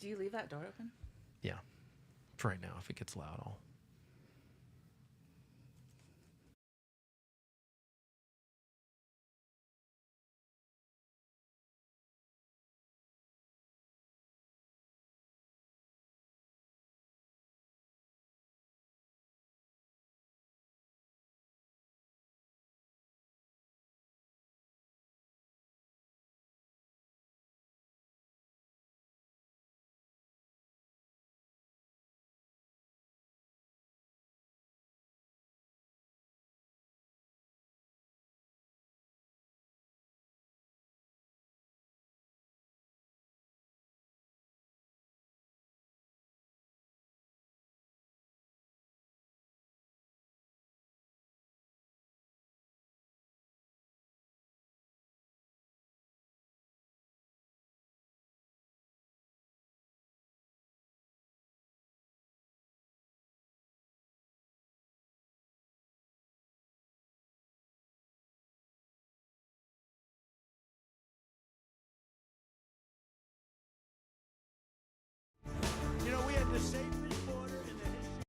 Do you leave that door open? Yeah. For right now, if it gets loud, I'll... You know, we had the same reporter in the history.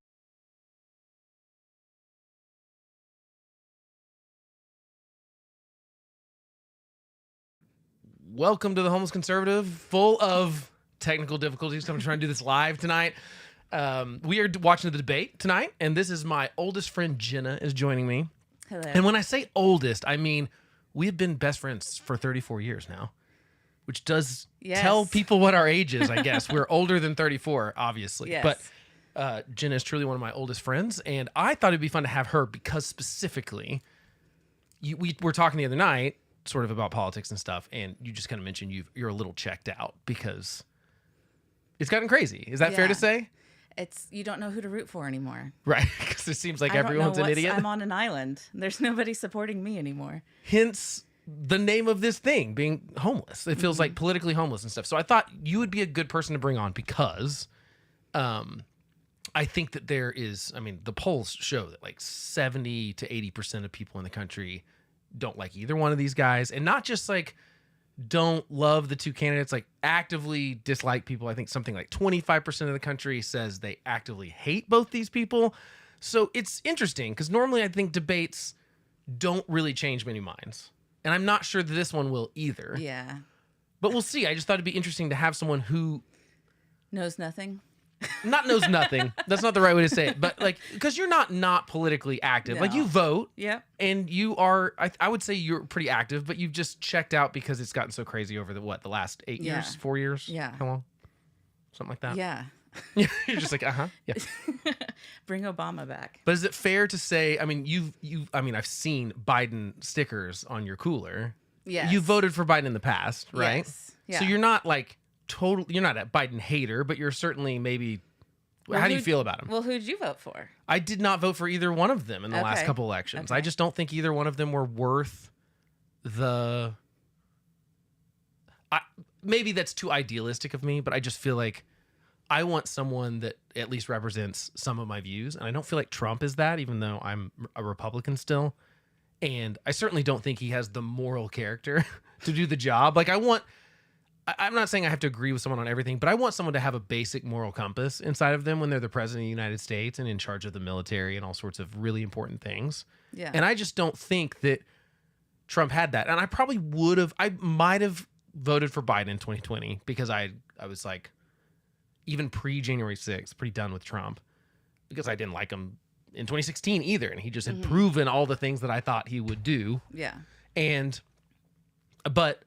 Welcome to the Homeless Conservative, full of technical difficulties. I'm trying to do this live tonight. We are watching the debate tonight, and this is my oldest friend, Jenna, is joining me. Hello. And when I say oldest, I mean we have been best friends for 34 years now, which does tell people what our age is, I guess. We're older than 34, obviously. Yes. But Jenna is truly one of my oldest friends, and I thought it'd be fun to have her because specifically, we were talking the other night, sort of about politics and stuff, and you just kind of mentioned you're a little checked out because it's gotten crazy. Is that fair to say? You don't know who to root for anymore. Right, because it seems like everyone's an idiot. I'm on an island. There's nobody supporting me anymore. Hence the name of this thing, being homeless. It feels like politically homeless and stuff. So I thought you would be a good person to bring on because I think that there is, I mean, the polls show that like 70 to 80% of people in the country don't like either one of these guys. And not just like don't love the two candidates, like actively dislike people. I think something like 25% of the country says they actively hate both these people. So it's interesting because normally I think debates don't really change many minds. And I'm not sure that this one will either. Yeah. But we'll see. I just thought it'd be interesting to have someone who knows nothing. Not knows nothing. That's not the right way to say it. But like, because you're not politically active. No. Like you vote. Yep. And you are, I would say you're pretty active, but you've just checked out because it's gotten so crazy over the last 8 years, 4 years? Yeah. How long? Something like that? Yeah. You're just like, yeah. Bring Obama back. But is it fair to say, I mean, I've seen Biden stickers on your cooler. Yes. You voted for Biden in the past, right? Yes. Yeah. So you're not like you're not a Biden hater, but you're certainly maybe, how do you feel about him? Well, who'd you vote for? I did not vote for either one of them in the last couple elections. Okay. I just don't think either one of them were worth maybe that's too idealistic of me, but I just feel like I want someone that at least represents some of my views. And I don't feel like Trump is that, even though I'm a Republican still. And I certainly don't think he has the moral character to do the job. Like I'm not saying I have to agree with someone on everything, but I want someone to have a basic moral compass inside of them when they're the president of the United States and in charge of the military and all sorts of really important things. Yeah. And I just don't think that Trump had that. And I might have voted for Biden in 2020 because I was like, even pre-January 6th, pretty done with Trump because I didn't like him in 2016 either. And he just had proven all the things that I thought he would do. Yeah. But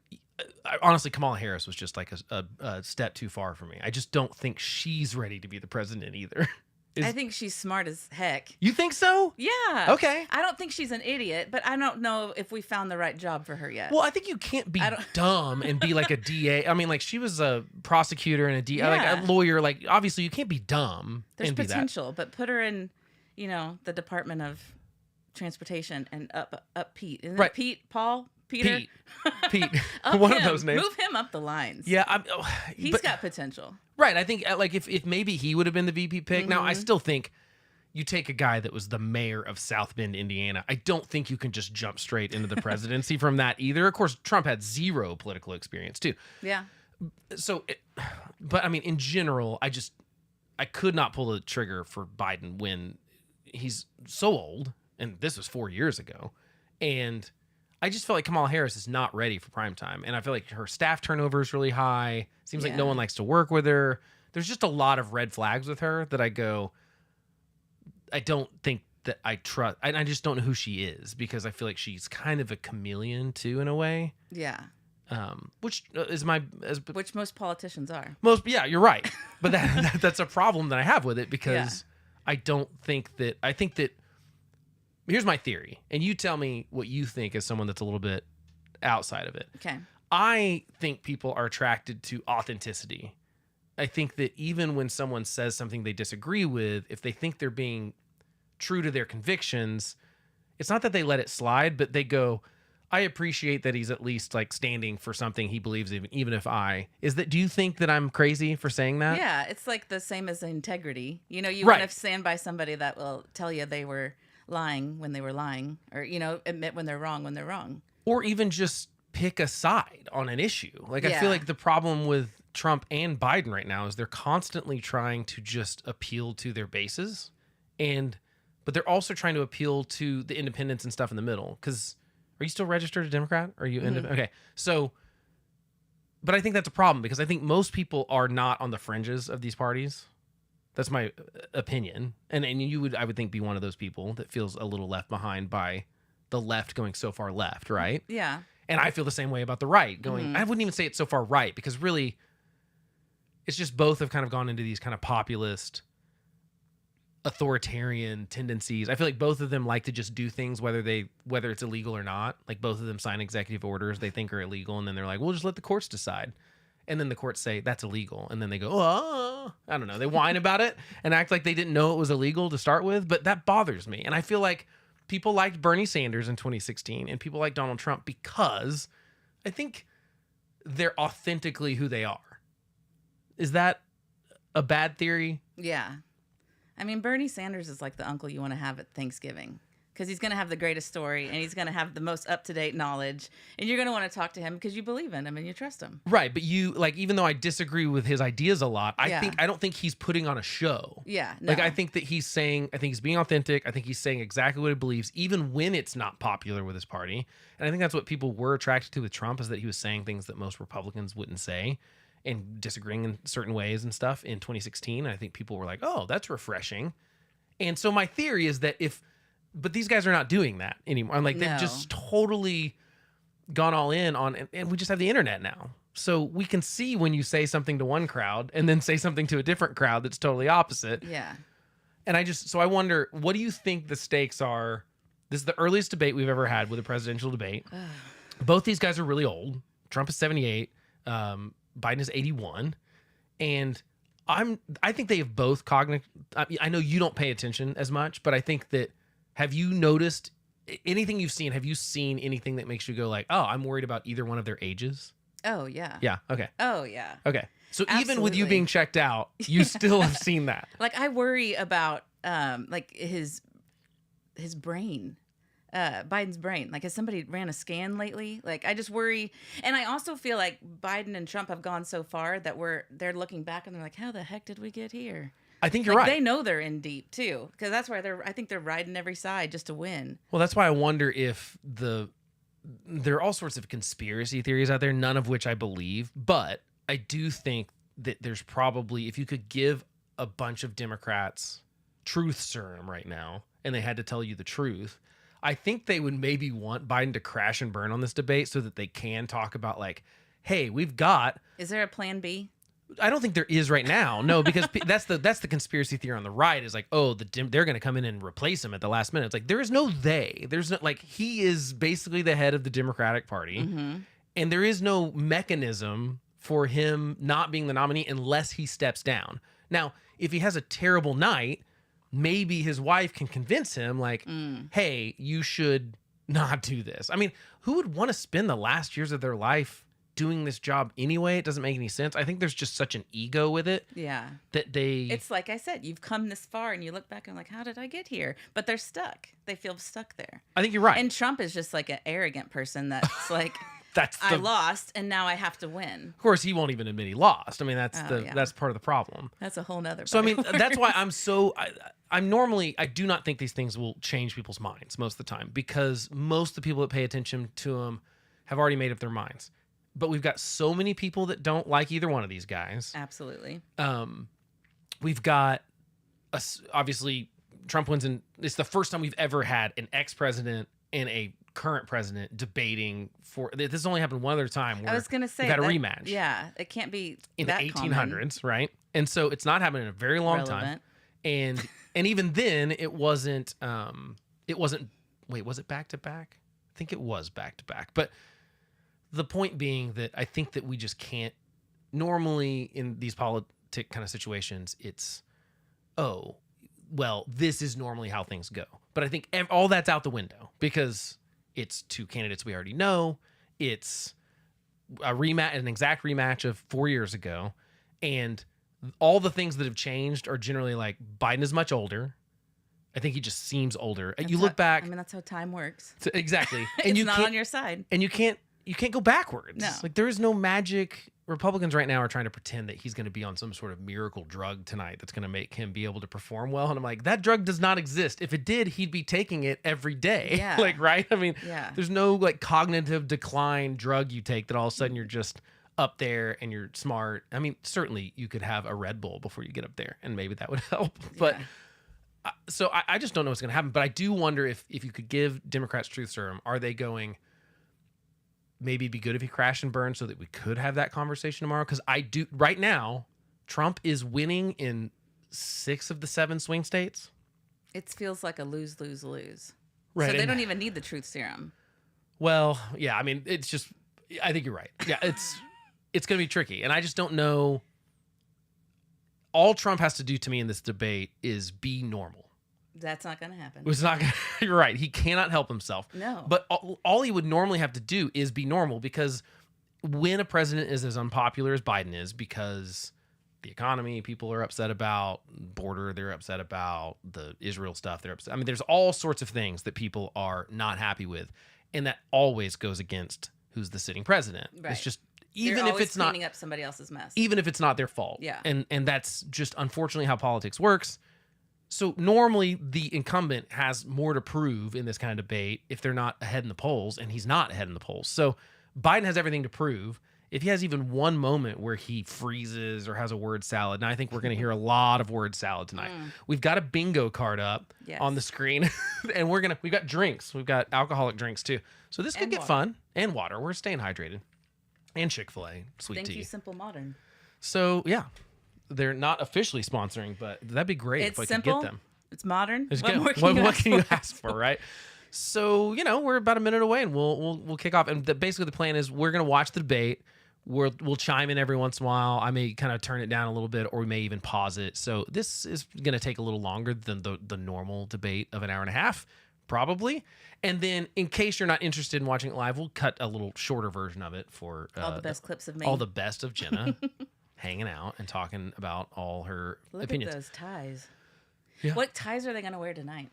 honestly, Kamala Harris was just like a step too far for me. I just don't think she's ready to be the president either. I think she's smart as heck. You think so? Yeah. Okay. I don't think she's an idiot, but I don't know if we found the right job for her yet. Well, I think you can't be dumb and be like a DA. I mean, like she was a prosecutor and a DA, like a lawyer. Like obviously, you can't be dumb. There's and be potential, but put her in, the Department of Transportation and up Pete. Isn't it Pete? Paul? Peter? Pete. One of those names. Move him up the lines. Yeah, he's got potential. Right. I think like if maybe he would have been the VP pick. Now I still think you take a guy that was the mayor of South Bend, Indiana. I don't think you can just jump straight into the presidency from that either. Of course, Trump had zero political experience too. Yeah. But I mean, in general, I could not pull the trigger for Biden when he's so old, and this was 4 years ago, and I just feel like Kamala Harris is not ready for prime time, and I feel like her staff turnover is really high. Seems like no one likes to work with her. There's just a lot of red flags with her that I don't think that I trust. I just don't know who she is because I feel like she's kind of a chameleon too, in a way. Yeah. Which which most politicians are. Yeah, you're right. But that's a problem that I have with it because I think that here's my theory, and you tell me what you think as someone that's a little bit outside of it. Okay. I think people are attracted to authenticity. I think that even when someone says something they disagree with, if they think they're being true to their convictions, it's not that they let it slide, but they go, I appreciate that he's at least like standing for something he believes in, even if do you think that I'm crazy for saying that? Yeah, it's like the same as integrity. You know, you want to stand by somebody that will tell you they were lying when they were lying, or, you know, admit when they're wrong. Or even just pick a side on an issue. Like, I feel like the problem with Trump and Biden right now is they're constantly trying to just appeal to their bases, but they're also trying to appeal to the independents and stuff in the middle. Because are you still registered a Democrat? Are you okay? So, but I think that's a problem because I think most people are not on the fringes of these parties. That's my opinion, and I would think be one of those people that feels a little left behind by the left going so far left, right? Yeah. And I feel the same way about the right going. I wouldn't even say it's so far right because really, it's just both have kind of gone into these kind of populist, authoritarian tendencies. I feel like both of them like to just do things whether it's illegal or not. Like both of them sign executive orders they think are illegal, and then they're like, we'll just let the courts decide. And then the courts say that's illegal, and then they go, oh, I don't know. They whine about it and act like they didn't know it was illegal to start with. But that bothers me, and I feel like people liked Bernie Sanders in 2016, and people like Donald Trump because I think they're authentically who they are. Is that a bad theory? Yeah. I mean, Bernie Sanders is like the uncle you want to have at Thanksgiving because he's going to have the greatest story and he's going to have the most up-to-date knowledge, and you're going to want to talk to him because you believe in him and you trust him. Right, but even though I disagree with his ideas a lot, I don't think he's putting on a show. Yeah, no. Like I think he's being authentic. I think he's saying exactly what he believes, even when it's not popular with his party. And I think that's what people were attracted to with Trump, is that he was saying things that most Republicans wouldn't say and disagreeing in certain ways and stuff in 2016. And I think people were like, oh, that's refreshing. And so my theory is that but these guys are not doing that anymore. I'm like, they've just totally gone all in on, and we just have the internet now. So we can see when you say something to one crowd and then say something to a different crowd that's totally opposite. Yeah. And I wonder, what do you think the stakes are? This is the earliest debate we've ever had with a presidential debate. Both these guys are really old. Trump is 78. Biden is 81. And I think they have both cognitive. I know you don't pay attention as much, but I think that, have you noticed anything you've seen? Have you seen anything that makes you go like, oh, I'm worried about either one of their ages? Oh, yeah. Yeah. Okay. Oh, yeah. Okay. So Absolutely. Even with you being checked out, you still have seen that. Like, I worry about like his brain. Biden's brain. Like, has somebody ran a scan lately? Like, I just worry. And I also feel like Biden and Trump have gone so far that they're looking back and they're like, how the heck did we get here? I think you're right. They know they're in deep too, because that's why I think they're riding every side just to win. Well, that's why I wonder if there are all sorts of conspiracy theories out there, none of which I believe, but I do think that there's probably, if you could give a bunch of Democrats truth serum right now and they had to tell you the truth, I think they would maybe want Biden to crash and burn on this debate so that they can talk about like, hey, we've got. Is there a plan B? I don't think there is right now. No, because that's the conspiracy theory on the right is like, oh, they're going to come in and replace him at the last minute. It's like, there is no they. There's no, like, he is basically the head of the Democratic Party. Mm-hmm. And there is no mechanism for him not being the nominee unless he steps down. Now, if he has a terrible night, maybe his wife can convince him like, hey, you should not do this. I mean, who would want to spend the last years of their life doing this job anyway? It doesn't make any sense. I think there's just such an ego with it. Yeah. It's like I said, you've come this far and you look back and like, how did I get here? But they're stuck. They feel stuck there. I think you're right. And Trump is just like an arrogant person that's like, I lost and now I have to win. Of course, he won't even admit he lost. I mean, that's that's part of the problem. That's a whole nother. So I mean, that's why I'm normally, I do not think these things will change people's minds most of the time, because most of the people that pay attention to them have already made up their minds. But we've got so many people that don't like either one of these guys. Absolutely. We've got obviously Trump wins, and it's the first time we've ever had an ex-president and a current president debating for. This has only happened one other time. Where I was going to say we've had a rematch. Yeah, it can't be in that the 1800s, common. Right? And so it's not happened in a very long time. And even then, it wasn't. Wait, was it back to back? I think it was back to back. But the point being that I think that we just can't. Normally, in these politic kind of situations, it's, oh, well, this is normally how things go. But I think all that's out the window, because it's two candidates we already know. It's a rematch, an exact rematch of 4 years ago, and all the things that have changed are generally like Biden is much older. I think he just seems older. You look back. I mean, that's how time works. Exactly. And it's not on your side. And you can't go backwards. No. Like, there is no magic. Republicans right now are trying to pretend that he's going to be on some sort of miracle drug tonight that's going to make him be able to perform well. And I'm like, that drug does not exist. If it did, he'd be taking it every day. Yeah. Like, right? I mean, yeah. There's no like cognitive decline drug you take that all of a sudden you're just up there and you're smart. I mean, certainly you could have a Red Bull before you get up there, and maybe that would help. But so I just don't know what's going to happen. But I do wonder if you could give Democrats truth serum, are they going, maybe it'd be good if he crashed and burned so that we could have that conversation tomorrow? Because I do right now, Trump is winning in 6 of the 7 swing states. It feels like a lose, lose, lose. Right. So they don't even need the truth serum. Well, yeah, I mean, it's just, I think you're right. Yeah, it's going to be tricky. And I just don't know. All Trump has to do to me in this debate is be normal. That's not going to happen. It's not. You're right. He cannot help himself. No. But all he would normally have to do is be normal, because when a president is as unpopular as Biden is, because the economy people are upset about, border they're upset about, the Israel stuff they're upset. I mean, there's all sorts of things that people are not happy with, and that always goes against who's the sitting president. Right. It's just, They're even if always it's not cleaning up somebody else's mess. even if it's not their fault. Yeah. And that's just unfortunately how politics works. So normally the incumbent has more to prove in this kind of debate if they're not ahead in the polls, and he's not ahead in the polls. So Biden has everything to prove. If he has even one moment where he freezes or has a word salad, and I think we're going to hear a lot of word salad tonight. We've got a bingo card up on the screen, and we've got drinks. We've got alcoholic drinks too. So this could get fun, and water. We're staying hydrated. And Chick-fil-A, sweet tea. Thank you, Simple Modern. So yeah, they're not officially sponsoring, but that'd be great if I could get them. It's modern. What can you ask for, right? So, we're about a minute away, and we'll kick off. And basically the plan is we're going to watch the debate. We'll chime in every once in a while. I may kind of turn it down a little bit, or we may even pause it. So this is going to take a little longer than the normal debate of an hour and a half, probably. And then in case you're not interested in watching it live, we'll cut a little shorter version of it for all the best clips of me. All the best of Jenna hanging out and talking about all her opinions. Look at those ties. Yeah. What ties are they going to wear tonight?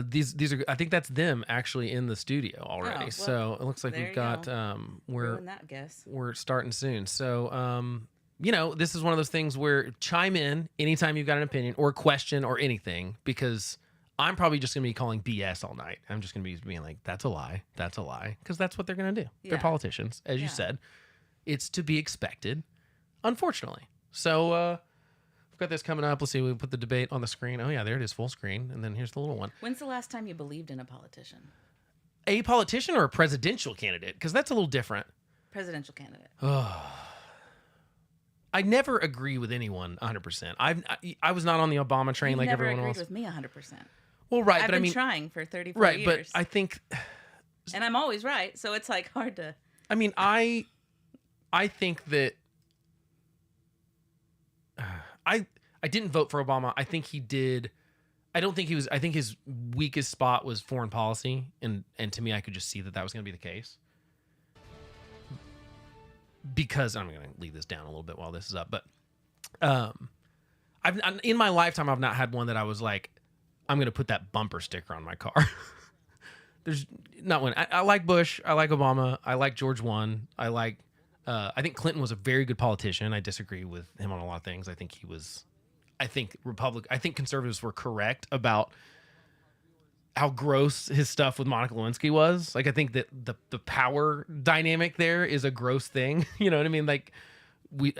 These are, I think that's them actually in the studio already. Oh, well, so it looks like we've got we're starting soon. So this is one of those things where chime in anytime you've got an opinion or a question or anything, because I'm probably just going to be calling BS all night. I'm just going to be being like, that's a lie, because that's what they're going to do. Yeah. They're politicians, as you said. It's to be expected, unfortunately. So we've got this coming up. Let's see. We put the debate on the screen. Oh, yeah, there it is, full screen. And then here's the little one. When's the last time you believed in a politician? A politician or a presidential candidate? Because that's a little different. Presidential candidate. I never agree with anyone 100%. I was not on the Obama train like everyone else. You've never agreed with me 100%. Well, right, I've but been trying for 34 right, years. Right, but I think... And I'm always right, so it's like hard to... I mean, I think that... I didn't vote for Obama. I think he did... I don't think he was... I think his weakest spot was foreign policy, and to me, I could just see that was going to be the case. Because... I'm going to leave this down a little bit while this is up, but... in my lifetime, I've not had one that I was like, I'm going to put that bumper sticker on my car. there's not one. I like Bush. I like Obama. I like George one. I think Clinton was a very good politician. I disagree with him on a lot of things. I think I think conservatives were correct about how gross his stuff with Monica Lewinsky was. Like, I think that the power dynamic there is a gross thing. You know what I mean? Like,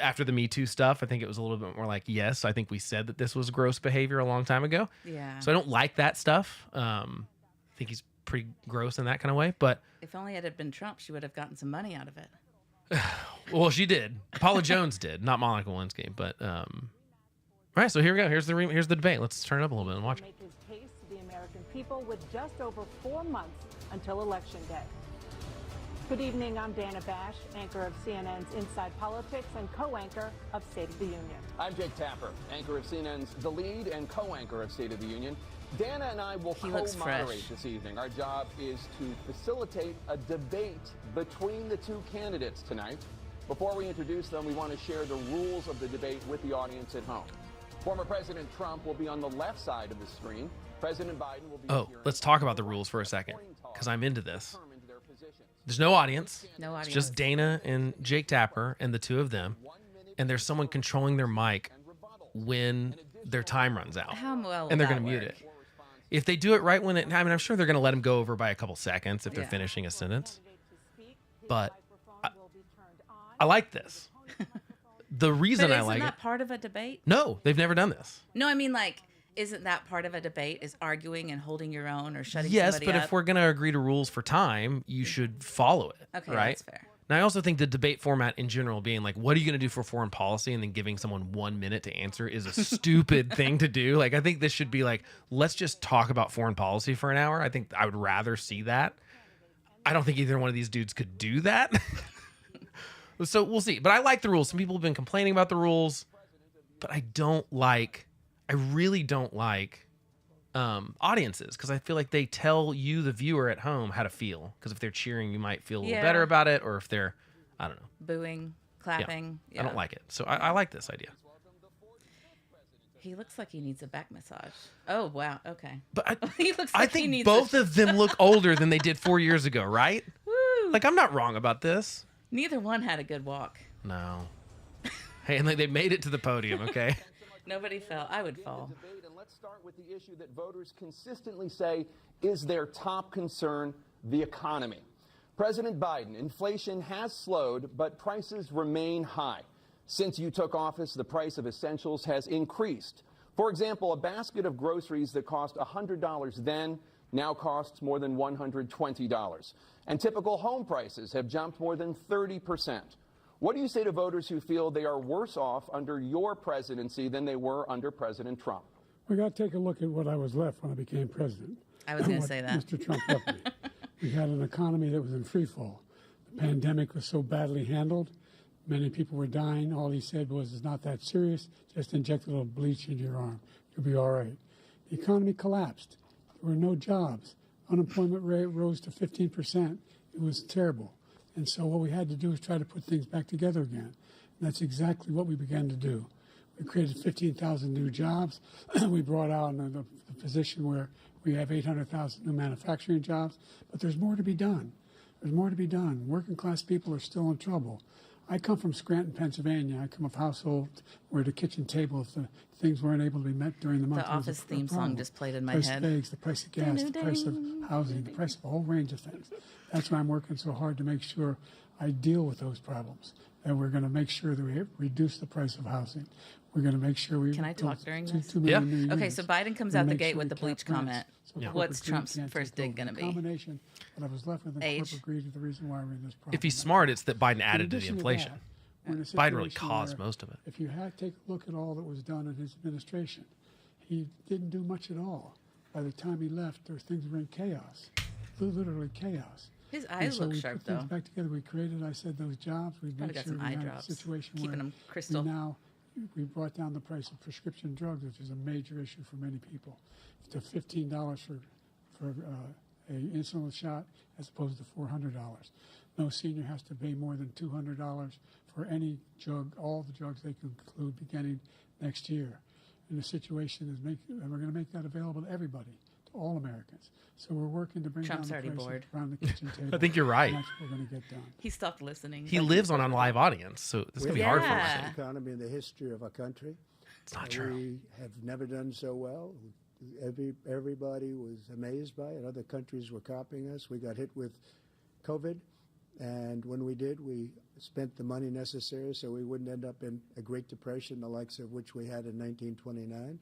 after the Me Too stuff, I think it was a little bit more like, yes, I think we said that this was gross behavior a long time ago. Yeah. So I don't like that stuff. I think he's pretty gross in that kind of way. But If only it had been Trump, she would have gotten some money out of it. well, she did. Paula Jones did, not Monica Lewinsky. But all right, so here we go. Here's the debate. Let's turn it up a little bit and watch. Make his case to the American people with just over 4 months until Election Day. Good evening, I'm Dana Bash, anchor of CNN's Inside Politics and co-anchor of State of the Union. I'm Jake Tapper, anchor of CNN's The Lead and co-anchor of State of the Union. Dana and I will co-moderate this evening. Our job is to facilitate a debate between the two candidates tonight. Before we introduce them, we want to share the rules of the debate with the audience at home. Former President Trump will be on the left side of the screen. President Biden will be... Oh, let's talk about the rules for a second, because I'm into this. There's no audience. No audience. It's just Dana and Jake Tapper and the two of them. And there's someone controlling their mic when their time runs out. How well and they're will going that to mute work? it. If they do it right when it... I mean, I'm sure they're going to let him go over by a couple seconds if they're finishing a sentence. But I like this. The reason But I like isn't it... that part of a debate? No, they've never done this. No, I mean, like, isn't that part of a debate? Is arguing and holding your own or shutting Yes, somebody but up? if we're going to agree to rules for time, you should follow it. Okay, right? that's fair. Now, I also think the debate format in general being like, what are you going to do for foreign policy? And then giving someone 1 minute to answer is a stupid thing to do. Like, I think this should be like, let's just talk about foreign policy for an hour. I think I would rather see that. I don't think either one of these dudes could do that. So we'll see. But I like the rules. Some people have been complaining about the rules, but I really don't like audiences, because I feel like they tell you, the viewer at home, how to feel. Because if they're cheering, you might feel a little better about it, or if they're, I don't know, Booing, clapping. I don't like it. So I like this idea. He looks like he needs a back massage. Oh, wow. Okay. But He looks I like he think needs both of them look older than they did 4 years ago, right? Woo! Like, I'm not wrong about this. Neither one had a good walk. No. Hey, and like, they made it to the podium, okay? Nobody fell. I would fall. Debate, and let's start with the issue that voters consistently say is their top concern, the economy. President Biden, inflation has slowed, but prices remain high. Since you took office, the price of essentials has increased. For example, a basket of groceries that cost $100 then now costs more than $120. And typical home prices have jumped more than 30%. What do you say to voters who feel they are worse off under your presidency than they were under President Trump? We got to take a look at what I was left when I became president. I was going to What say that. Mr. Trump left me. We had an economy that was in free fall. The pandemic was so badly handled. Many people were dying. All he said was, it's not that serious. Just inject a little bleach into your arm. You'll be all right. The economy collapsed. There were no jobs. Unemployment rate rose to 15%. It was terrible. And so what we had to do was try to put things back together again. And that's exactly what we began to do. We created 15,000 new jobs. We brought out the position where we have 800,000 new manufacturing jobs. But there's more to be done. There's more to be done. Working class people are still in trouble. I come from Scranton, Pennsylvania. I come of a household where the kitchen table, if the things weren't able to be met during the month. The Office theme song just played in my head. head. The price of eggs, the price of gas, the price of housing, the price of a whole range of things. That's why I'm working so hard to make sure I deal with those problems. And we're going to make sure that we reduce the price of housing. We're going to make sure we... Can I talk during this? 2 million new Okay, units. so Biden comes We're out gonna the make gate sure with we the cap bleach rents comment. so Yeah. corporate What's greed Trump's can't first take dig over. gonna be? The combination that I was left with in Age? corporate greed is the reason why we're in this problem. If he's smart, it's that Biden added to the addition to inflation. that, we're in a Biden really situation caused where most of it. If you take a look at all that was done in his administration, he didn't do much at all. By the time he left, things were in chaos, literally chaos. His And eyes so look we sharp, put things though. back together. We created, I said, those jobs. We Probably made got sure some we eye had drops, a situation keeping where them crystal. we brought down the price of prescription drugs, which is a major issue for many people, to $15 for a insulin shot as opposed to $400. No senior has to pay more than $200 for any drug, all the drugs they can include beginning next year. And the situation is, and we're going to make that available to everybody, to all Americans. So we're working to bring Trump's down the already prices bored. around the kitchen table. I think you're right. And that's what we're going to get done. He stopped listening. He lives on a live audience, so this is going to be hard for Yeah. him. Economy in the history of our country. It's not true. We have never done so well. Everybody was amazed by it. Other countries were copying us. We got hit with COVID, and when we did, we spent the money necessary so we wouldn't end up in a Great Depression, the likes of which we had in 1929.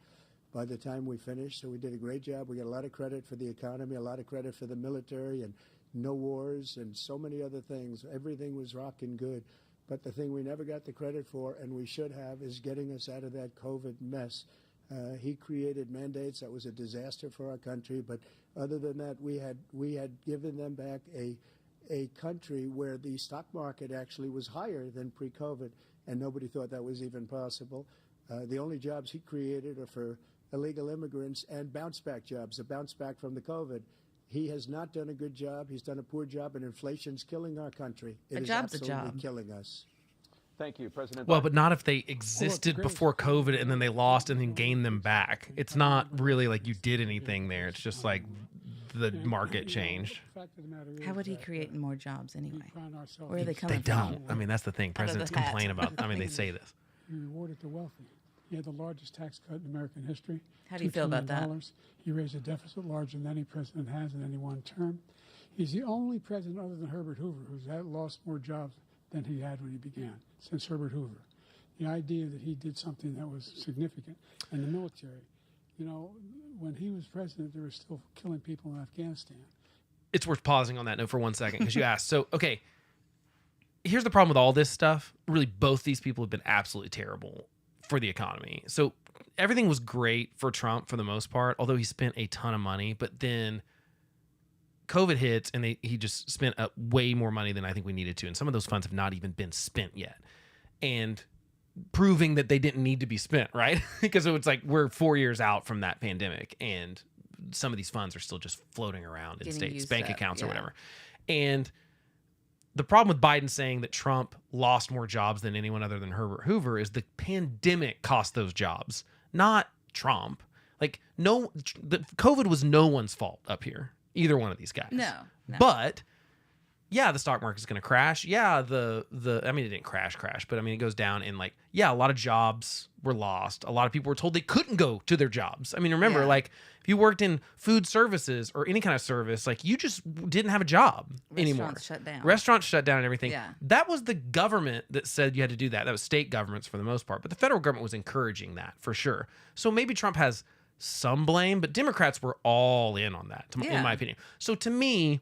By the time we finished, so we did a great job. We got a lot of credit for the economy, a lot of credit for the military, and no wars, and so many other things. Everything was rocking good. But the thing we never got the credit for, and we should have, is getting us out of that COVID mess. He created mandates that was a disaster for our country. But other than that, we had given them back a country where the stock market actually was higher than pre-COVID, and nobody thought that was even possible. The only jobs he created are for illegal immigrants and bounce-back jobs, a bounce-back from the COVID. He has not done a good job. He's done a poor job, and inflation's killing our country. It is job's a absolutely job. killing us. Thank you, President Well, Biden. but not if they existed before COVID and then they lost and then gained them back. It's not really like you did anything there. It's just like the market changed. The fact of the matter is How would he that, create more jobs anyway? we find ourselves Where are they in- coming They from? don't. I mean, that's the thing. Out of the Presidents hat. complain about. I mean, they say this. He rewarded the wealthy. He had the largest tax cut in American history. How do you $2 feel about trillion. that? He raised a deficit larger than any president has in any one term. He's the only president other than Herbert Hoover who's lost more jobs than he had when he began, since Herbert Hoover. The idea that he did something that was significant. And the military, you know, when he was president, they were still killing people in Afghanistan. It's worth pausing on that note for 1 second because you asked. So, okay, here's the problem with all this stuff. Really, both these people have been absolutely terrible for the economy. So everything was great for Trump for the most part, although he spent a ton of money. But then COVID hits and he just spent way more money than I think we needed to. And some of those funds have not even been spent yet. And proving that they didn't need to be spent, right? Because it's like we're 4 years out from that pandemic and some of these funds are still just floating around in Getting states, used bank up, accounts or yeah. whatever. And the problem with Biden saying that Trump lost more jobs than anyone other than Herbert Hoover is the pandemic cost those jobs, not Trump. Like the COVID was no one's fault up here, either one of these guys. No. But yeah, the stock market's going to crash. Yeah, I mean, it didn't crash, but I mean, it goes down and like, yeah, a lot of jobs were lost. A lot of people were told they couldn't go to their jobs. I mean, remember, Yeah. like if you worked in food services or any kind of service, like you just didn't have a job anymore. Restaurants shut down. Restaurants shut down and everything. Yeah. That was the government that said you had to do that. That was state governments for the most part, but the federal government was encouraging that for sure. So maybe Trump has some blame, but Democrats were all in on that, Yeah. in my opinion. So to me,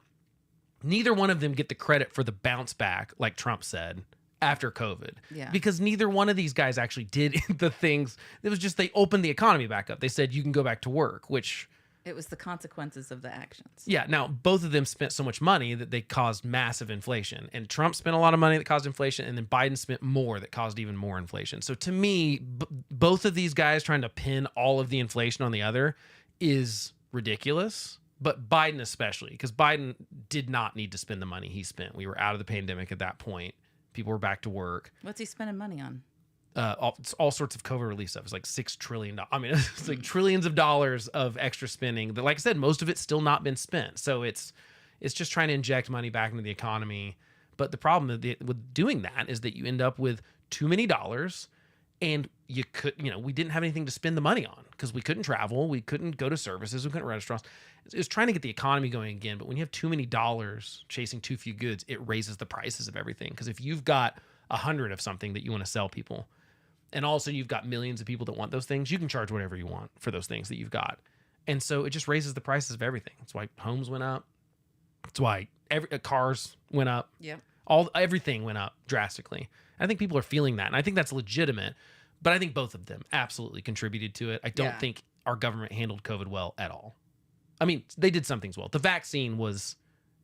neither one of them get the credit for the bounce back, like Trump said, after COVID. Yeah. Because neither one of these guys actually did the things. It was just they opened the economy back up. They said you can go back to work, which, It was the consequences of the actions. yeah, now both of them spent so much money that they caused massive inflation. And Trump spent a lot of money that caused inflation, and then Biden spent more that caused even more inflation. So to me, both of these guys trying to pin all of the inflation on the other is ridiculous. But Biden especially, because Biden did not need to spend the money he spent. We were out of the pandemic at that point. People were back to work. What's he spending money on? All sorts of COVID relief stuff. It's like $6 trillion. I mean, it's like trillions of dollars of extra spending that, like I said, most of it's still not been spent. So it's just trying to inject money back into the economy. But the problem with doing that is that you end up with too many dollars, and we didn't have anything to spend the money on because we couldn't travel, we couldn't go to services, we couldn't restaurants. It was trying to get the economy going again. But when you have too many dollars chasing too few goods, it raises the prices of everything. Because if you've got 100 of something that you want to sell people, and also you've got millions of people that want those things, you can charge whatever you want for those things that you've got. And so it just raises the prices of everything. That's why homes went up. That's why cars went up. Yep. Everything went up drastically. I think people are feeling that, and I think that's legitimate. But I think both of them absolutely contributed to it. I don't Yeah. think our government handled COVID well at all. I mean, they did some things well. The vaccine was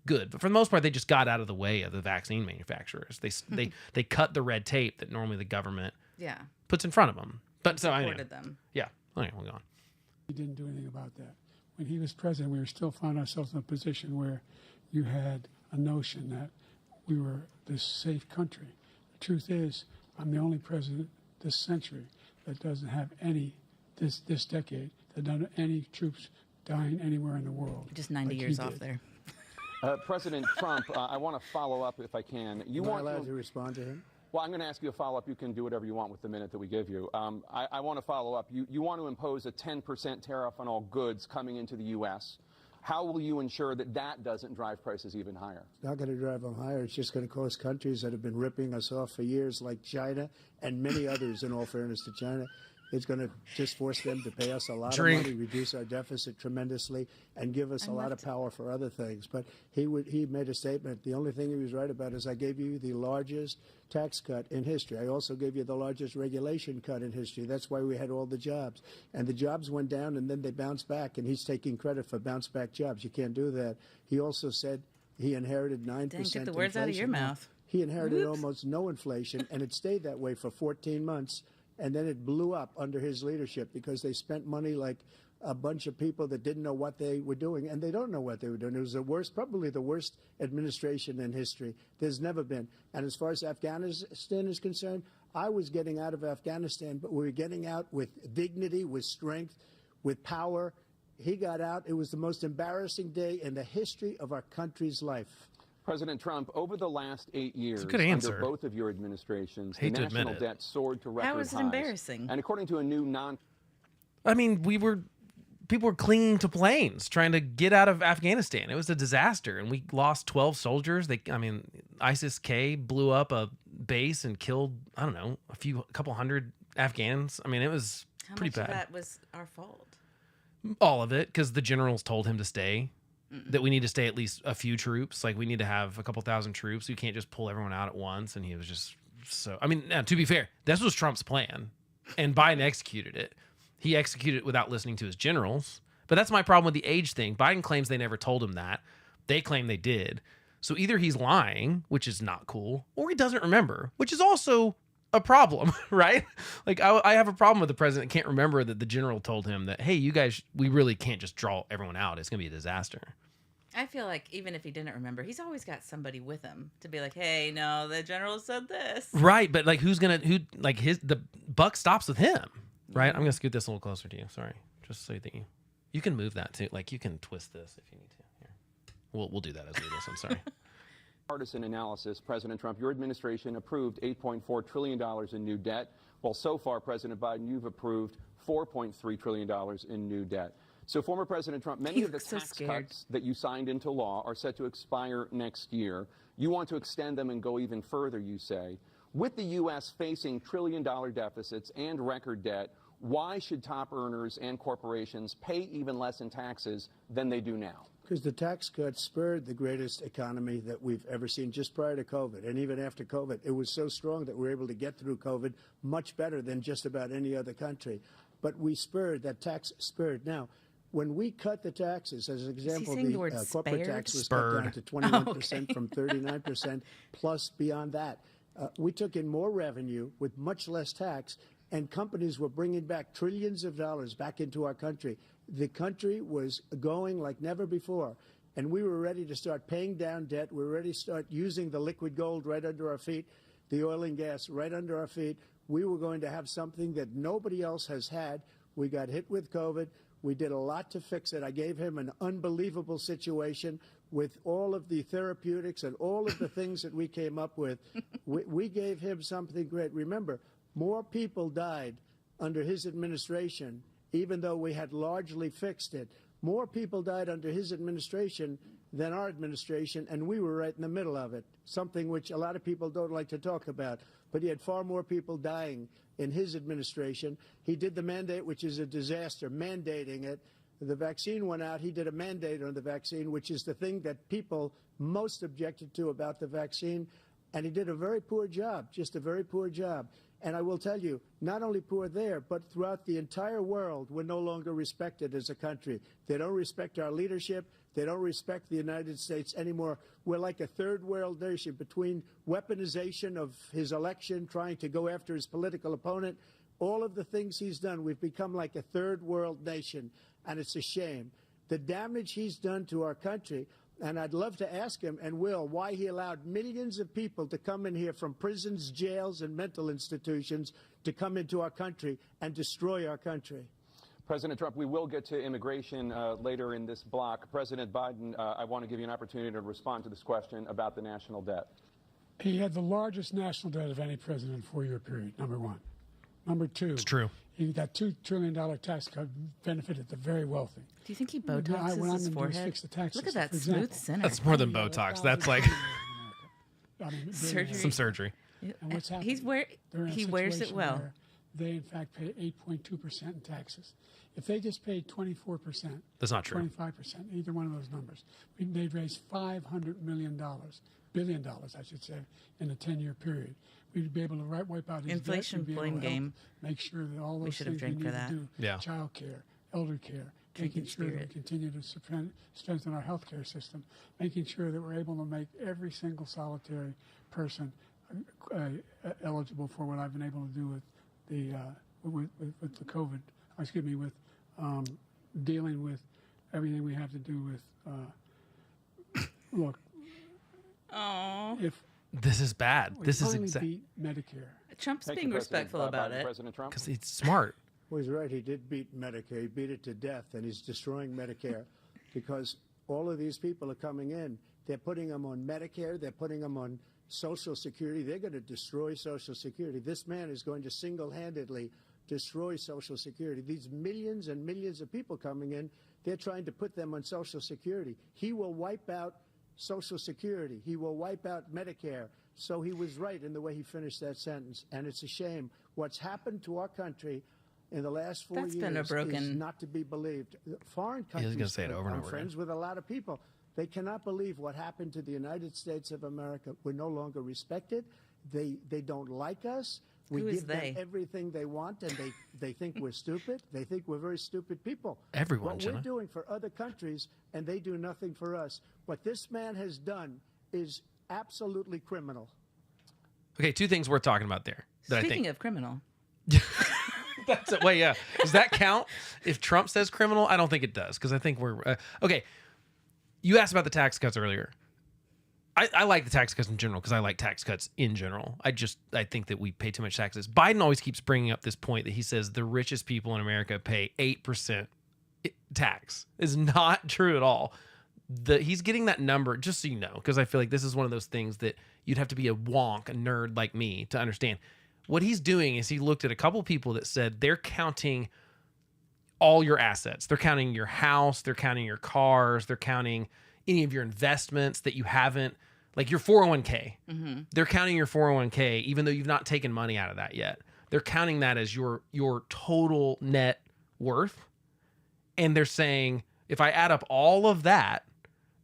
good, but for the most part, they just got out of the way of the vaccine manufacturers. They cut the red tape that normally the government Yeah. puts in front of them. But so anyway, Supported them. yeah. Anyway, we'll go on. He didn't do anything about that. When he was president, we were still found ourselves in a position where you had a notion that we were this safe country. The truth is, I'm the only president this century that doesn't have any, this decade, that doesn't have any troops dying anywhere in the world. Just 90 like he years off did. there. President Trump, I want to follow up if I can. Am I allowed to respond to him? Well, I'm going to ask you a follow-up. You can do whatever you want with the minute that we give you. I want to follow up. You want to impose a 10% tariff on all goods coming into the U.S. How will you ensure that that doesn't drive prices even higher? It's not going to drive them higher. It's just going to cost countries that have been ripping us off for years, like China and many others, in all fairness to China. It's going to just force them to pay us a lot of money, reduce our deficit tremendously, and give us a lot of power for other things. But he made a statement. The only thing he was right about is I gave you the largest tax cut in history. I also gave you the largest regulation cut in history. That's why we had all the jobs. And the jobs went down, and then they bounced back, and he's taking credit for bounce-back jobs. You can't do that. He also said he inherited 9% Dang, get the words out of your mouth. He inherited almost no inflation, and it stayed that way for 14 months. And then it blew up under his leadership because they spent money like a bunch of people that didn't know what they were doing, and they don't know what they were doing. It was the worst, probably the worst administration in history. There's never been. And as far as Afghanistan is concerned, I was getting out of Afghanistan, but we were getting out with dignity, with strength, with power. He got out. It was the most embarrassing day in the history of our country's life. President Trump, over the last 8 years, answer. under both of your administrations, the Hate to admit national it. debt soared to record highs. How is it embarrassing? And according to a new I mean, people were clinging to planes trying to get out of Afghanistan. It was a disaster, and we lost 12 soldiers. ISIS-K blew up a base and killed, I don't know, a couple hundred Afghans. I mean, it was pretty bad. How much of that was our fault? All of it, because the generals told him to stay. That we need to stay at least a few troops. Like, we need to have a couple thousand troops. We can't just pull everyone out at once. And he was just so... I mean, now, to be fair, this was Trump's plan. And Biden executed it. He executed it without listening to his generals. But that's my problem with the age thing. Biden claims they never told him that. They claim they did. So either he's lying, which is not cool, or he doesn't remember, which is also a problem, right? Like, I have a problem with the president can't remember that the general told him that, hey, you guys, we really can't just draw everyone out. It's going to be a disaster. I feel like even if he didn't remember, he's always got somebody with him to be like, hey, no, the general said this. Right, but like the buck stops with him, right? I'm going to scoot this a little closer to you. Sorry. Just so that you can move that too. Like, you can twist this if you need to. Here. We'll do that as we listen. Sorry. partisan analysis, President Trump, your administration approved $8.4 trillion in new debt, while so far, President Biden, you've approved $4.3 trillion in new debt. So, former President Trump, many of the tax cuts that you signed into law are set to expire next year. You want to extend them and go even further, you say. With the U.S. facing trillion-dollar deficits and record debt, why should top earners and corporations pay even less in taxes than they do now? Because the tax cuts spurred the greatest economy that we've ever seen just prior to COVID. And even after COVID, it was so strong that we were able to get through COVID much better than just about any other country. But we spurred, that tax spurred. Now, when we cut the taxes, as an example, the corporate tax was cut down to 21% from 39%, plus beyond that. We took in more revenue with much less tax, and companies were bringing back trillions of dollars back into our country. The country was going like never before, and we were ready to start paying down debt. We were ready to start using the liquid gold right under our feet, the oil and gas right under our feet. We were going to have something that nobody else has had. We got hit with COVID. We did a lot to fix it. I gave him an unbelievable situation with all of the therapeutics and all of the things that we came up with. We gave him something great. Remember, more people died under his administration, even though we had largely fixed it. More people died under his administration than our administration, and we were right in the middle of it, something which a lot of people don't like to talk about. But he had far more people dying in his administration. He did the mandate, which is a disaster, mandating it. The vaccine went out. He did a mandate on the vaccine, which is the thing that people most objected to about the vaccine. And he did a very poor job, just a very poor job. And I will tell you, not only poor there, but throughout the entire world, we're no longer respected as a country. They don't respect our leadership. They don't respect the United States anymore. We're like a third world nation between weaponization of his election, trying to go after his political opponent, all of the things he's done. We've become like a third world nation, and it's a shame. The damage he's done to our country. And I'd love to ask him, and will, why he allowed millions of people to come in here from prisons, jails, and mental institutions to come into our country and destroy our country. President Trump, we will get to immigration later in this block. President Biden, I want to give you an opportunity to respond to this question about the national debt. He had the largest national debt of any president in a 4-year period, number one. Number two, It's true. that $2 trillion tax cut benefited the very wealthy. Do you think he What Botoxes I'm his gonna do is forehead? fix the tax Look at system, that for smooth example. center. That's more than Botox. That's like Surgery. some surgery. And what's happening? They're in a He wears it situation well. where they, in fact, pay 8.2% in taxes. If they just paid 24%, That's not true. 25%, either one of those numbers, they'd raise $500 billion, I should say, in a 10-year period. We'd be able to wipe out his Inflation debt. We'd be able blame to help game. Make sure that all those should have things we drank need for that. to do, Yeah. child care, elder care, Drinking making sure that we spirit. continue to strengthen our healthcare system, making sure that we're able to make every single solitary person eligible for what I've been able to do with the with the COVID. With dealing with everything we have to do with. Look, Oh, if This is bad. we This is finally exactly beat Medicare, Trump's Thank being you, President respectful about Biden. it. President Trump. because it's smart. Well, he's right. He did beat Medicare. He beat it to death, and he's destroying Medicare because all of these people are coming in. They're putting them on Medicare. They're putting them on Social Security. They're going to destroy Social Security. This man is going to single-handedly destroy Social Security. These millions and millions of people coming in, they're trying to put them on Social Security. He will wipe out Social Security. He will wipe out Medicare. So he was right in the way he finished that sentence. And it's a shame. What's happened to our country in the last 4 That's years been a is broken- not to be believed. Foreign was countries, gonna say it over and I'm over again. friends with a lot of people. They cannot believe what happened to the United States of America. We're no longer respected. They don't like us. We Who is give them they? everything they want, and they think we're stupid. They think we're very stupid people. Everyone, What we're Jenna. doing for other countries, and they do nothing for us. What this man has done is absolutely criminal. Okay, two things worth talking about there that I Speaking think. of criminal, That's it. Wait, yeah. Does that count? If Trump says criminal, I don't think it does because I think we're okay. You asked about the tax cuts earlier. I like the tax cuts in general because I like tax cuts in general. I think that we pay too much taxes. Biden always keeps bringing up this point that he says the richest people in America pay 8% tax. Is not true at all. He's getting that number, just so you know, because I feel like this is one of those things that you'd have to be a wonk, a nerd like me to understand. What he's doing is he looked at a couple people that said they're counting all your assets. They're counting your house. They're counting your cars. They're counting any of your investments that you haven't, like your 401k. Mm-hmm. They're counting your 401k, even though you've not taken money out of that yet. They're counting that as your total net worth. And they're saying, if I add up all of that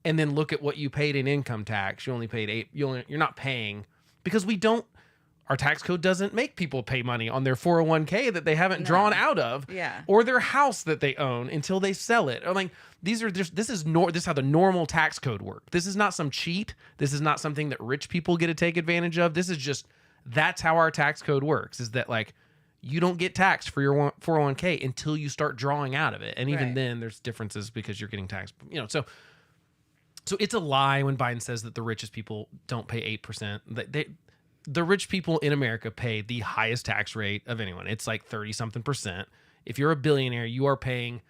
and then look at what you paid in income tax, you only paid you're not paying because our tax code doesn't make people pay money on their 401k that they haven't drawn out of, Yeah. or their house that they own until they sell it. Or like this is how the normal tax code works. This is not some cheat. This is not something that rich people get to take advantage of. This is just that's how our tax code works. Is that like you don't get taxed for your 401k until you start drawing out of it, and even Right. then there's differences because you're getting taxed. So it's a lie when Biden says that the richest people don't pay 8%. The rich people in America pay the highest tax rate of anyone. It's like 30-something%. If you're a billionaire, you are paying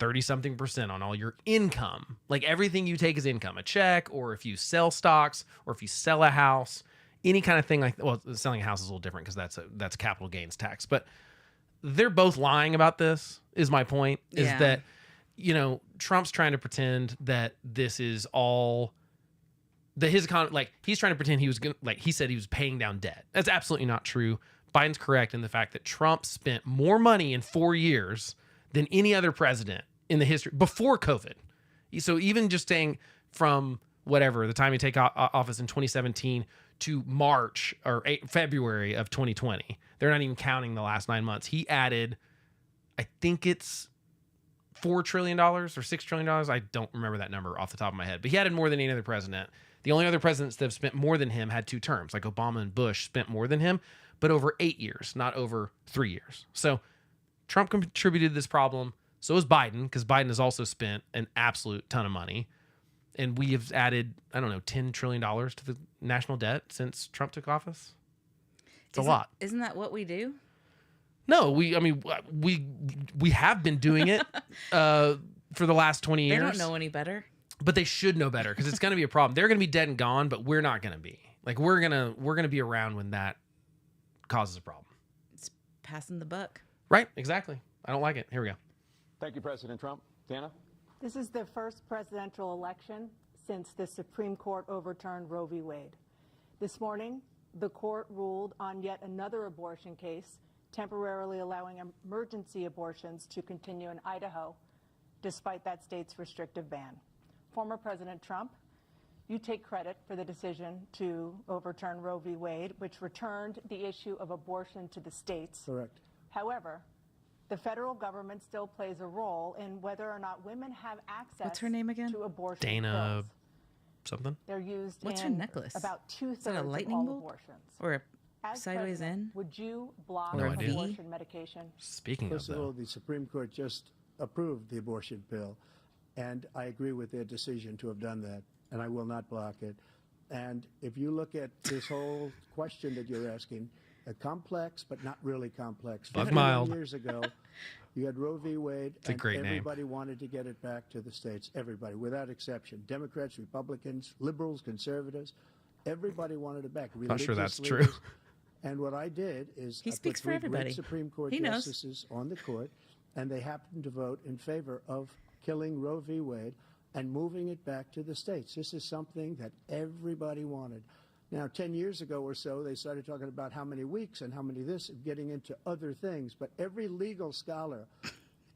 30-something percent on all your income. Like everything you take is income, a check, or if you sell stocks, or if you sell a house, any kind of thing like, well, selling a house is a little different because that's capital gains tax. But they're both lying about this, is my point, is Yeah. that, Trump's trying to pretend that this is all that his economy, like he's trying to pretend he was going to, like he said he was paying down debt. That's absolutely not true. Biden's correct in the fact that Trump spent more money in 4 years than any other president in the history before COVID. So even just saying from whatever, the time he take office in 2017 to March or February of 2020, they're not even counting the last 9 months. He added, I think it's $4 trillion or $6 trillion. I don't remember that number off the top of my head, but he added more than any other president. The only other presidents that have spent more than him had 2 terms, like Obama and Bush spent more than him, but over 8 years, not over 3 years. So Trump contributed to this problem. So has Biden, because Biden has also spent an absolute ton of money. And we have added, $10 trillion to the national debt since Trump took office. It's a lot. Isn't that what we do? No, we have been doing it for the last 20 years. They don't know any better. But they should know better because it's going to be a problem. They're going to be dead and gone, but we're not going to be. Like we're gonna be around when that causes a problem. It's passing the buck. Right? Exactly. I don't like it. Here we go. Thank you, President Trump. Dana? This is the first presidential election since the Supreme Court overturned Roe v. Wade. This morning, the court ruled on yet another abortion case, temporarily allowing emergency abortions to continue in Idaho, despite that state's restrictive ban. Former President Trump, you take credit for the decision to overturn Roe v. Wade, which returned the issue of abortion to the states. Correct. However, the federal government still plays a role in whether or not women have access What's her name again? to abortion Dana pills. something? They're used What's her in necklace? about Is two-thirds that a of lightning all bolt? abortions. Or a As sideways president, in? would you block No idea. abortion medication? Speaking First of of all, though, the Supreme Court just approved the abortion bill, and I agree with their decision to have done that, and I will not block it. And if you look at this whole question that you're asking, complex but not really complex. Bug 51 mild. years ago, you had Roe v. Wade, a and great name. everybody wanted to get it back to the states. Everybody, without exception. Democrats, Republicans, liberals, conservatives, everybody wanted it back. Not sure that's Religious true. leaders. And what I did is He I speaks put for three everybody. great Supreme Court He knows. justices on the court, and they happened to vote in favor of killing Roe v. Wade and moving it back to the states. This is something that everybody wanted. Now, 10 years ago or so, they started talking about how many weeks and how many this, and getting into other things. But every legal scholar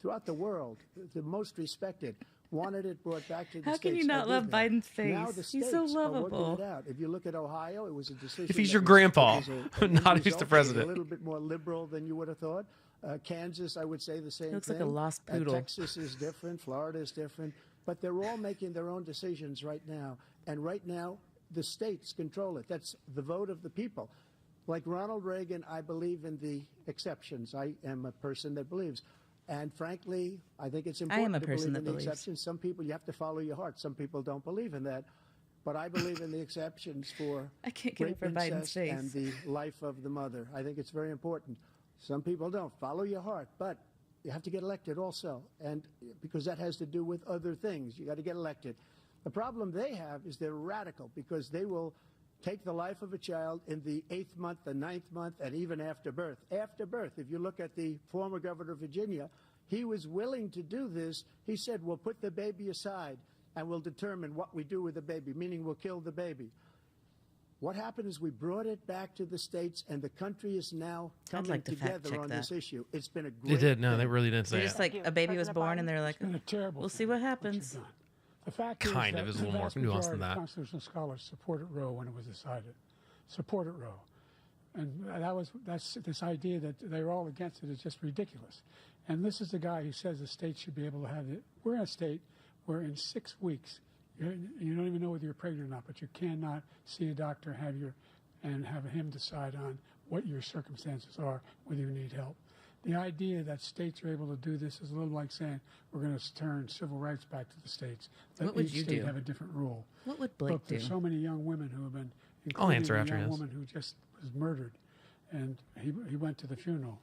throughout the world, the most respected, wanted it brought back to the How states. can you not I did love that. Biden's Now face? the He's states so are lovable. working it out. If you look at Ohio, it was a decision. If he's that your was- grandpa, was a- not end if he's the result, it was president. A little bit more liberal than you would have thought. Kansas, I would say the same thing. looks like a lost poodle. Texas is different. Florida is different. But they're all making their own decisions right now. And right now, the states control it. That's the vote of the people. Like Ronald Reagan, I believe in the exceptions. I am a person that believes. And frankly, I think it's I am important a to person believe that in the believes. exceptions. Some people, you have to follow your heart. Some people don't believe in that. But I believe in the exceptions for I can't get rape, over Biden's incest, face. and the life of the mother. I think it's very important. Some people don't. Follow your heart. But you have to get elected also. And because that has to do with other things. You got to get elected. The problem they have is they're radical because they will take the life of a child in the 8th month, the 9th month, and even after birth. After birth, if you look at the former governor of Virginia, he was willing to do this. He said, we'll put the baby aside and we'll determine what we do with the baby, meaning we'll kill the baby. What happened is we brought it back to the states, and the country is now coming like to fact together check on that. this issue. It's been a They great did. No, thing. they really did say They're it. just like Thank you. a baby was President born Biden? and they're like, It's been a terrible we'll thing see what you've happens. done. The fact Kind is of that is a little the more vast nuanced majority than that. of constitutional scholars supported Roe when it was decided. Supported Roe. And that's this idea that they're all against it is just ridiculous. And this is the guy who says the state should be able to have it. We're in a state where in 6 weeks, you don't even know whether you're pregnant or not, but you cannot see a doctor, and have him decide on what your circumstances are, whether you need help. The idea that states are able to do this is a little like saying we're going to turn civil rights back to the states. Let What would each you state do? have a different rule. What would Blake Look, there's do? so many young women who have been, I'll including answer the after young his. woman who just was murdered, and he went to the funeral.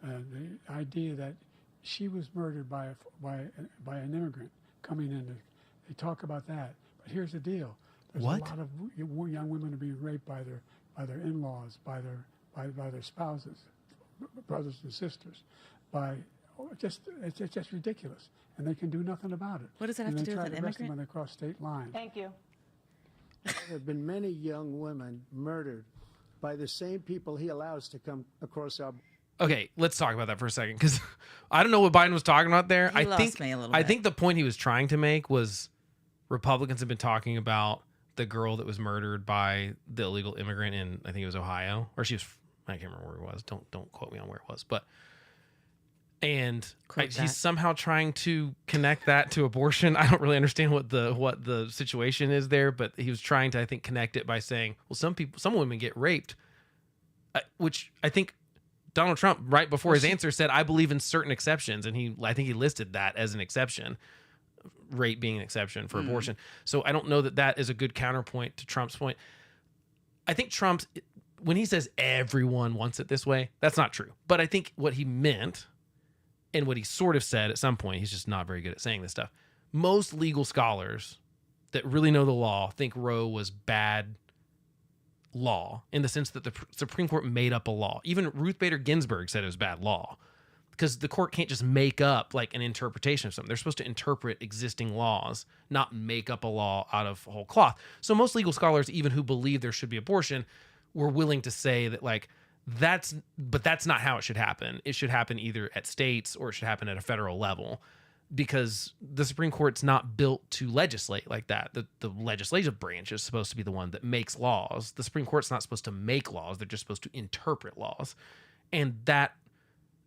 The idea that she was murdered by an immigrant coming in. They talk about that, but here's the deal: there's What? a lot of young women are being raped by their in-laws, by their spouses, brothers and sisters, it's just ridiculous, and they can do nothing about it. What does that have And to they do try with an arrest them immigrant? when they cross state lines. Thank you. There have been many young women murdered by the same people he allows to come across our. Okay, let's talk about that for a second because I don't know what Biden was talking about there. He lost me a little I bit. think the point he was trying to make was Republicans have been talking about the girl that was murdered by the illegal immigrant in, I think it was Ohio, or she was, I can't remember where it was. Don't quote me on where it was, but Quote that. he's somehow trying to connect that to abortion. I don't really understand what the situation is there, but he was trying to, I think, connect it by saying, well, some women get raped, which I think Donald Trump, right before his answer, said, I believe in certain exceptions. And I think he listed that as an exception, rape being an exception for abortion. So I don't know that is a good counterpoint to Trump's point. I think when he says everyone wants it this way, that's not true. But I think what he meant and what he sort of said at some point, he's just not very good at saying this stuff. Most legal scholars that really know the law think Roe was bad law in the sense that the Supreme Court made up a law. Even Ruth Bader Ginsburg said it was bad law because the court can't just make up like an interpretation of something. They're supposed to interpret existing laws, not make up a law out of whole cloth. So most legal scholars, even who believe there should be abortion, were willing to say that like that's not how it should happen. It should happen either at states or it should happen at a federal level, because the Supreme Court's not built to legislate like that. The legislative branch is supposed to be the one that makes laws. The Supreme Court's not supposed to make laws. They're just supposed to interpret laws. And that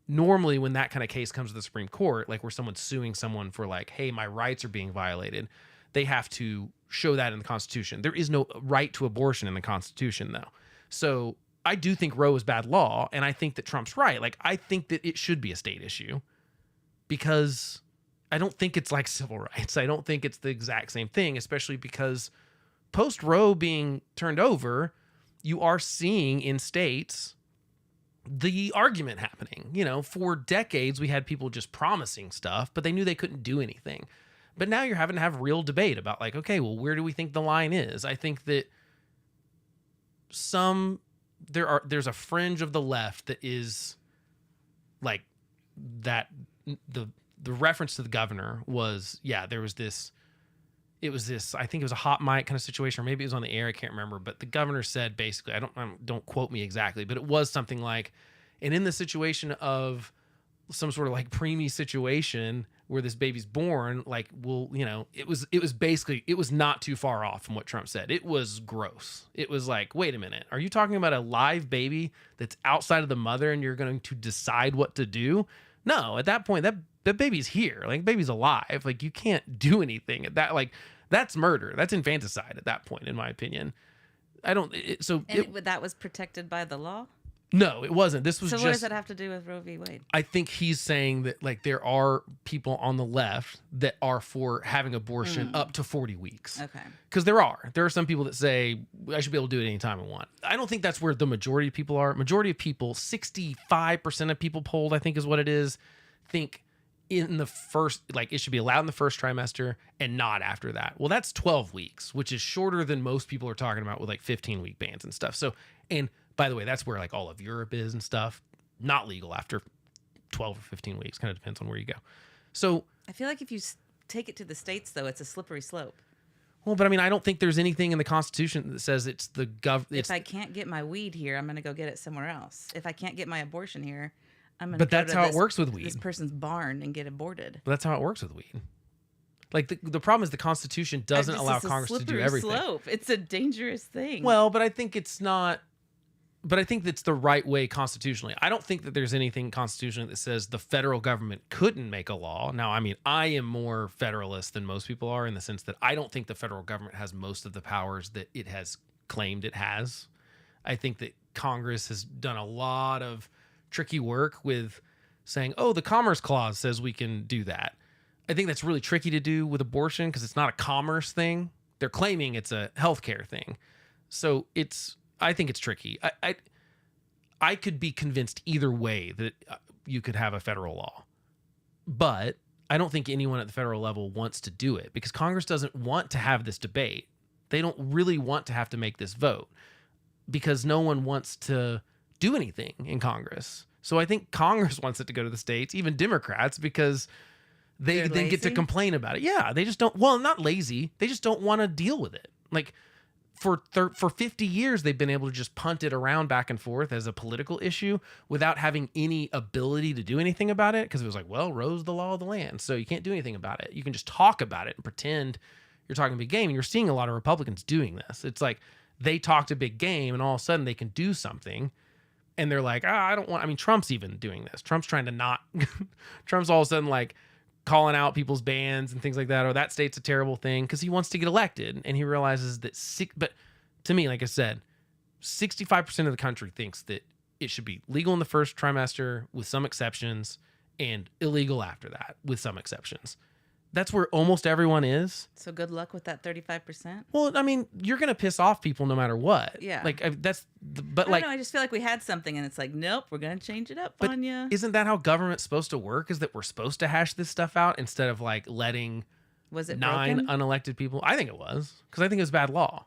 normally when that kind of case comes to the Supreme Court, like where someone's suing someone for like, hey, my rights are being violated, they have to show that in the Constitution. There is no right to abortion in the Constitution, though. So I do think Roe is bad law, and I think that Trump's right. Like, I think that it should be a state issue because I don't think it's like civil rights. I don't think it's the exact same thing, especially because post Roe being turned over, you are seeing in states the argument happening. You know, for decades, we had people just promising stuff, but they knew they couldn't do anything. But now you're having to have real debate about like, okay, well, where do we think the line is? I think that there's a fringe of the left that is like that the reference to the governor was, there was this, I think it was a hot mic kind of situation, or maybe it was on the air. I can't remember, but the governor said basically, don't quote me exactly, but it was something like, and in the situation of some sort of like preemie situation where this baby's born, like, well, you know, it was basically, it was not too far off from what Trump said. It was gross. It was like, wait a minute, are you talking about a live baby that's outside of the mother and you're going to decide what to do? No, at that point, that baby's here. Like, baby's alive. Like, you can't do anything at that. Like, that's murder. That's infanticide at that point, in my opinion. That was protected by the law? No, it wasn't. This was so just. What does that have to do with Roe v. Wade? I think he's saying that like there are people on the left that are for having abortion up to 40 weeks. Okay. Because there are some people that say I should be able to do it anytime I want. I don't think that's where the majority of people are. Majority of people, 65% of people polled, I think is what it is, think in the first, like it should be allowed in the first trimester and not after that. Well, that's 12 weeks, which is shorter than most people are talking about with like 15-week bans and stuff. So, and by the way, that's where like all of Europe is and stuff. Not legal after 12 or 15 weeks. Kind of depends on where you go. So I feel like if you take it to the states, though, it's a slippery slope. Well, but I mean, I don't think there's anything in the Constitution that says it's the If I can't get my weed here, I'm going to go get it somewhere else. If I can't get my abortion here, I'm going to. But that's how it works with weed. This person's barn and get aborted. But that's how it works with weed. Like the problem is the Constitution doesn't allow Congress to do everything. Slope. It's a dangerous thing. Well, but I think it's not. But I think that's the right way constitutionally. I don't think that there's anything constitutionally that says the federal government couldn't make a law. Now, I mean, I am more federalist than most people are in the sense that I don't think the federal government has most of the powers that it has claimed it has. I think that Congress has done a lot of tricky work with saying, oh, the Commerce Clause says we can do that. I think that's really tricky to do with abortion because it's not a commerce thing. They're claiming it's a healthcare thing. So I think it's tricky. I could be convinced either way that you could have a federal law, but I don't think anyone at the federal level wants to do it because Congress doesn't want to have this debate. They don't really want to have to make this vote because no one wants to do anything in Congress. So I think Congress wants it to go to the states, even Democrats, because they then get to complain about it. Yeah, they just don't. Well, not lazy. They just don't want to deal with it. Like, for 50 years, they've been able to just punt it around back and forth as a political issue without having any ability to do anything about it because it was like, well, Roe's the law of the land, so you can't do anything about it. You can just talk about it and pretend you're talking a big game, and you're seeing a lot of Republicans doing this. It's like they talked a big game, and all of a sudden they can do something, and they're like, I don't want... I mean, Trump's even doing this. Trump's trying to not... Trump's all of a sudden like calling out people's bans and things like that, or that state's a terrible thing because he wants to get elected and he realizes that but to me, like I said, 65% of the country thinks that it should be legal in the first trimester with some exceptions and illegal after that with some exceptions. that's where almost everyone is. So good luck with that 35%. Well, I mean, you're going to piss off people no matter what. Yeah. Like but I like, don't know, I just feel like we had something and it's like, nope, we're going to change it up but on you. isn't that how government's supposed to work? Is that we're supposed to hash this stuff out instead of like letting Was it 9 broken? unelected people? I think it was, because I think it was bad law.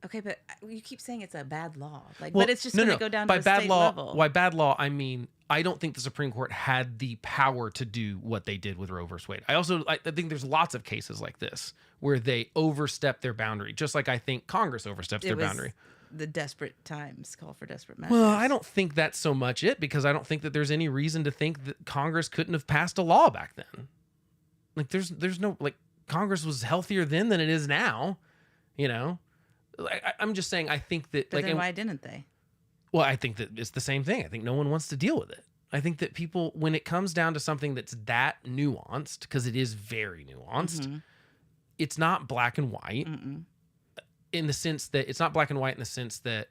Okay, but you keep saying it's a bad law. Like, Well, but it's just no, going to no. go down By to a bad state law, level. By bad law, I mean, I don't think the Supreme Court had the power to do what they did with Roe versus Wade. I think there's lots of cases like this where they overstep their boundary, just like I think Congress oversteps their was boundary. The desperate times call for desperate measures. Well, I don't think that's so much it, because I don't think that there's any reason to think that Congress couldn't have passed a law back then. Like there's no, like, Congress was healthier then than it is now, you know? I'm just saying, I think that, But like, then why didn't they? well, I think that it's the same thing. I think no one wants to deal with it. I think that people, when it comes down to something that's that nuanced, because it is very nuanced, it's not black and white. In the sense that it's not black and white in the sense that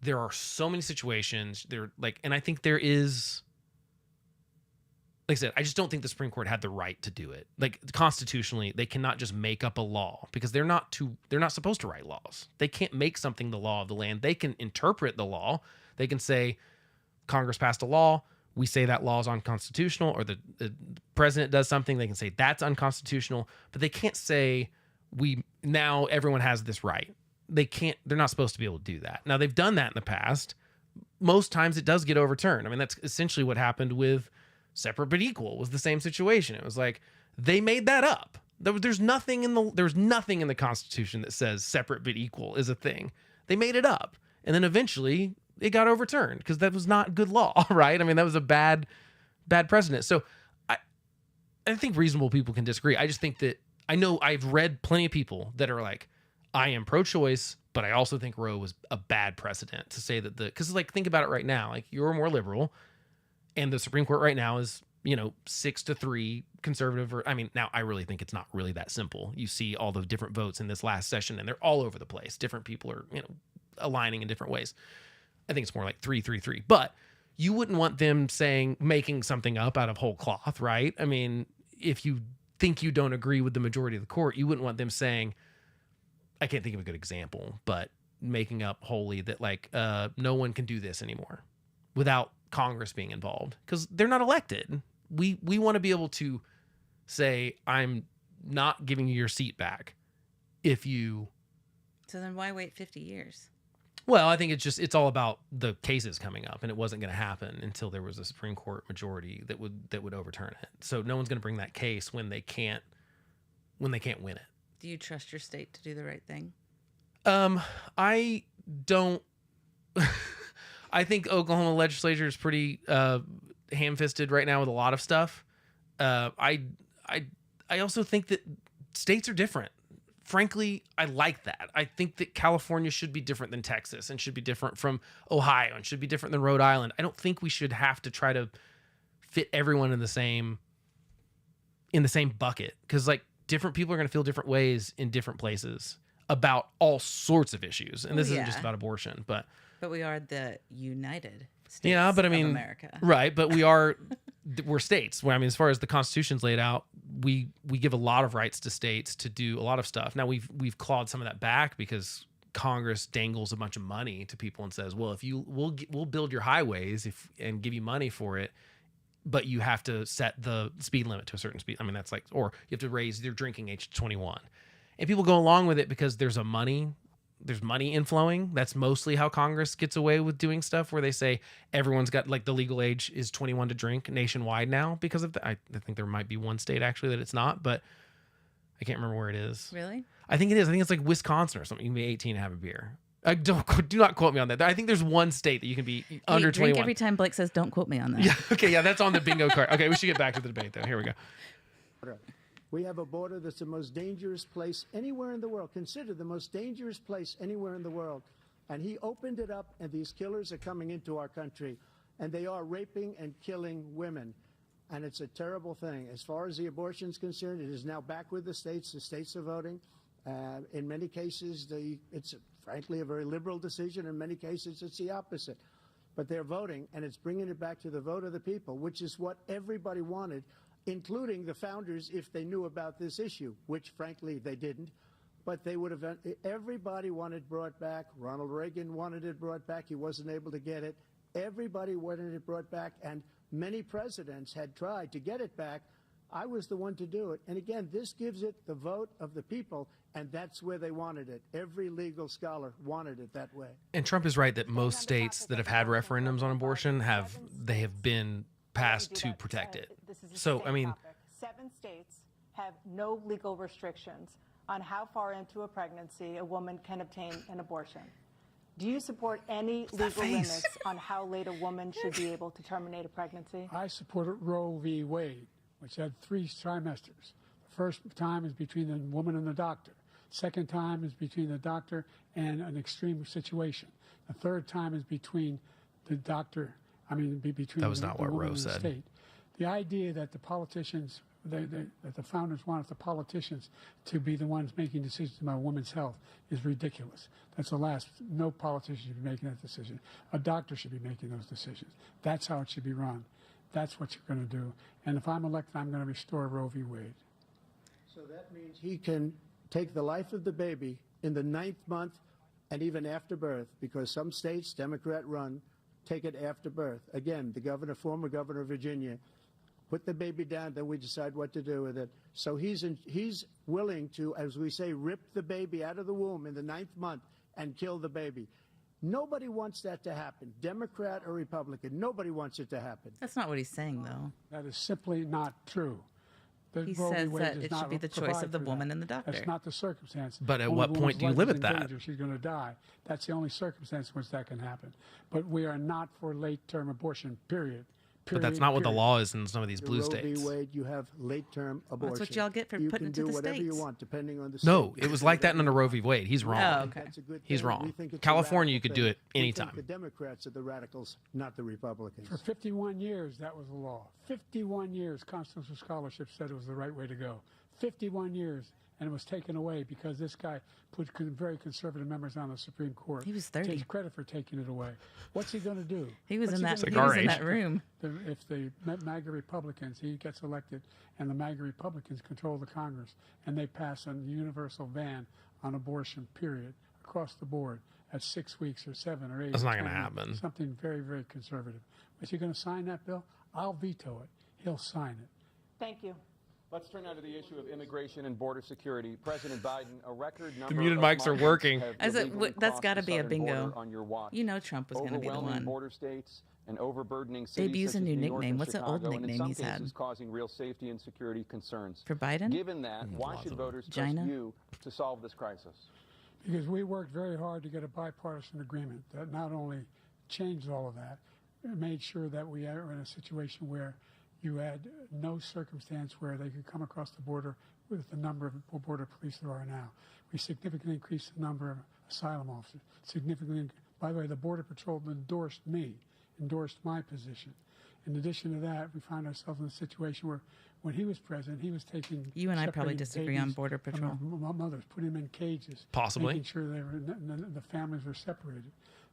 there are so many situations there, like, and I think there is, like I said, I just don't think the Supreme Court had the right to do it. Like, constitutionally, they cannot just make up a law, because they're not supposed to write laws. They can't make something the law of the land. They can interpret the law. They can say, Congress passed a law, we say that law is unconstitutional, or the president does something, they can say that's unconstitutional, but they can't say now everyone has this right. They're not supposed to be able to do that. Now, they've done that in the past. Most times it does get overturned. I mean, that's essentially what happened with separate but equal. Was the same situation. It was like, they made that up. There's nothing in the Constitution that says separate but equal is a thing. They made it up. And then eventually it got overturned, because that was not good law, right? I mean, that was a bad precedent. So I think reasonable people can disagree. I just think that, I know I've read plenty of people that are like, I am pro-choice, but I also think Roe was a bad precedent to say that because, like, think about it right now. Like, you're more liberal, and the Supreme Court right now is, 6-3 conservative. Or, I mean, now I really think it's not really that simple. You see all the different votes in this last session, and they're all over the place. Different people are, aligning in different ways. I think it's more like 3-3-3. But you wouldn't want them making something up out of whole cloth, right? I mean, if you think you don't agree with the majority of the court, you wouldn't want them saying, I can't think of a good example, but making up wholly that, like, no one can do this anymore without Congress being involved, because they're not elected. We want to be able to say, I'm not giving you your seat back if you. So then why wait 50 years? Well, I think it's all about the cases coming up, and it wasn't going to happen until there was a Supreme Court majority that would overturn it. So no one's going to bring that case when they can't win it. Do you trust your state to do the right thing? I don't. I think Oklahoma legislature is pretty ham-fisted right now with a lot of stuff. I also think that states are different. Frankly, I like that. I think that California should be different than Texas, and should be different from Ohio, and should be different than Rhode Island. I don't think we should have to try to fit everyone in the same bucket, because, like, different people are going to feel different ways in different places about all sorts of issues. And this isn't just about abortion, but we are the United States but I mean, of America. Right, but we're states. Well, I mean, as far as the Constitution's laid out, we give a lot of rights to states to do a lot of stuff. Now, we've clawed some of that back, because Congress dangles a bunch of money to people and says, well, we'll build your highways and give you money for it, but you have to set the speed limit to a certain speed. I mean, that's like, or you have to raise your drinking age to 21. And people go along with it because there's money inflowing. That's mostly how Congress gets away with doing stuff, where they say everyone's got, like, the legal age is 21 to drink nationwide now because of that. I think there might be one state actually that it's not, but I can't remember where it is. Really? I think it is. I think it's like Wisconsin or something. You can be 18 and have a beer. Do not quote me on that. I think there's one state that you can be under 21. Drink every time Blake says, don't quote me on that. Yeah. Okay. Yeah. That's on the bingo card. Okay. We should get back to the debate though. Here we go. We have a border that's the most dangerous place anywhere in the world, considered the most dangerous place anywhere in the world. And he opened it up, and these killers are coming into our country, and they are raping and killing women. And it's a terrible thing. As far as the abortion is concerned, it is now back with the states. The states are voting. In many cases, it's frankly a very liberal decision. In many cases, it's the opposite. But they're voting, and it's bringing it back to the vote of the people, which is what everybody wanted. including the founders if they knew about this issue, which frankly they didn't. But they would have, everybody wanted brought back. Ronald Reagan wanted it brought back. He wasn't able to get it. Everybody wanted it brought back, and many presidents had tried to get it back. I was the one to do it. And again, this gives it the vote of the people, and that's where they wanted it. Every legal scholar wanted it that way. And Trump is right that most states that have had referendums on abortion have been passed to protect it. So, I mean, 7 states have no legal restrictions on how far into a pregnancy a woman can obtain an abortion. Do you support any legal limits on how late a woman should be able to terminate a pregnancy? I supported Roe v. Wade, which had 3 trimesters. The first time is between the woman and the doctor. Second time is between the doctor and an extreme situation. The third time is between the doctor, between that was the, not the what woman Roe and the said. state. The idea that the politicians, that the founders wanted the politicians to be the ones making decisions about women's health is ridiculous. That's the last. No politician should be making that decision. A doctor should be making those decisions. That's how it should be run. That's what you're going to do. And if I'm elected, I'm going to restore Roe v. Wade. So that means he can take the life of the baby in the 9th month and even after birth, because some states, Democrat run, take it after birth. Again, the former governor of Virginia, put the baby down, then we decide what to do with it. So he's willing to, as we say, rip the baby out of the womb in the 9th month and kill the baby. Nobody wants that to happen, Democrat or Republican. Nobody wants it to happen. That's not what he's saying, though. That is simply not true. He says that it should be the choice of the woman and the doctor. That's not the circumstance. But at Only what the point woman's do you life limit is in that? danger, she's going to die. That's the only circumstance in which that can happen. But we are not for late-term abortion, period. But that's not what the law is in some of these blue Roe states. v. Wade, you have late-term abortion. That's what y'all get for putting it to the You can do whatever you states. want, depending on the state. No, it was like that under Roe v. Wade. He's wrong. Oh, okay. That's a good He's thing. wrong. We think it's a California, you radical could do thing. it We anytime. think the Democrats are the radicals, not the Republicans. For 51 years, that was the law. 51 years, constitutional scholarship said it was the right way to go. 51 years, and it was taken away because this guy put very conservative members on the Supreme Court. He was 30. Takes credit for taking it away. What's he going to do? He was What's in he that. gonna He do? was in age. that room. If the MAGA Republicans, he gets elected, and the MAGA Republicans control the Congress, and they pass a universal ban on abortion, period, across the board at 6 weeks or 7 or 8. That's or not gonna 10, happen. Something very, very conservative. Is he going to sign that bill? I'll veto it. He'll sign it. Thank you. Let's turn now to the issue of immigration and border security. President Biden, a record number muted of mics are migrants working. have I said, illegally that's crossed got to the be a southern bingo. border on your watch. You know Trump was going to be the Overwhelming one. border states and overburdening cities. They've used such a as new New York nickname. and What's an old Chicago, and in nickname some he's had? cases causing real safety and security concerns. For Biden? Given that, why lots should of voters trust Gina? you to solve this crisis? Because we worked very hard to get a bipartisan agreement that not only changed all of that, it made sure that we are in a situation where you had no circumstance where they could come across the border with the number of border police there are now. We significantly increased the number of asylum officers. By the way, the Border Patrol endorsed my position. In addition to that, we found ourselves in a situation where when he was president, he was taking You and I probably separating disagree on babies Border from Patrol. their mothers, putting them in cages, Possibly. making sure the families were separated.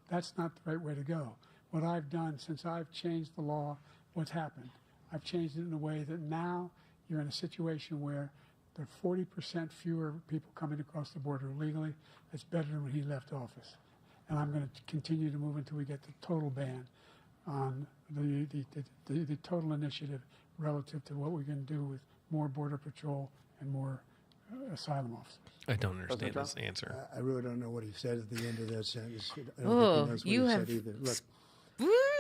That's not the right way to go. What I've done since I've changed the law, what's happened? I've changed it in a way that now you're in a situation where there are 40% fewer people coming across the border illegally. That's better than when he left office. And I'm going to continue to move until we get the total ban on the total initiative relative to what we can do with more Border Patrol and more asylum officers. I don't understand Trump? this answer. I really don't know what he said at the end of that sentence. I don't Oh, think he knows what you he have- said either. Look,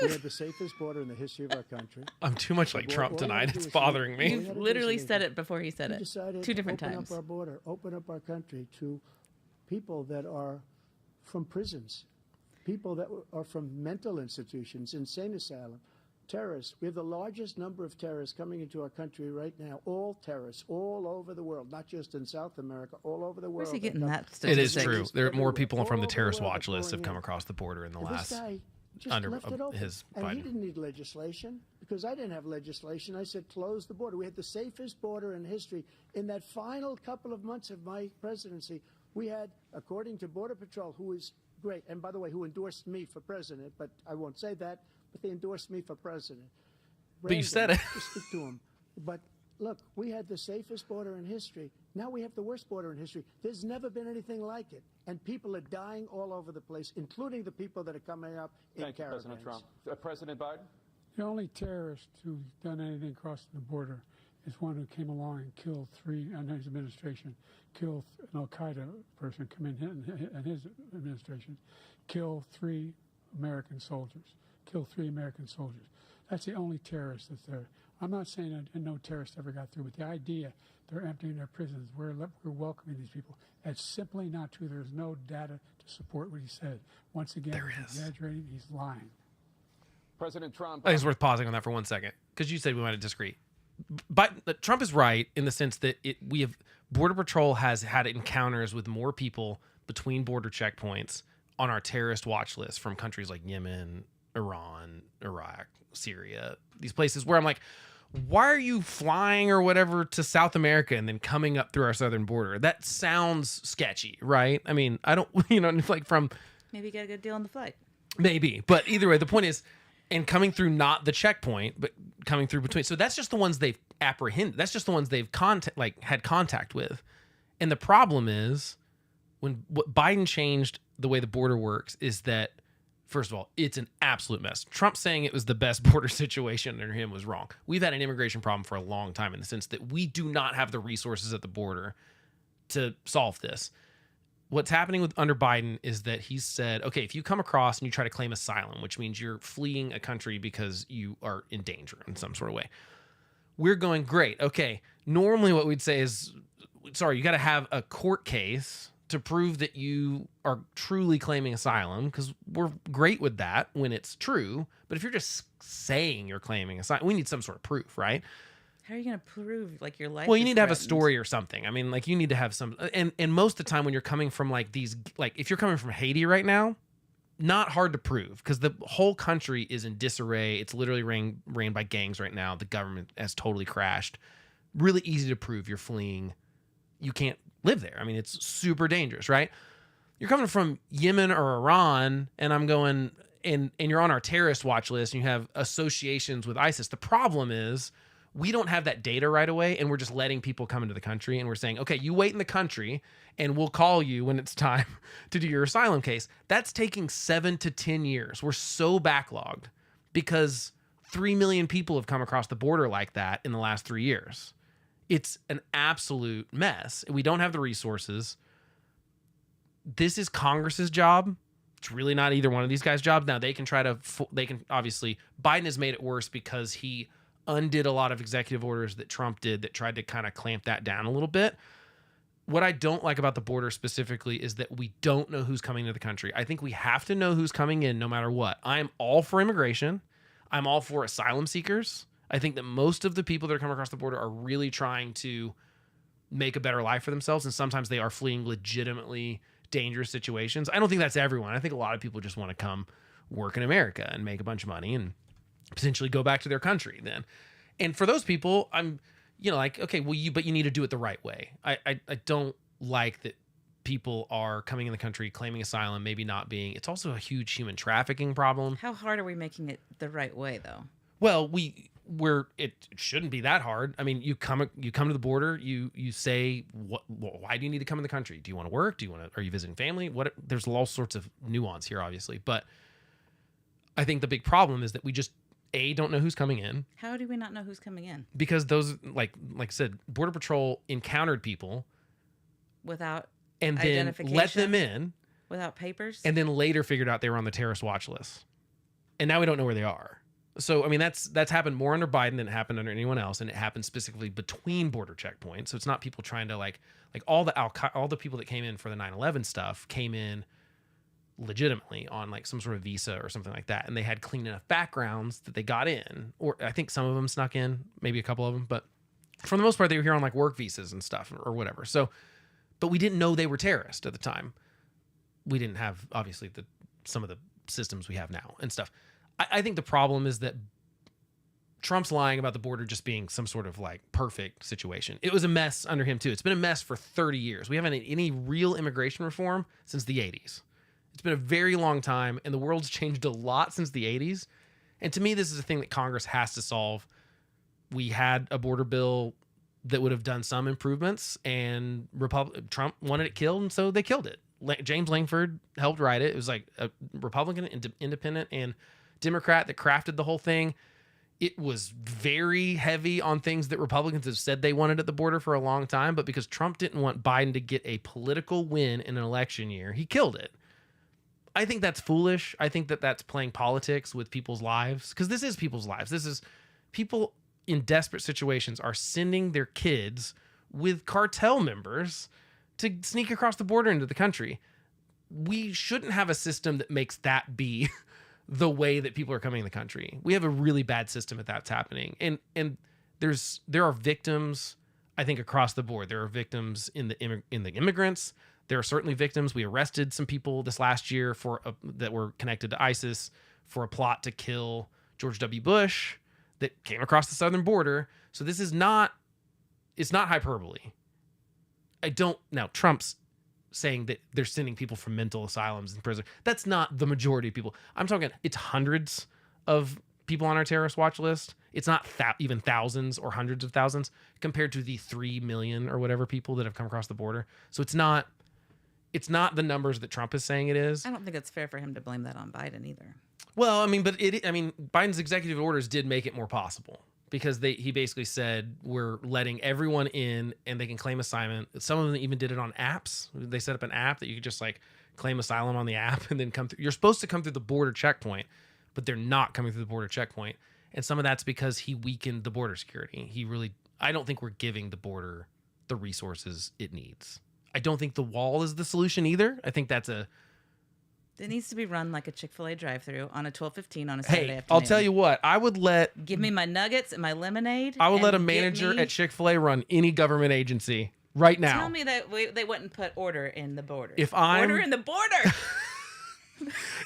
we have the safest border in the history of our country. I'm too much like Well, Trump all you tonight. gotta It's do is bothering all me. you You've gotta do literally is said it before he said We it. decided 2 to different open times. up our border, open up our country to people that are from prisons, people that are from mental institutions, insane asylum, terrorists. We have the largest number of terrorists coming into our country right now, all terrorists, all over the world, not just in South America, all over the world. Where's he getting come. that It is statistic? true. There are more Everywhere, people from all the over terrorist world watch are list have pouring come in. across the border in the And last. this guy just under left it open. his and he Biden. didn't need legislation because I didn't have legislation. I said close the border. We had the safest border in history. In that final couple of months of my presidency, we had, according to Border Patrol, who is great, and by the way, who endorsed me for president, but I won't say that, but they endorsed me for president. But you said it. Just speak to him. But look, we had the safest border in history. Now we have the worst border in history. There's never been anything like it. And people are dying all over the place, including the people that are coming up in Thank you, caravans. President Trump. President Biden? The only terrorist who's done anything crossing the border is one who came along and killed three, and his administration, killed an Al-Qaeda person come in his administration, killed three American soldiers. That's the only terrorist that's there. I'm not saying that no terrorist ever got through, but the idea they're emptying their prisons, we're welcoming these people, that's simply not true. There's no data to support what he said. Once again, he's exaggerating, he's lying. President Trump. I think it's worth pausing on that for 1 second because you said we might disagree. But Trump is right in the sense that Border Patrol has had encounters with more people between border checkpoints on our terrorist watch list from countries like Yemen, Iran, Iraq, Syria, these places where I'm like, why are you flying or whatever to South America and then coming up through our southern border? That sounds sketchy, right? I mean, I don't, like from... Maybe you got a good deal on the flight. Maybe. But either way, the point is, and coming through not the checkpoint, but coming through between. So that's just the ones they've apprehended. That's just the ones they've had contact with. And the problem is, what Biden changed the way the border works is that, first of all, it's an absolute mess. Trump saying it was the best border situation under him was wrong. We've had an immigration problem for a long time in the sense that we do not have the resources at the border to solve this. What's happening under Biden is that he's said, okay, if you come across and you try to claim asylum, which means you're fleeing a country because you are in danger in some sort of way, we're going, great. Okay, normally what we'd say is, sorry, you got to have a court case to prove that you are truly claiming asylum, because we're great with that when it's true. But if you're just saying you're claiming asylum, we need some sort of proof, right? How are you going to prove like your life? Well, you need to have a threatened? story or something. I mean, like you need to have some, and most of the time when you're coming from like these, like if you're coming from Haiti right now, not hard to prove because the whole country is in disarray. It's literally ran by gangs right now. The government has totally crashed. Really easy to prove you're fleeing. You can't live there. I mean, it's super dangerous, right? You're coming from Yemen or Iran, and I'm going, and you're on our terrorist watch list, and you have associations with ISIS. The problem is, we don't have that data right away, and we're just letting people come into the country, and we're saying, okay, you wait in the country, and we'll call you when it's time to do your asylum case. That's taking 7 to 10 years. We're so backlogged because 3 million people have come across the border like that in the last 3 years. It's an absolute mess. We don't have the resources. This is Congress's job. It's really not either one of these guys' jobs. Now, they can obviously, Biden has made it worse because he undid a lot of executive orders that Trump did that tried to kind of clamp that down a little bit. What I don't like about the border specifically is that we don't know who's coming to the country. I think we have to know who's coming in no matter what. I'm all for immigration. I'm all for asylum seekers. I think that most of the people that are coming across the border are really trying to make a better life for themselves, and sometimes they are fleeing legitimately dangerous situations. I don't think that's everyone. I think a lot of people just want to come work in America and make a bunch of money and potentially go back to their country then. And for those people, I'm, like, okay, well, but you need to do it the right way. I don't like that people are coming in the country claiming asylum, maybe not being. It's also a huge human trafficking problem. How hard are we making it the right way, though? Well, it shouldn't be that hard. I mean, you come to the border, you say, why do you need to come in the country? Do you want to work? Are you visiting family? There's all sorts of nuance here, obviously, but I think the big problem is that we just don't know who's coming in. How do we not know who's coming in? Because those, like I said, Border Patrol encountered people without and then identification, let them in without papers, and then later figured out they were on the terrorist watch list, and now we don't know where they are. So, I mean, that's happened more under Biden than it happened under anyone else, and it happened specifically between border checkpoints. So it's not people trying to like all the people that came in for the 9/11 stuff came in legitimately on like some sort of visa or something like that, and they had clean enough backgrounds that they got in, or I think some of them snuck in, maybe a couple of them, but for the most part they were here on like work visas and stuff or whatever. So, but we didn't know they were terrorists at the time. We didn't have obviously some of the systems we have now and stuff. I think the problem is that Trump's lying about the border just being some sort of like perfect situation. It was a mess under him too. It's been a mess for 30 years. We haven't had any real immigration reform since the 80s. It's been a very long time, and the world's changed a lot since the 80s. And to me, this is a thing that Congress has to solve. We had a border bill that would have done some improvements, and Trump wanted it killed, and so they killed it. James Langford helped write it. It was like a Republican, independent, and Democrat that crafted the whole thing. It was very heavy on things that Republicans have said they wanted at the border for a long time, but because Trump didn't want Biden to get a political win in an election year, he killed it. I think that's foolish. I think that that's playing politics with people's lives, because this is people's lives. This is people in desperate situations are sending their kids with cartel members to sneak across the border into the country. We shouldn't have a system that makes that be the way that people are coming in the country. We have a really bad system if that's happening. And there are victims, I think, across the board. There are victims in the immigrants. There are certainly victims. We arrested some people this last year that were connected to ISIS for a plot to kill George W. Bush that came across the southern border. So this is not, it's not hyperbole. Now Trump's saying that they're sending people from mental asylums and prison. That's not the majority of people. I'm talking, it's hundreds of people on our terrorist watch list. It's not even thousands or hundreds of thousands compared to the 3 million or whatever people that have come across the border. So it's not the numbers that Trump is saying it is. I don't think it's fair for him to blame that on Biden either. Well, Biden's executive orders did make it more possible, because he basically said we're letting everyone in and they can claim assignment. Some of them even did it on apps. They set up an app that you could just like claim asylum on the app and then come through. You're supposed to come through the border checkpoint, but they're not coming through the border checkpoint. And some of that's because he weakened the border security. I don't think we're giving the border the resources it needs. I don't think the wall is the solution either. I think it needs to be run like a Chick-fil-A drive-thru on a 12:15 on a Saturday afternoon. I'll tell you what. Give me my nuggets and my lemonade. I would let a manager at Chick-fil-A run any government agency right now. Tell me that they wouldn't put order in the border. Order in the border.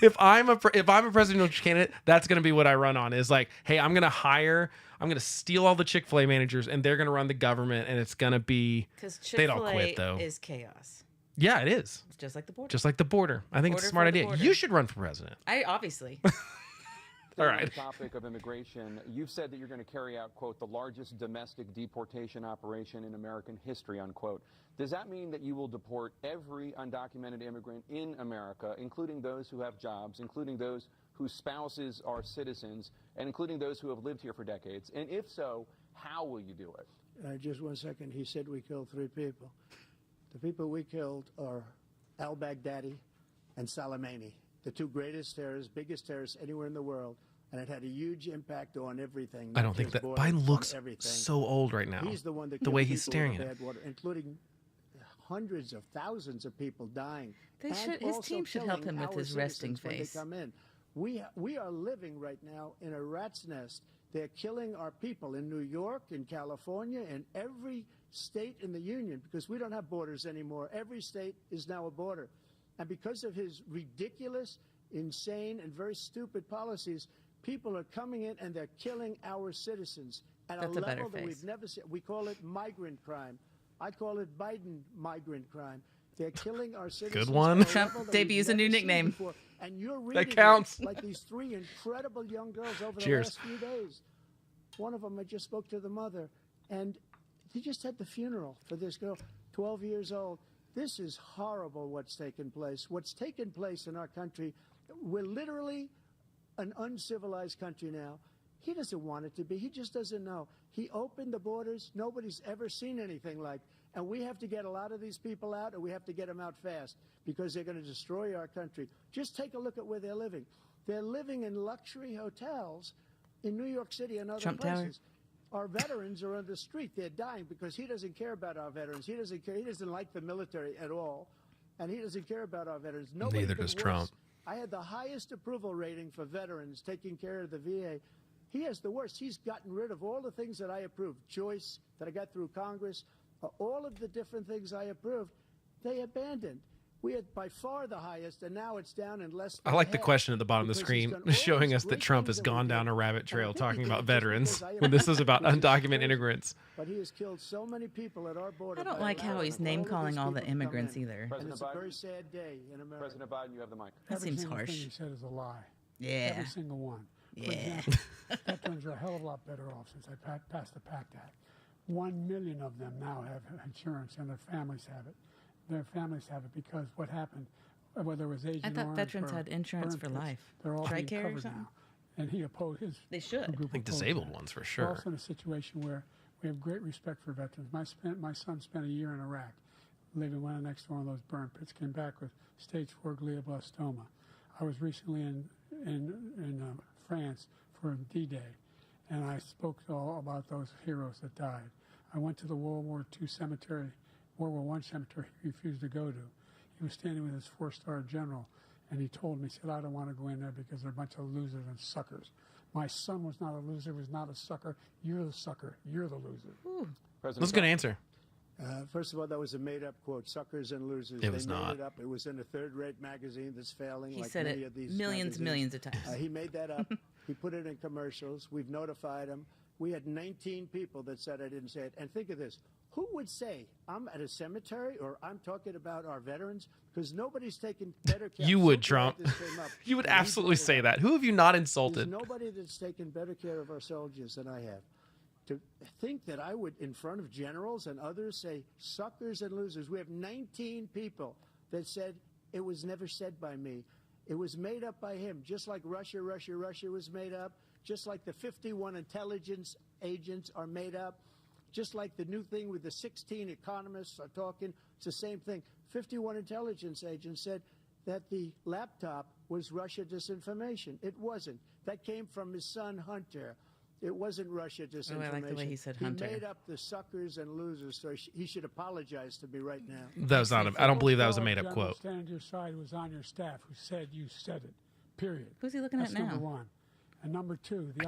If I'm a presidential candidate, that's going to be what I run on. Is like, hey, I'm going to steal all the Chick-fil-A managers, and they're going to run the government, and it's going to be. Because they'd all Chick-fil-A quit though. is chaos. Yeah, it is. It's just like the border. Just like the border. I think it's a smart idea. You should run for president. Obviously. All right. On the topic of immigration, you've said that you're going to carry out, quote, the largest domestic deportation operation in American history, unquote. Does that mean that you will deport every undocumented immigrant in America, including those who have jobs, including those whose spouses are citizens, and including those who have lived here for decades? And if so, how will you do it? Just 1 second. He said we killed 3 people. The people we killed are al-Baghdadi and Soleimani, the 2 greatest terrorists, biggest terrorists anywhere in the world, and it had a huge impact on everything. I don't think that Biden looks so old right now. He's the one that the way he's staring at it, including hundreds of thousands of people dying. His team should help him with his resting face. When they come in. We are living right now in a rat's nest. They're killing our people in New York, in California, in every state in the union, because we don't have borders anymore. Every state is now a border. And because of his ridiculous, insane, and very stupid policies, people are coming in and they're killing our citizens at a level that we've never seen. We call it migrant crime. I call it Biden migrant crime. They're killing our citizens. Good one. Trump debuts a new nickname. And you're reading that counts. like these 3 incredible young girls over the Cheers. last few days. One of them, I just spoke to the mother, and he just had the funeral for this girl, 12 years old. This is horrible what's taken place. What's taken place in our country, we're literally an uncivilized country now. He doesn't want it to be. He just doesn't know. He opened the borders. Nobody's ever seen anything like. And we have to get a lot of these people out, and we have to get them out fast, because they're going to destroy our country. Just take a look at where they're living. They're living in luxury hotels in New York City and other Trump places. Our veterans are on the street. They're dying because he doesn't care about our veterans. He doesn't care. He doesn't like the military at all, and he doesn't care about our veterans. Neither does Trump. I had the highest approval rating for veterans taking care of the VA. He has the worst. He's gotten rid of all the things that I approved, choice that I got through Congress, all of the different things I approved, they abandoned. We had by far the highest, and now it's down in less than I like the half, question at the bottom of the screen showing us that Trump has gone down a rabbit trail talking about veterans when this is about undocumented immigrants. But he has killed so many people at our border. I don't like how he's name-calling all the immigrants either. And it's a very sad day in America. President Biden, you have the mic. That Every seems single harsh. thing he said is a lie. Yeah. Every single one. For Yeah. example, veterans are a hell of a lot better off since I passed the PACT Act. 1 million of them now have insurance, and their families have it. Their families have it because what happened, whether it was Agent I thought Orange veterans or had insurance burn for pits, life. they're all being TRICARE or covered something? now. And he opposed his. They should. group I think opposed disabled that. ones for We're sure. also in a situation where we have great respect for veterans. My son spent a year in Iraq, living right next to one of those burn pits. Came back with stage 4 glioblastoma. I was recently in France for D-Day, and I spoke all about those heroes that died. I went to the World War II cemetery, World War I cemetery he refused to go to. He was standing with his 4-star general, and he told me, he said, I don't want to go in there because they're a bunch of losers and suckers. My son was not a loser, was not a sucker. You're the sucker. You're the loser. That's a good answer. First of all, that was a made-up quote, suckers and losers. It was they not. made it up. It was in a third-rate magazine that's failing He like said many it of these millions magazines. of times. He made that up. He put it in commercials. We've notified him. We had 19 people that said I didn't say it. And think of this. Who would say I'm at a cemetery or I'm talking about our veterans? Because nobody's taken better care. You I'm would, so glad Trump. this came up. You would And he absolutely brought it say up. that. Who have you not There's insulted? nobody that's taken better care of our soldiers than I have. To think that I would, in front of generals and others, say suckers and losers. We have 19 people that said it was never said by me. It was made up by him, just like Russia was made up, just like the 51 intelligence agents are made up, just like the new thing with the 16 economists are talking. It's the same thing. 51 intelligence agents said that the laptop was Russia disinformation. It wasn't. That came from his son, Hunter. It wasn't Russia disinformation. Oh, I like the way he said Hunter. He made up the suckers and losers, so he should apologize to me right now. That was not. I don't believe that was a General made-up quote. standing to your side was on your staff who said you said it. Period. Who's he looking That's at now? number one. And number two, the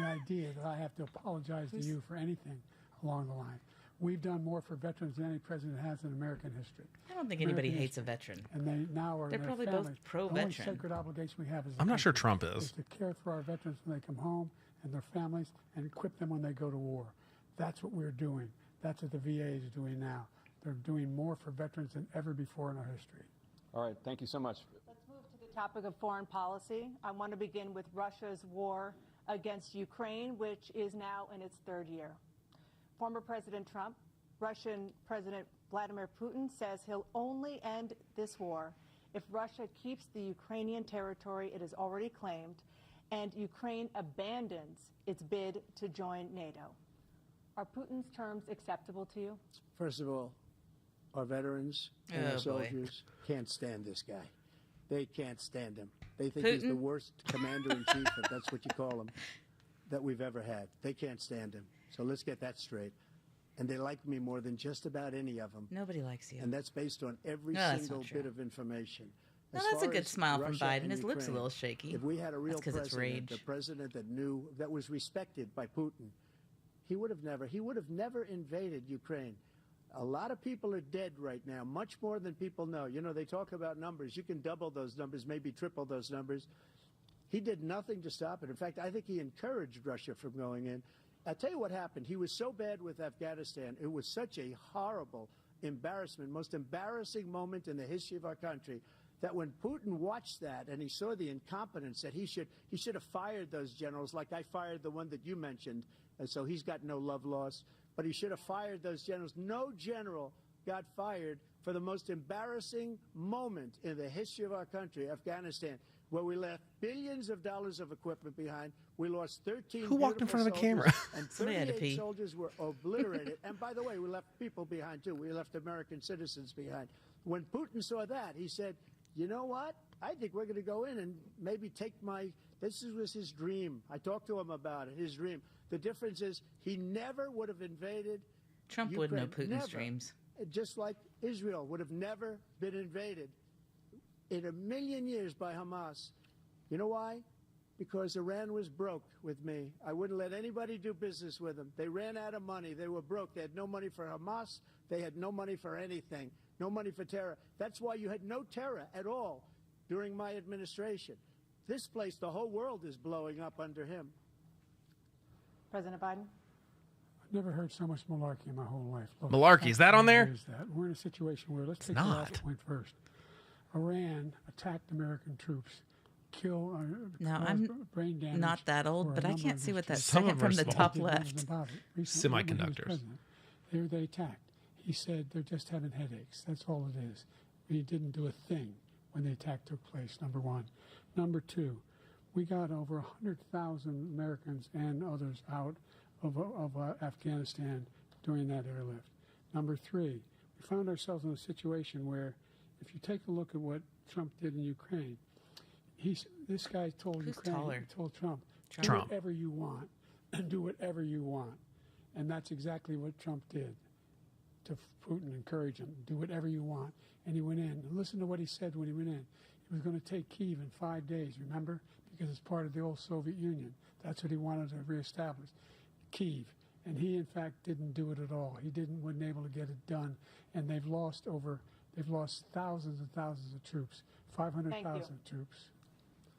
idea that I have to apologize to you for anything along the line. We've done more for veterans than any president has in American history. I don't think anybody American hates a history. veteran. And they now are They're their probably both families. pro-veteran. The only sacred obligation we have is I'm not sure Trump is. to care for our veterans when they come home and their families and equip them when they go to war. That's what we're doing. That's what the VA is doing now. They're doing more for veterans than ever before in our history. All right, thank you so much. Let's move to the topic of foreign policy. I want to begin with Russia's war against Ukraine, which is now in its 3rd year. Former President Trump, Russian President Vladimir Putin says he'll only end this war if Russia keeps the Ukrainian territory it has already claimed and Ukraine abandons its bid to join NATO. Are Putin's terms acceptable to you? First of all, our veterans and Oh, our boy. soldiers can't stand this guy. They can't stand him. They think he's the Putin? worst commander-in-chief, if that's what you call him, that we've ever had. They can't stand him. So let's get that straight. And they like me more than just about any of them. Nobody likes you. And that's based on every No, that's single not true. bit of information. No, As that's a far good as smile from Russia Biden. and His lip's a Ukraine, little shaky. If we had a real That's 'cause it's president, rage. a president that was respected by Putin, he would have never invaded Ukraine. A lot of people are dead right now, much more than people know. You know, they talk about numbers. You can double those numbers, maybe triple those numbers. He did nothing to stop it. In fact, I think he encouraged Russia from going in. I'll tell you what happened. He was so bad with Afghanistan. It was such a horrible embarrassment, most embarrassing moment in the history of our country, that when Putin watched that and he saw the incompetence, that he should have fired those generals, like I fired the one that you mentioned, and so he's got no love lost, but he should have fired those generals. No general got fired for the most embarrassing moment in the history of our country, Afghanistan, where we left billions of dollars of equipment behind. We lost 13 Who walked in beautiful front of the soldiers, camera? and Somebody had to 38 pee. soldiers were obliterated. And by the way, we left people behind, too. We left American citizens behind. When Putin saw that, he said, you know what? I think we're going to go in and maybe take this was his dream. I talked to him about it, his dream. The difference is he never would have invaded Trump would know Ukraine. Putin's Never. dreams. Just like Israel would have never been invaded in a million years by Hamas. You know why? Because Iran was broke with me. I wouldn't let anybody do business with them. They ran out of money. They were broke. They had no money for Hamas. They had no money for anything. No money for terror. That's why you had no terror at all during my administration. This place, the whole world is blowing up under him. President Biden? I've never heard so much malarkey in my whole life. Look, Malarkey, is that on there? is that. We're in a situation where, let's take not. the last point first. Iran attacked American troops kill or No, cause I'm brain damage. not that for old, a but I number can't of see what that issues. Some second of 'em are from the small. top He did nothing left. about it. Recently, when he was Semiconductors. president, they attacked. He said they're just having headaches. That's all it is. He didn't do a thing when the attack took place, number one. Number two, we got over 100,000 Americans and others out of Afghanistan during that airlift. Number three, we found ourselves in a situation where if you take a look at what Trump did in Ukraine, this guy told Who's Ukraine, taller? told Trump, do Trump. whatever you want, and do whatever you want. And that's exactly what Trump did to Putin, encourage him, do whatever you want. And he went in. And listen to what he said when he went in. He was going to take Kyiv in 5 days, remember? Because it's part of the old Soviet Union. That's what he wanted to reestablish, Kyiv. And he, in fact, didn't do it at all. Wasn't able to get it done. And they've lost thousands and thousands of troops, 500,000 troops.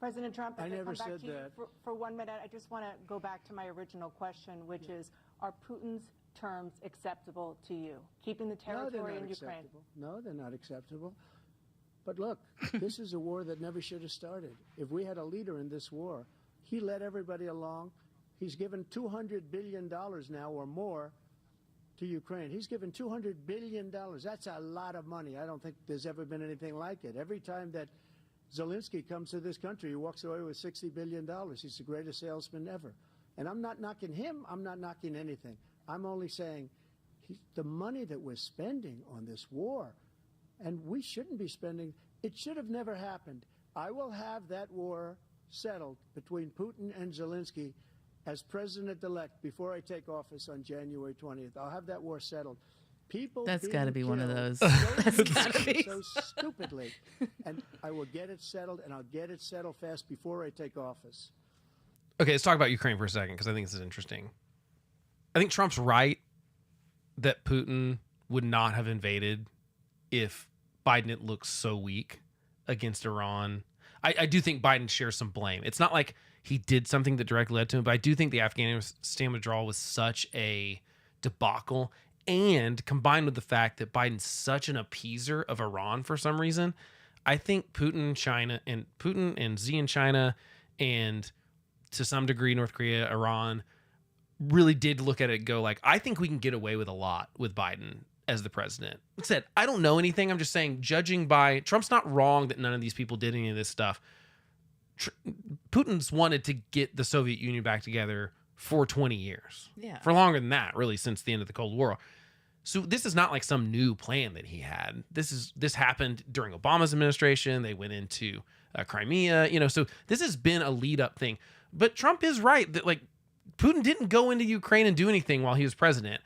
President Trump, I if never come back said to you that. for 1 minute, I just want to go back to my original question, which is, are Putin's terms acceptable to you? Keeping the No, they're territory not in Ukraine? acceptable. No, they're not acceptable. But look, this is a war that never should have started. If we had a leader in this war, he led everybody along. He's given $200 billion now or more to Ukraine. He's given $200 billion. That's a lot of money. I don't think there's ever been anything like it. Every time that Zelensky comes to this country, he walks away with $60 billion. He's the greatest salesman ever. And I'm not knocking him. I'm not knocking anything. I'm only saying the money that we're spending on this war, and we shouldn't be spending, it should have never happened. I will have that war settled between Putin and Zelensky as president-elect before I take office on January 20th. I'll have that war settled. People That's being got to be one of killed those. so That's got to be. so stupidly. And I will get it settled, and I'll get it settled fast before I take office. Okay, let's talk about Ukraine for a second because I think this is interesting. I think Trump's right that Putin would not have invaded if Biden looks so weak against Iran. I do think Biden shares some blame. It's not like he did something that directly led to him, but I do think the Afghanistan withdrawal was such a debacle, and combined with the fact that Biden's such an appeaser of Iran for some reason, I think Putin and Xi in China and to some degree North Korea, Iran really did look at it and go like, I think we can get away with a lot with Biden as the president. Like I said, I don't know anything. I'm just saying, judging by Trump's not wrong that none of these people did any of this stuff. Putin's wanted to get the Soviet Union back together for 20 years. Yeah. For longer than that, really, since the end of the Cold War. So this is not like some new plan that he had. This happened during Obama's administration. They went into Crimea, so this has been a lead up thing. But Trump is right that like Putin didn't go into Ukraine and do anything while he was president.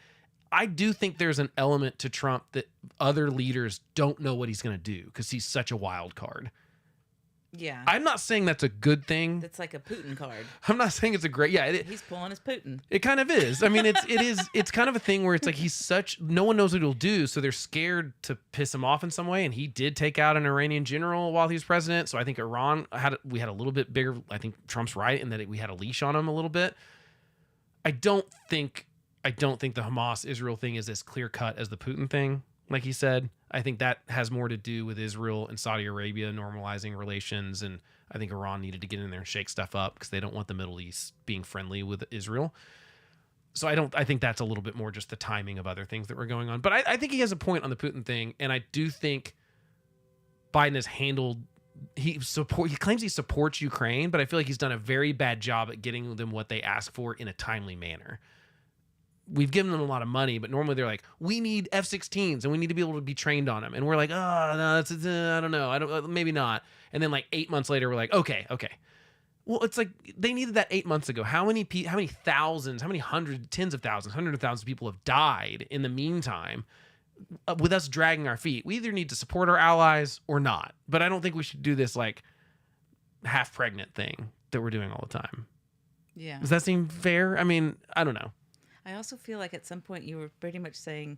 I do think there's an element to Trump that other leaders don't know what he's going to do because he's such a wild card. Yeah. I'm not saying that's a good thing. That's like a Putin card. I'm not saying it's a great. Yeah, He's pulling his Putin. it kind of is. I mean, it's kind of a thing where it's like no one knows what he'll do, so they're scared to piss him off in some way. And he did take out an Iranian general while he was president, so I think we had a little bit bigger. I think Trump's right in that we had a leash on him a little bit. I don't think the Hamas-Israel thing is as clear cut as the Putin thing, like he said. I think that has more to do with Israel and Saudi Arabia normalizing relations, and I think Iran needed to get in there and shake stuff up because they don't want the Middle East being friendly with Israel. So I think that's a little bit more just the timing of other things that were going on. But I think he has a point on the Putin thing, and I do think Biden has handled. He claims he supports Ukraine, but I feel like he's done a very bad job at getting them what they ask for in a timely manner. We've given them a lot of money, but normally they're like, we need F-16s and we need to be able to be trained on them. And we're like, oh, no, that's, I don't know. Maybe not. And then like 8 months later, we're like, okay. Well, it's like they needed that 8 months ago. How many thousands, how many tens of thousands, hundreds of thousands of people have died in the meantime with us dragging our feet? We either need to support our allies or not. But I don't think we should do this like half pregnant thing that we're doing all the time. Yeah. Does that seem fair? I mean, I don't know. I also feel like at some point you were pretty much saying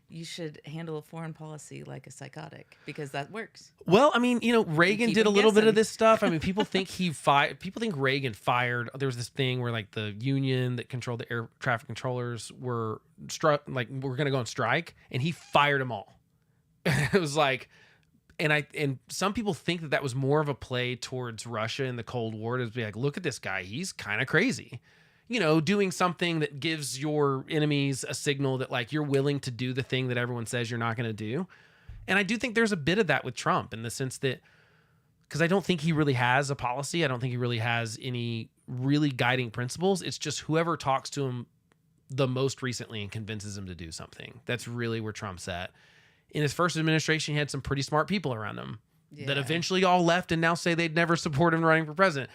you should handle foreign policy like a psychotic because that works. Well, I mean, Reagan did a little bit of this stuff. I mean, people think people think Reagan fired. There was this thing where like the union that controlled the air traffic controllers were we're going to go on strike, and he fired them all. It was like And some people think that was more of a play towards Russia in the Cold War, to be like, look at this guy, he's kind of crazy, doing something that gives your enemies a signal that like you're willing to do the thing that everyone says you're not going to do. And I do think there's a bit of that with Trump, in the sense that, because I don't think he really has a policy, I don't think he really has any really guiding principles. It's just whoever talks to him the most recently and convinces him to do something. That's really where Trump's at. In his first administration, he had some pretty smart people around him that eventually all left and now say they'd never support him running for president.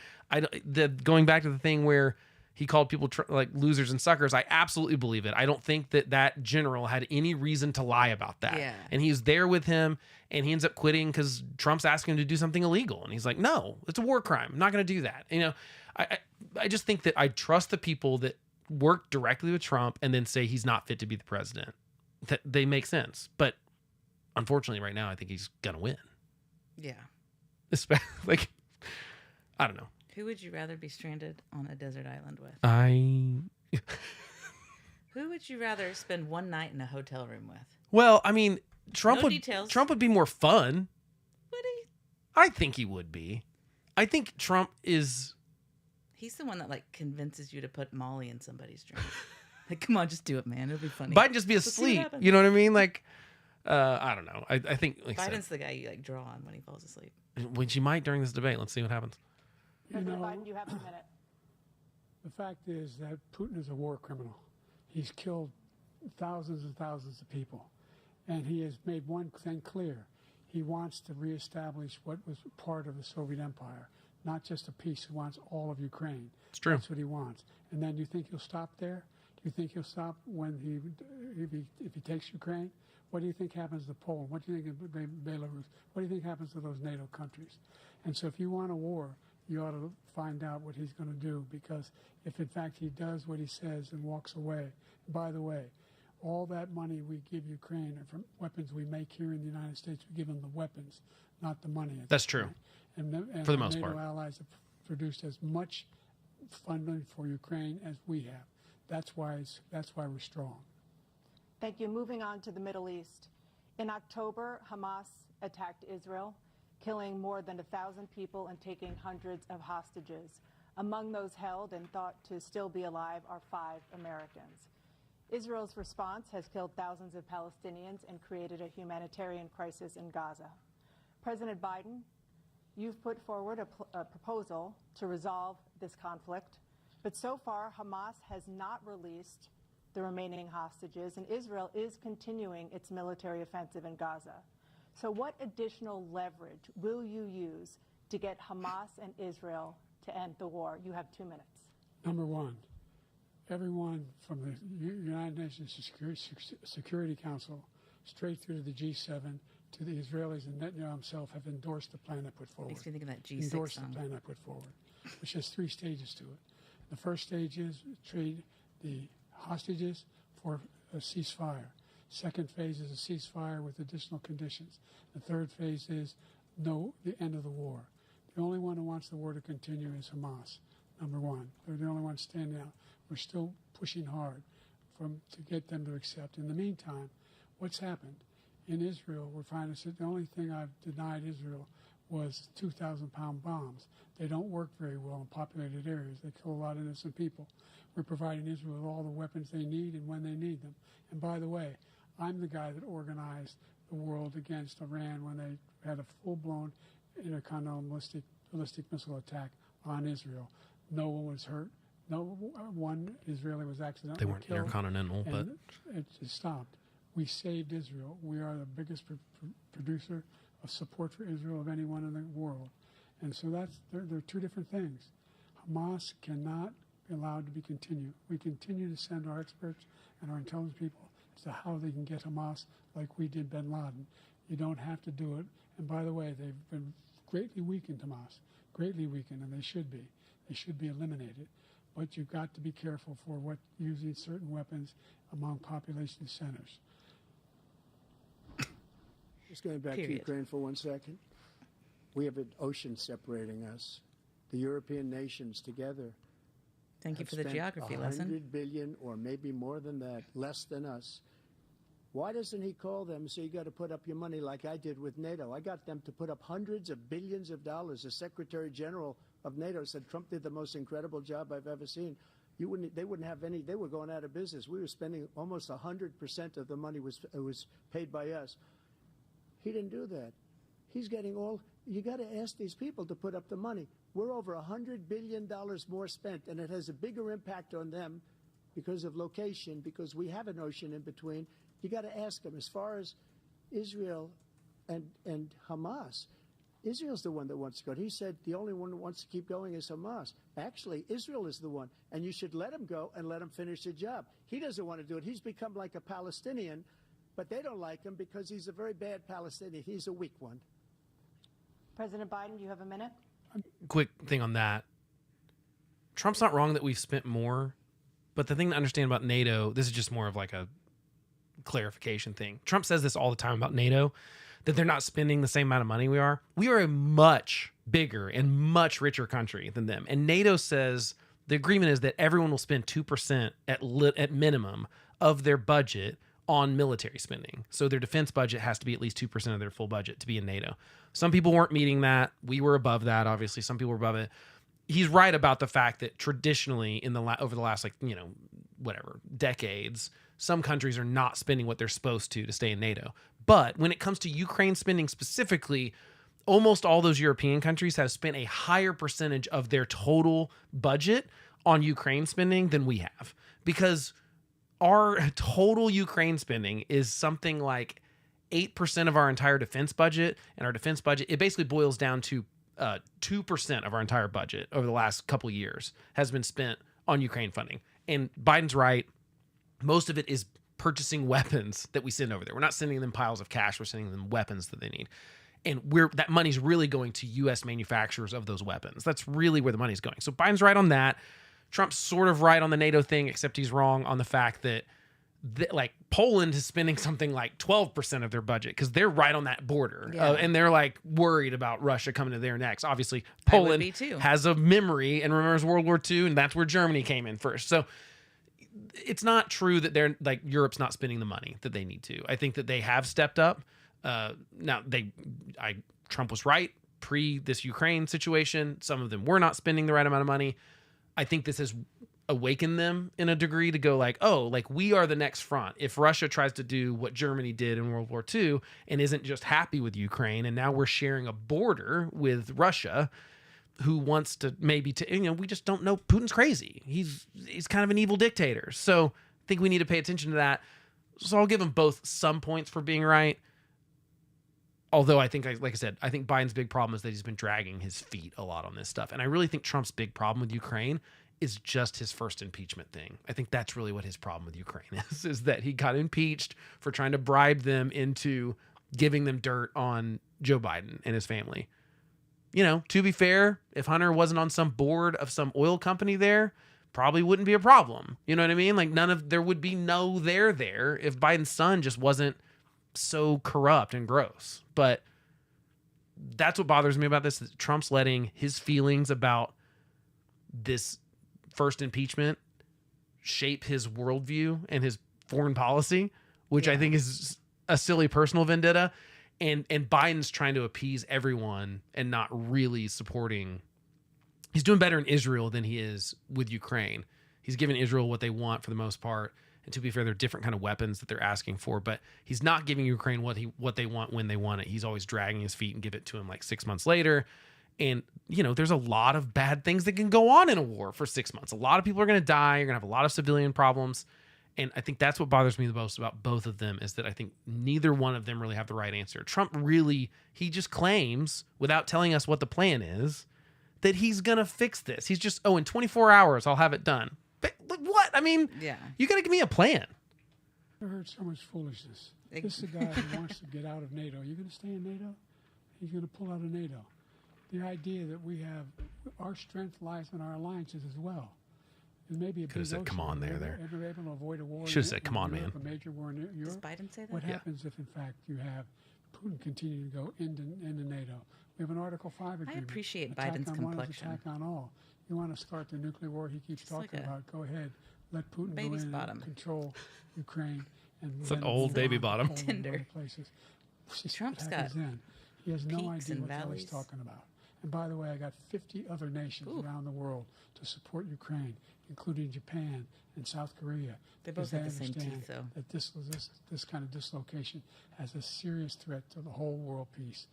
Going back to the thing where he called people like losers and suckers, I absolutely believe it. I don't think that general had any reason to lie about that. Yeah. And he's there with him, and he ends up quitting because Trump's asking him to do something illegal. And he's like, no, it's a war crime. I'm not going to do that. I just think that I trust the people that work directly with Trump and then say he's not fit to be the president. That they make sense. But unfortunately, right now, I think he's going to win. Yeah. Like, I don't know. Who would you rather be stranded on a desert island with? Who would you rather spend one night in a hotel room with? Well, I mean, Trump details. would be more fun. Would he? I think he would be. I think Trump is... He's the one that like convinces you to put Molly in somebody's drink. Like, come on, just do it, man. It'll be funny. Biden just be asleep. You know what I mean? Like, I don't know. I think like Biden's the guy you like draw on when he falls asleep. Which he might during this debate. Let's see what happens. President Biden, you have a minute. The fact is that Putin is a war criminal. He's killed thousands and thousands of people. And he has made one thing clear. He wants to reestablish what was part of the Soviet Empire, not just a piece. He wants all of Ukraine. It's true. That's what he wants. And then do you think he'll stop there? Do you think he'll stop when if he takes Ukraine? What do you think happens to Poland? What do you think of Belarus? What do you think happens to those NATO countries? And so if you want a war, you ought to find out what he's going to do, because if in fact he does what he says and walks away, by the way, all that money we give Ukraine are from weapons we make here in the United States. We give them the weapons, not the money. That's true. And for the most NATO part, allies have produced as much funding for Ukraine as we have. That's why we're strong. Thank you. Moving on to the Middle East. In October, Hamas attacked Israel, killing more than 1,000 people and taking hundreds of hostages. Among those held and thought to still be alive are 5 Americans. Israel's response has killed thousands of Palestinians and created a humanitarian crisis in Gaza. President Biden, you've put forward a proposal to resolve this conflict, but so far Hamas has not released the remaining hostages, and Israel is continuing its military offensive in Gaza. So what additional leverage will you use to get Hamas and Israel to end the war? You have 2 minutes. Number one, everyone from the United Nations Security Council straight through to the G7 to the Israelis and Netanyahu himself have endorsed the plan I put forward. Makes me think of that G6 endorsed song. the plan I put forward, which has 3 stages to it. The first stage is trade the hostages for a ceasefire. Second phase is a ceasefire with additional conditions. The third phase is the end of the war. The only one who wants the war to continue is Hamas, number one. They're the only ones standing out. We're still pushing hard to get them to accept. In the meantime, what's happened? In Israel, we're finding that the only thing I've denied Israel was 2,000-pound bombs. They don't work very well in populated areas. They kill a lot of innocent people. We're providing Israel with all the weapons they need and when they need them. And by the way, I'm the guy that organized the world against Iran when they had a full-blown intercontinental ballistic missile attack on Israel. No one was hurt. No one Israeli was accidentally they weren't killed, intercontinental, but it stopped. We saved Israel. We are the biggest producer of support for Israel of anyone in the world. And so they're 2 different things. Hamas cannot be allowed to be continued. We continue to send our experts and our intelligence people as to how they can get Hamas like we did bin Laden. You don't have to do it. And by the way, they've been greatly weakened, Hamas, greatly weakened, and they should be. They should be eliminated. But you've got to be careful for using certain weapons among population centers. Just going back Period. to Ukraine for 1 second. We have an ocean separating us. The European nations together Thank you have for the spent geography lesson. $100 billion, or maybe more than that, less than us, Why doesn't he call them and say, you got to put up your money like I did with NATO? I got them to put up hundreds of billions of dollars. The Secretary General of NATO said Trump did the most incredible job I've ever seen. They wouldn't have any. They were going out of business. We were spending almost 100% of the money was paid by us. He didn't do that. He's getting all. You got to ask these people to put up the money. We're over $100 billion more spent, and it has a bigger impact on them because of location, because we have an ocean in between. You got to ask them. As far as Israel and Hamas, Israel's the one that wants to go. He said the only one that wants to keep going is Hamas. Actually, Israel is the one, and you should let him go and let him finish the job. He doesn't want to do it. He's become like a Palestinian, but they don't like him because he's a very bad Palestinian. He's a weak one. President Biden, you have a minute. Quick thing on that. Trump's not wrong that we've spent more, but the thing to understand about NATO, this is just more of like a clarification thing. Trump says this all the time about NATO, that they're not spending the same amount of money we are. We are a much bigger and much richer country than them. And NATO says the agreement is that everyone will spend 2% at minimum of their budget on military spending. So their defense budget has to be at least 2% of their full budget to be in NATO. Some people weren't meeting that. We were above that, obviously. Some people were above it. He's right about the fact that traditionally over the last decades, some countries are not spending what they're supposed to stay in NATO. But when it comes to Ukraine spending specifically, almost all those European countries have spent a higher percentage of their total budget on Ukraine spending than we have. Because our total Ukraine spending is something like 8% of our entire defense budget. And our defense budget, it basically boils down to 2% of our entire budget over the last couple of years has been spent on Ukraine funding. And Biden's right. Most of it is purchasing weapons that we send over there. We're not sending them piles of cash. We're sending them weapons that they need. And that money's really going to U.S. manufacturers of those weapons. That's really where the money's going. So Biden's right on that. Trump's sort of right on the NATO thing, except he's wrong on the fact that like Poland is spending something like 12% of their budget because they're right on that border. And they're like worried about Russia coming to their necks. Obviously, Poland has a memory and remembers World War II, and that's where Germany came in first. So it's not true that they're like Europe's not spending the money that they need to. I think that they have stepped up. Trump was right pre this Ukraine situation. Some of them were not spending the right amount of money. I think this has awakened them in a degree to go like, oh, like we are the next front. If Russia tries to do what Germany did in World War II and isn't just happy with Ukraine, and now we're sharing a border with Russia, who wants to we just don't know. Putin's crazy. He's kind of an evil dictator. So I think we need to pay attention to that. So I'll give him both some points for being right. Although I think, like I said, I think Biden's big problem is that he's been dragging his feet a lot on this stuff. And I really think Trump's big problem with Ukraine is just his first impeachment thing. I think that's really what his problem with Ukraine is that he got impeached for trying to bribe them into giving them dirt on Joe Biden and his family. You know, to be fair, if Hunter wasn't on some board of some oil company there, probably wouldn't be a problem. You know what I mean? Like there would be no there if Biden's son just wasn't so corrupt and gross. But that's what bothers me about this, is Trump's letting his feelings about this first impeachment shape his worldview and his foreign policy, which I think is a silly personal vendetta. And Biden's trying to appease everyone and not really supporting. He's doing better in Israel than he is with Ukraine. He's giving Israel what they want for the most part. And to be fair, they're different kind of weapons that they're asking for, but he's not giving Ukraine what they want when they want it. He's always dragging his feet and give it to him like 6 months later. And, you know, there's a lot of bad things that can go on in a war for 6 months. A lot of people are going to die. You're going to have a lot of civilian problems. And I think that's what bothers me the most about both of them, is that I think neither one of them really have the right answer. Trump he just claims, without telling us what the plan is, that he's going to fix this. He's just, in 24 hours, I'll have it done. But what? I mean, you got to give me a plan. I've heard so much foolishness. This is a guy who wants to get out of NATO. You're going to stay in NATO? He's going to pull out of NATO. The idea that our strength lies in our alliances as well. Maybe could have said, "Come on, there." We're able to avoid a war. Should have said, "Come on, man." A major war in Europe. Does Biden say that? What happens if, in fact, you have Putin continue to go into NATO? We have an Article 5 agreement. I appreciate attack Biden's on complexion. One is attack on all. You want to start the nuclear war he keeps talking about? Go ahead. Let Putin go in and control Ukraine, And It's an old baby bottom. Tinder. Places. Trump's got He has no peaks idea and what the hell valleys. he's talking about. And by the way, I got 50 other nations around the world to support Ukraine, including Japan and South Korea. They both because have the same understand teeth, though. that this kind of dislocation has a serious threat to the whole world peace.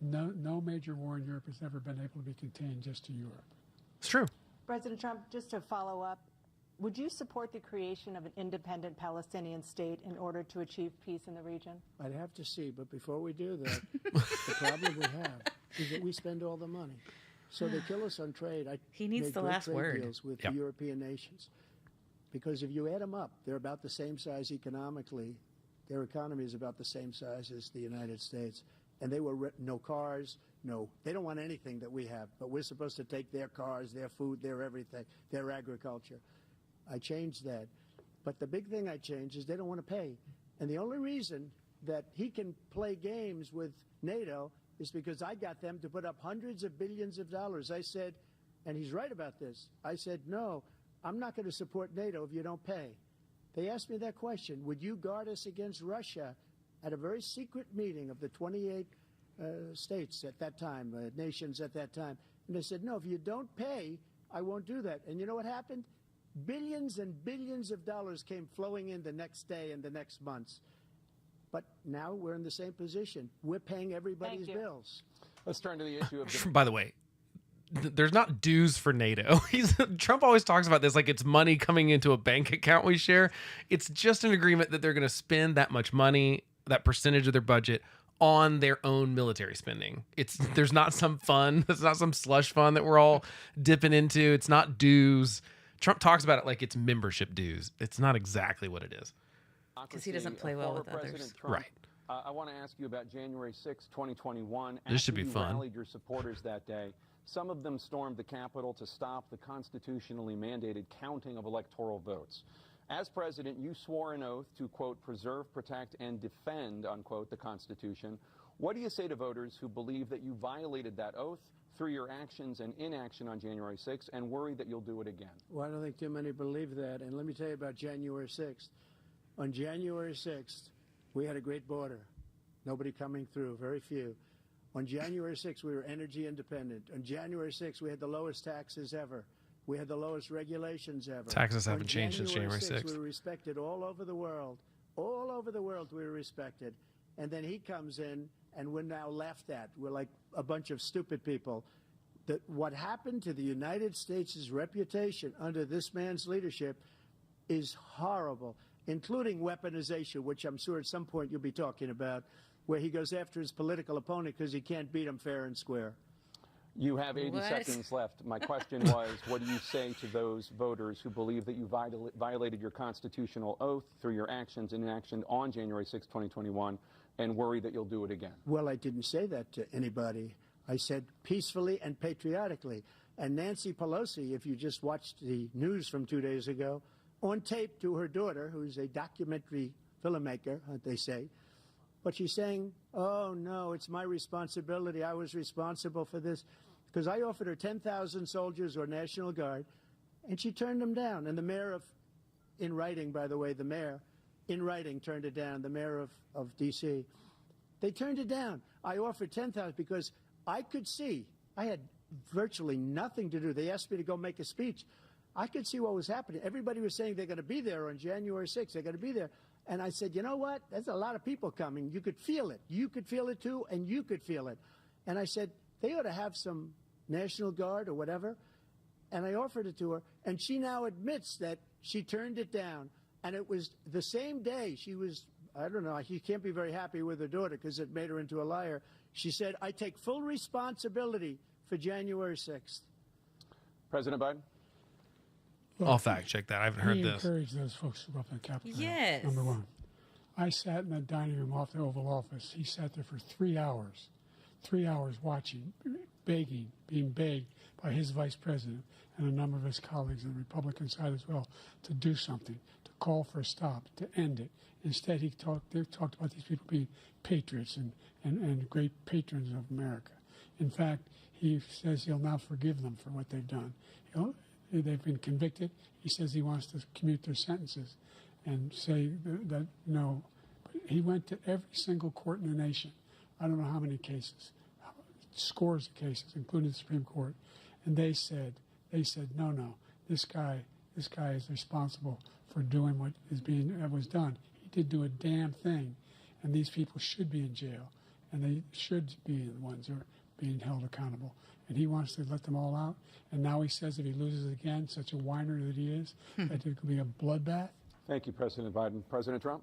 No major war in Europe has ever been able to be contained just to Europe. It's true. President Trump, just to follow up, would you support the creation of an independent Palestinian state in order to achieve peace in the region? I'd have to see, but before we do that, the problem we have is that we spend all the money. So they kill us on trade. He needs made the great last trade word. deals with Yep. the European nations. Because if you add them up, they're about the same size economically. Their economy is about the same size as the United States. And they were no cars, they don't want anything that we have. But we're supposed to take their cars, their food, their everything, their agriculture. I changed that. But the big thing I changed is they don't want to pay. And the only reason that he can play games with NATO is because I got them to put up hundreds of billions of dollars. I said, and he's right about this, I said, no, I'm not going to support NATO if you don't pay. They asked me that question, would you guard us against Russia, at a very secret meeting of the 28 states at that time, nations at that time. And they said, no, if you don't pay, I won't do that. And you know what happened? Billions and billions of dollars came flowing in the next day and the next months. But now we're in the same position. We're paying everybody's bills. Let's turn to the issue of By the way, there's not dues for NATO. Trump always talks about this like it's money coming into a bank account we share. It's just an agreement that they're going to spend that much money, that percentage of their budget, on their own military spending. There's not some fund. There's not some slush fund that we're all dipping into. It's not dues. Trump talks about it like it's membership dues. It's not exactly what it is. Because he doesn't play well with President others. Trump, Right. I want to ask you about January 6, 2021. This should be After you fun. rallied your supporters that day, some of them stormed the Capitol to stop the constitutionally mandated counting of electoral votes. As president, you swore an oath to, quote, preserve, protect, and defend, unquote, the Constitution. What do you say to voters who believe that you violated that oath through your actions and inaction on January 6th and worry that you'll do it again? Well, I don't think too many believe that. And let me tell you about January 6th. On January 6th, we had a great border. Nobody coming through, very few. On January 6th, we were energy independent. On January 6th, we had the lowest taxes ever. We had the lowest regulations ever. Taxes haven't changed since January 6th. We were respected all over the world. All over the world we were respected. And then he comes in, and we're now laughed at. We're like a bunch of stupid people. What happened to the United States' reputation under this man's leadership is horrible, including weaponization, which I'm sure at some point you'll be talking about, where he goes after his political opponent because he can't beat him fair and square. You have 80 What? seconds left. My question was, what do you say to those voters who believe that you violated your constitutional oath through your actions and inaction on January 6, 2021, and worry that you'll do it again? Well, I didn't say that to anybody. I said peacefully and patriotically. And Nancy Pelosi, if you just watched the news from 2 days ago, on tape to her daughter, who's a documentary filmmaker, they say, but she's saying, oh, no, it's my responsibility. I was responsible for this. Because I offered her 10,000 soldiers or National Guard, and she turned them down. And the mayor in writing, by the way, the mayor, in writing, turned it down, the mayor of D.C. They turned it down. I offered 10,000 because I could see, I had virtually nothing to do. They asked me to go make a speech. I could see what was happening. Everybody was saying they're going to be there on January 6th. They're going to be there. And I said, you know what? There's a lot of people coming. You could feel it. You could feel it, too, and you could feel it. And I said, they ought to have some National Guard or whatever. And I offered it to her. And she now admits that she turned it down. And it was the same day she was, I don't know, she can't be very happy with her daughter because it made her into a liar. She said, I take full responsibility for January 6th. President Biden? I'll fact check that. I haven't heard He this. encouraged those folks to go up to the Capitol. Yes. Number one. I sat in that dining room off the Oval Office. He sat there for 3 hours. 3 hours watching, begging, being begged by his vice president and a number of his colleagues on the Republican side as well to do something, to call for a stop, to end it. Instead, they talked about these people being patriots and great patrons of America. In fact, he says he'll now forgive them for what they've done. They've been convicted. He says he wants to commute their sentences. and say that no. But he went to every single court in the nation. I don't know how many cases, scores of cases, including the Supreme Court, and they said no, this guy is responsible for doing what was done. He didn't do a damn thing, and these people should be in jail, and they should be the ones who are being held accountable. And he wants to let them all out. And now he says if he loses again, such a whiner that he is, that it could be a bloodbath. Thank you, President Biden. President Trump?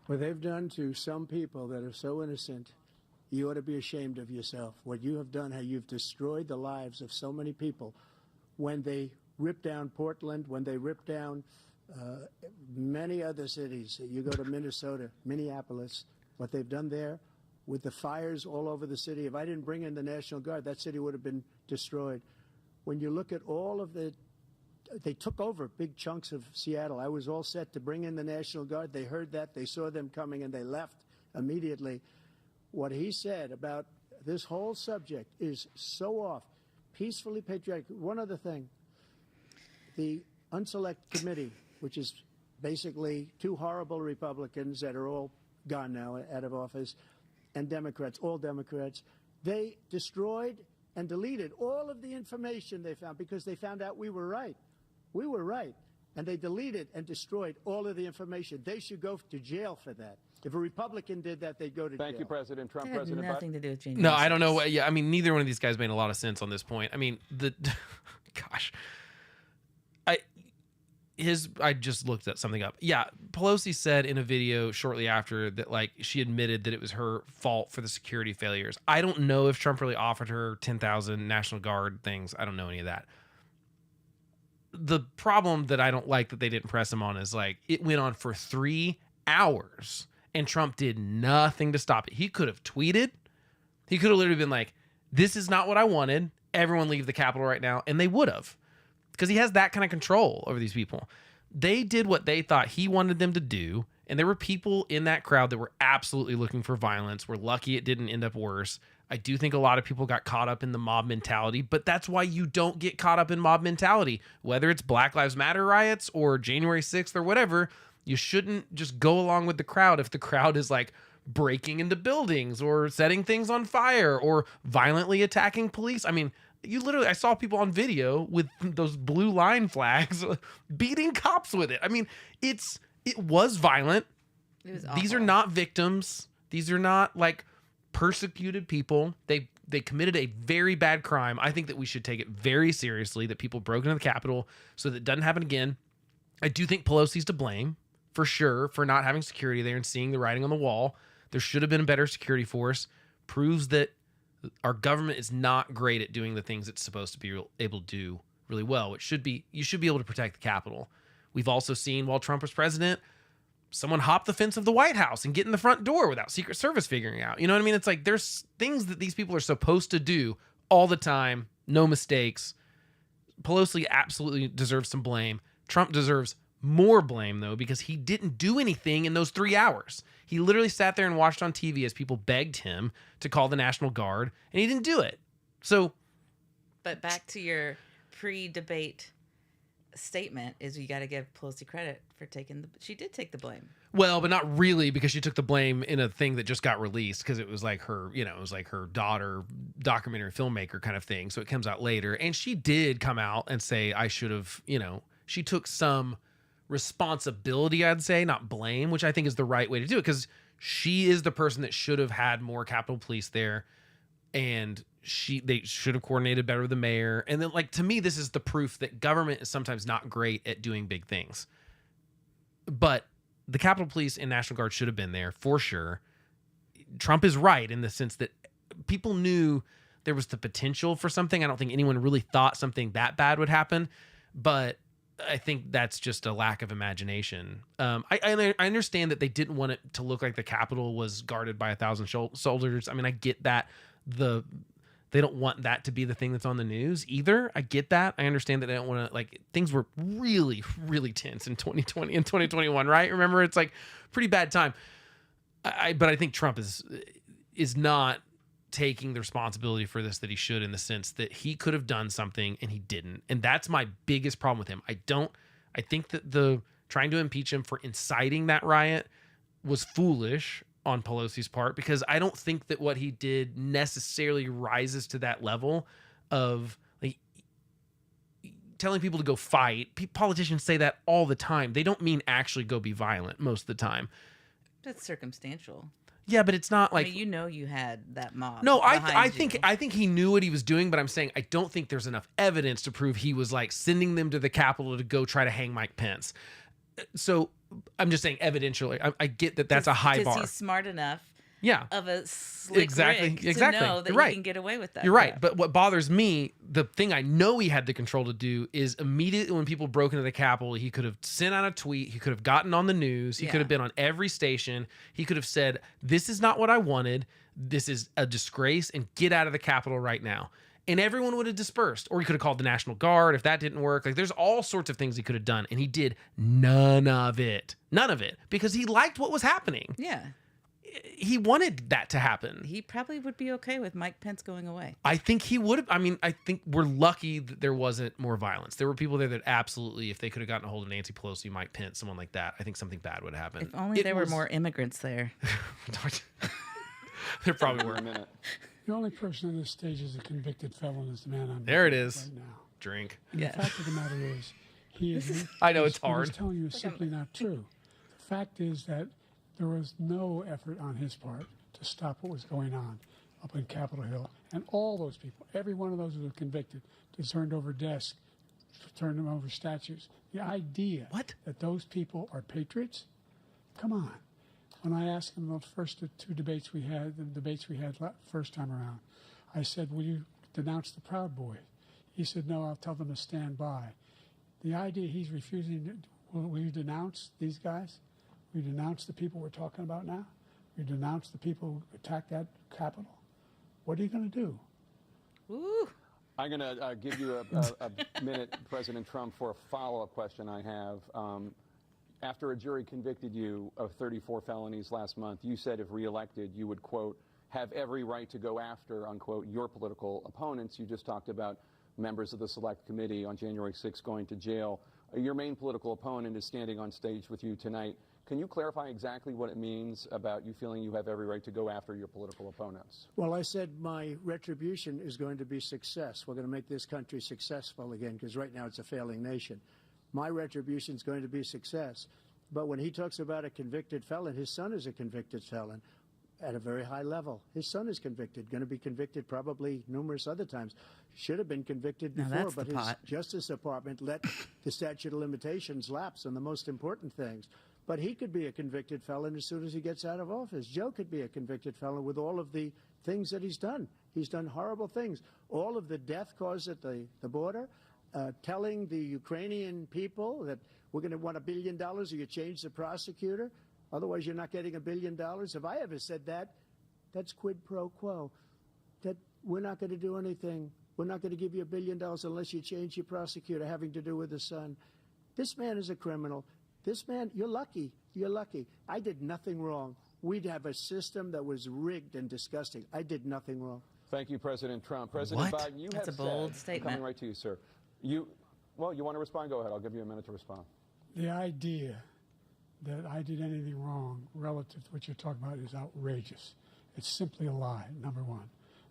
What they've done to some people that are so innocent, you ought to be ashamed of yourself. What you have done, how you've destroyed the lives of so many people. When they ripped down Portland, when they ripped down many other cities, you go to Minnesota, Minneapolis, what they've done there, with the fires all over the city. If I didn't bring in the National Guard, that city would have been destroyed. When you look at all of they took over big chunks of Seattle. I was all set to bring in the National Guard. They heard that, they saw them coming, and they left immediately. What he said about this whole subject is so off. Peacefully patriotic. One other thing, the Unselect Committee, which is basically two horrible Republicans that are all gone now, out of office, and Democrats, all Democrats, they destroyed and deleted all of the information they found because they found out we were right. We were right. And they deleted and destroyed all of the information. They should go to jail for that. If a Republican did that, they'd go to jail. Thank you, President Trump. That had President nothing Biden? to do with January No, I don't 6th. know. Yeah, I mean, neither one of these guys made a lot of sense on this point. I mean, gosh, I just looked at something up. Yeah, Pelosi said in a video shortly after that, like, she admitted that it was her fault for the security failures. I don't know if Trump really offered her 10,000 National Guard things. I don't know any of that. The problem that I don't like that they didn't press him on is, like, it went on for 3 hours and Trump did nothing to stop it. He could have tweeted. He could have literally been like, this is not what I wanted. Everyone leave the Capitol right now. And they would have, because he has that kind of control over these people. They did what they thought he wanted them to do. And there were people in that crowd that were absolutely looking for violence. We're lucky it didn't end up worse. I do think a lot of people got caught up in the mob mentality, but that's why you don't get caught up in mob mentality. Whether it's Black Lives Matter riots or January 6th or whatever, you shouldn't just go along with the crowd if the crowd is like breaking into buildings or setting things on fire or violently attacking police. I mean, I saw people on video with those blue line flags beating cops with it. I mean, it was violent. It was These are awful. not victims. These are not like persecuted people. They committed a very bad crime. I think that we should take it very seriously that people broke into the Capitol so that it doesn't happen again. I do think Pelosi's to blame for sure for not having security there and seeing the writing on the wall. There should have been a better security force. Proves that our government is not great at doing the things it's supposed to be able to do really well. You should be able to protect the Capitol. We've also seen while Trump was president, someone hop the fence of the White House and get in the front door without Secret Service figuring out. You know what I mean? It's like there's things that these people are supposed to do all the time. No mistakes. Pelosi absolutely deserves some blame. Trump deserves more blame, though, because he didn't do anything in those 3 hours. He literally sat there and watched on TV as people begged him to call the National Guard, and he didn't do it. So, But back to your pre-debate statement is you got to give Pelosi credit for she did take the blame. well, but not really, because she took the blame in a thing that just got released because it was like her, it was like her daughter, documentary filmmaker kind of thing. So it comes out later. And she did come out and say, I should have, she took some responsibility, I'd say, not blame, which I think is the right way to do it, because she is the person that should have had more Capitol Police there, and they should have coordinated better with the mayor. And then, like, to me, this is the proof that government is sometimes not great at doing big things. But the Capitol Police and National Guard should have been there for sure. Trump is right in the sense that people knew there was the potential for something. I don't think anyone really thought something that bad would happen, but I think that's just a lack of imagination. I understand that they didn't want it to look like the Capitol was guarded by 1,000 soldiers. I mean, I get that they don't want that to be the thing that's on the news either. I get that. I understand that they don't want to, like, things were really, really tense in 2020 and 2021, right? Remember, it's like pretty bad time. But I think Trump is not taking the responsibility for this that he should, in the sense that he could have done something and he didn't. And that's my biggest problem with him. I think that the trying to impeach him for inciting that riot was foolish on Pelosi's part, because I don't think that what he did necessarily rises to that level of like telling people to go fight. Politicians say that all the time. They don't mean actually go be violent most of the time. That's circumstantial. Yeah, but it's not like, I mean, you had that mob. no, I behind think you. I think he knew what he was doing, but I'm saying I don't think there's enough evidence to prove he was like sending them to the Capitol to go try to hang Mike Pence. So I'm just saying evidentially, I get that that's a high bar. Because he's smart enough Yeah. of a slick rig to know that You're right. he can get away with that. You're right. crap. But what bothers me, the thing I know he had the control to do, is immediately when people broke into the Capitol, he could have sent out a tweet. He could have gotten on the news. He could have been on every station. He could have said, this is not what I wanted. This is a disgrace, and get out of the Capitol right now. And everyone would have dispersed. Or he could have called the National Guard if that didn't work. Like, there's all sorts of things he could have done. And he did none of it. None of it. Because he liked what was happening. Yeah. He wanted that to happen. He probably would be okay with Mike Pence going away. I think he would have. I mean, I think we're lucky that there wasn't more violence. There were people there that absolutely, if they could have gotten a hold of Nancy Pelosi, Mike Pence, someone like that, I think something bad would have happened. If only there were more immigrants there. There probably were. A minute. The only person on this stage is a convicted felon is the man I'm There it is. right now. Drink. And the fact of the matter is, he is. I know it's what hard. he's telling you is simply not true. The fact is that there was no effort on his part to stop what was going on up in Capitol Hill, and all those people, every one of those who were convicted, turned over desks, turned them over statues. The idea that those people are patriots, come on. When I asked him the first two debates we had, first time around, I said, will you denounce the Proud Boys? He said, no, I'll tell them to stand by. The idea he's refusing, will you denounce these guys? Will you denounce the people we're talking about now? Will you denounce the people who attacked that Capitol? What are you going to do? Ooh. I'm going to give you a minute, President Trump, for a follow-up question I have. After a jury convicted you of 34 felonies last month, you said if reelected, you would, quote, have every right to go after, unquote, your political opponents. You just talked about members of the Select Committee on January 6th going to jail. Your main political opponent is standing on stage with you tonight. Can you clarify exactly what it means about you feeling you have every right to go after your political opponents? Well, I said my retribution is going to be success. We're going to make this country successful again, because right now it's a failing nation. My retribution is going to be success. But when he talks about a convicted felon, his son is a convicted felon at a very high level. His son is convicted, going to be convicted probably numerous other times. Should have been convicted before, but his Justice Department let the statute of limitations lapse on the most important things. But he could be a convicted felon as soon as he gets out of office. Joe could be a convicted felon with all of the things that he's done. He's done horrible things. All of the death caused at the border, telling the Ukrainian people that we're going to want $1 billion or you change the prosecutor. Otherwise, you're not getting $1 billion. If I ever said that, that's quid pro quo. That we're not going to do anything. We're not going to give you $1 billion unless you change your prosecutor having to do with the son. This man is a criminal. This man, you're lucky. You're lucky. I did nothing wrong. We'd have a system that was rigged and disgusting. I did nothing wrong. Thank you, President Trump. President Biden, you That's have a bold said, statement. coming right to you, sir. Well, you want to respond? Go ahead. I'll give you a minute to respond. The idea that I did anything wrong relative to what you're talking about is outrageous. It's simply a lie, number one.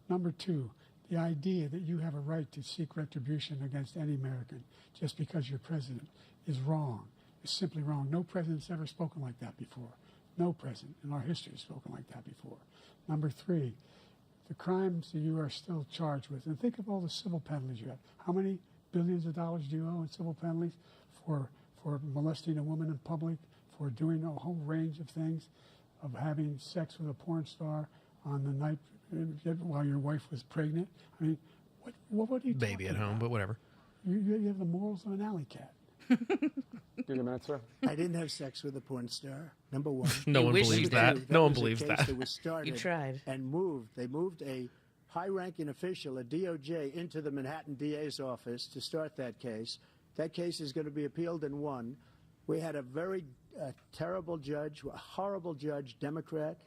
Number two, the idea that you have a right to seek retribution against any American just because you're president is wrong. It's simply wrong. No president's ever spoken like that before. No president in our history has spoken like that before. Number three, the crimes that you are still charged with, and think of all the civil penalties you have. How many billions of dollars do you owe in civil penalties for molesting a woman in public, for doing a whole range of things, of having sex with a porn star on the night while your wife was pregnant? I mean, what are you Baby at home, about? but whatever. You have the morals of an alley cat. Give you a minute, sir. I didn't have sex with a porn star, number one. No one wish believes you that. did. No one was a believes case that. was started You tried. and moved. They moved a high-ranking official, a DOJ, into the Manhattan DA's office to start that case. That case is going to be appealed and won. We had a very terrible judge, a horrible judge, Democrat.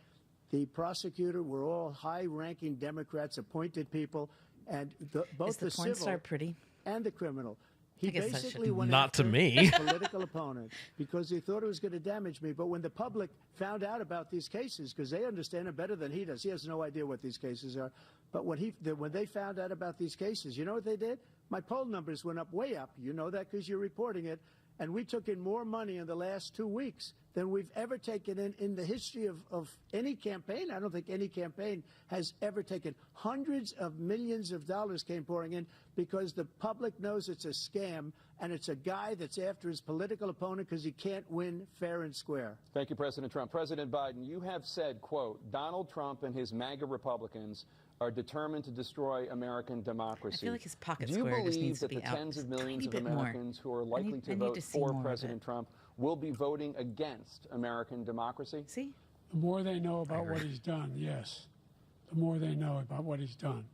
The prosecutor were all high-ranking Democrats, appointed people, and both Is the porn civil star pretty? and the criminal. He guess I basically shouldn't. went Not to after me. his political opponent because he thought it was going to damage me. But when the public found out about these cases, because they understand it better than he does, he has no idea what these cases are. But when they found out about these cases, you know what they did? My poll numbers went up, way up. You know that because you're reporting it. And we took in more money in the last 2 weeks than we've ever taken in the history of any campaign. I don't think any campaign has ever taken. Hundreds of millions of dollars came pouring in because the public knows it's a scam, and it's a guy that's after his political opponent because he can't win fair and square. Thank you, President Trump. President Biden, you have said, quote, Donald Trump and his MAGA Republicans are determined to destroy American democracy. I feel like his pocket Do you square just believe needs to that be the out tens just of a millions tiny of bit more. Americans who are likely to I need vote to see for more of President it. Trump will be voting against American democracy? See? The more they know about what he's done, yes, the more they know about what he's done.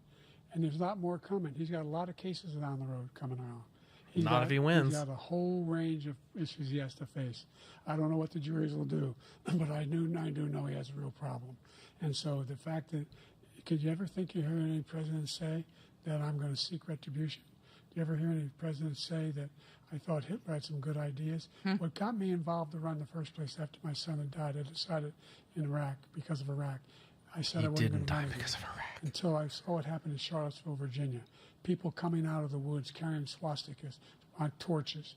And there's a lot more coming. He's got a lot of cases down the road coming out. Not if he wins. He's got a whole range of issues he has to face. I don't know what the juries will do, but I do know he has a real problem. And so the fact that, could you ever think you heard any president say that I'm going to seek retribution? Do you ever hear any president say that I thought Hitler had some good ideas? What got me involved to run in the first place after my son had died, I decided in Iraq, because of Iraq, I said I wasn't going Didn't to die run because again of Iraq. until I saw what happened in Charlottesville, Virginia. People coming out of the woods carrying swastikas on torches,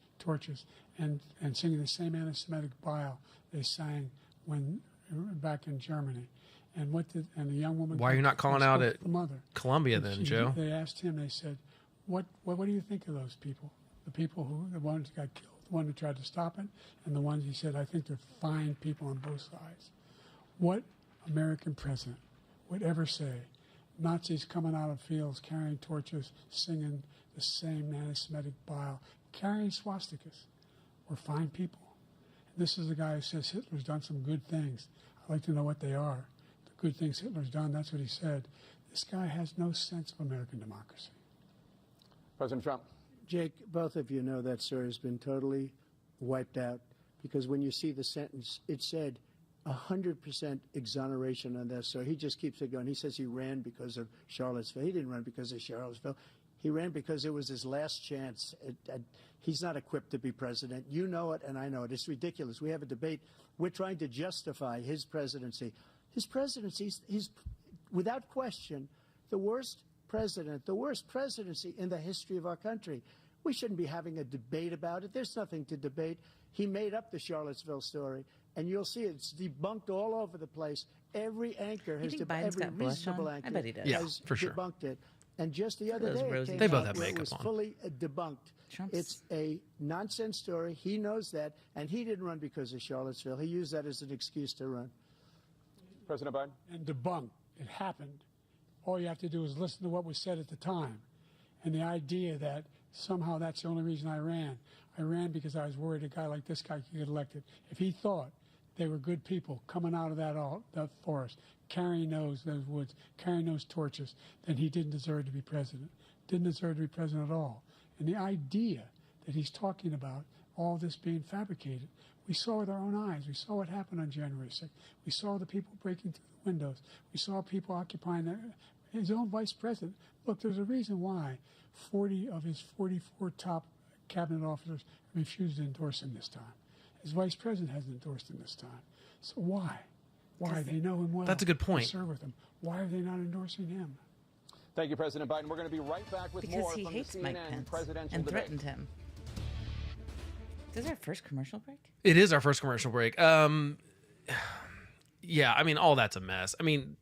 and singing the same anti-Semitic bile they sang when back in Germany. And the young woman? Why are you not calling out at the mother? Columbia And then, Joe? They asked him. They said, "What do you think of those people? The people the ones who got killed, the one who tried to stop it, and the ones," he said, "I think they're fine people on both sides." What American president would ever say Nazis coming out of fields carrying torches, singing the same anti-Semitic bile, carrying swastikas were fine people? And this is a guy who says Hitler's done some good things. I'd like to know what they are. The good things Hitler's done, that's what he said. This guy has no sense of American democracy. President Trump. Jake, both of you know that story has been totally wiped out because when you see the sentence, it said 100% exoneration on that. So he just keeps it going. He says he ran because of Charlottesville. He didn't run because of Charlottesville. He ran because it was his last chance. He's not equipped to be president. You know it, and I know it. It's ridiculous. We have a debate. We're trying to justify his presidency. His presidency, he's without question the worst president, the worst presidency in the history of our country. We shouldn't be having a debate about it. There's nothing to debate. He made up the Charlottesville story, and you'll see it's debunked all over the place. Every anchor has every reasonable anchor I bet he does. Yeah, has for sure. debunked it. And just the other those day, rosy it They came both out have where it makeup was on. fully debunked. Trump's- It's a nonsense story. He knows that, and he didn't run because of Charlottesville. He used that as an excuse to run. President Biden. And debunked. It happened. All you have to do is listen to what was said at the time. And the idea that somehow that's the only reason I ran. I ran because I was worried a guy like this guy could get elected. If he thought they were good people coming out of that forest, carrying those woods, carrying those torches, then he didn't deserve to be president. Didn't deserve to be president at all. And the idea that he's talking about all this being fabricated, we saw with our own eyes. We saw what happened on January 6th. We saw the people breaking through the windows. We saw people occupying his own vice president. Look, there's a reason why 40 of his 44 top cabinet officers refused to endorse him this time. His vice president hasn't endorsed him this time. So why? Why? They know him well. That's a good point. They serve with him. Why are they not endorsing him? Thank you, President Biden. We're going to be right back with Because more he from hates the Mike CNN Pence presidential and debate. threatened him. Is this our first commercial break? It is our first commercial break. Yeah, I mean, all that's a mess. I mean,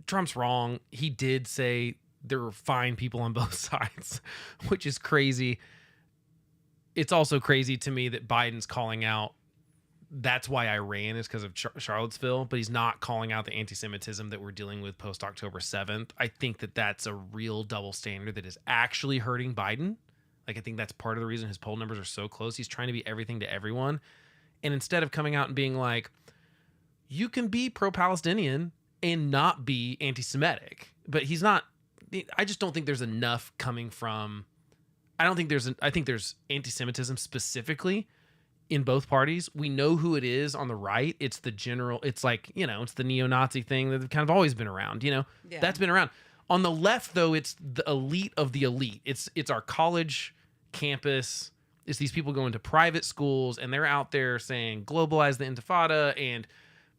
Trump's wrong. He did say there were fine people on both sides, which is crazy. It's also crazy to me that Biden's calling out that's why I ran is because of Charlottesville, but he's not calling out the anti-Semitism that we're dealing with post October 7th. I think that that's a real double standard that is actually hurting Biden. Like, I think that's part of the reason his poll numbers are so close. He's trying to be everything to everyone. And instead of coming out and being like, you can be pro-Palestinian and not be anti-Semitic, but he's not. I just don't think there's enough coming from. I think there's anti-Semitism specifically in both parties. We know who it is on the right. It's the general. It's like, it's the neo-Nazi thing that's kind of always been around. Yeah. That's been around. On the left, though, it's the elite of the elite. It's our college campus is these people going to private schools and they're out there saying globalize the intifada and,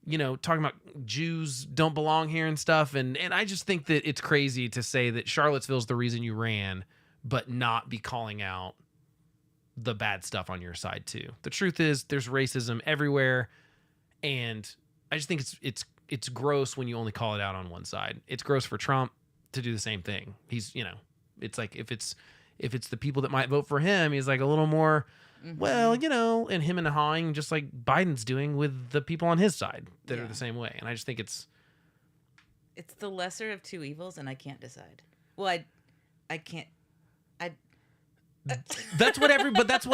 you know, talking about Jews don't belong here and stuff. And I just think that it's crazy to say that Charlottesville's the reason you ran, but not be calling out the bad stuff on your side too. The truth is there's racism everywhere. And I just think it's gross when you only call it out on one side. It's gross for Trump to do the same thing. He's, you know, it's like if it's the people that might vote for him, he's like a little more, well, you know, and him and hawing just like Biden's doing with the people on his side that are the same way. And I just think it's the lesser of two evils, and I can't decide. Well, I can't. That's what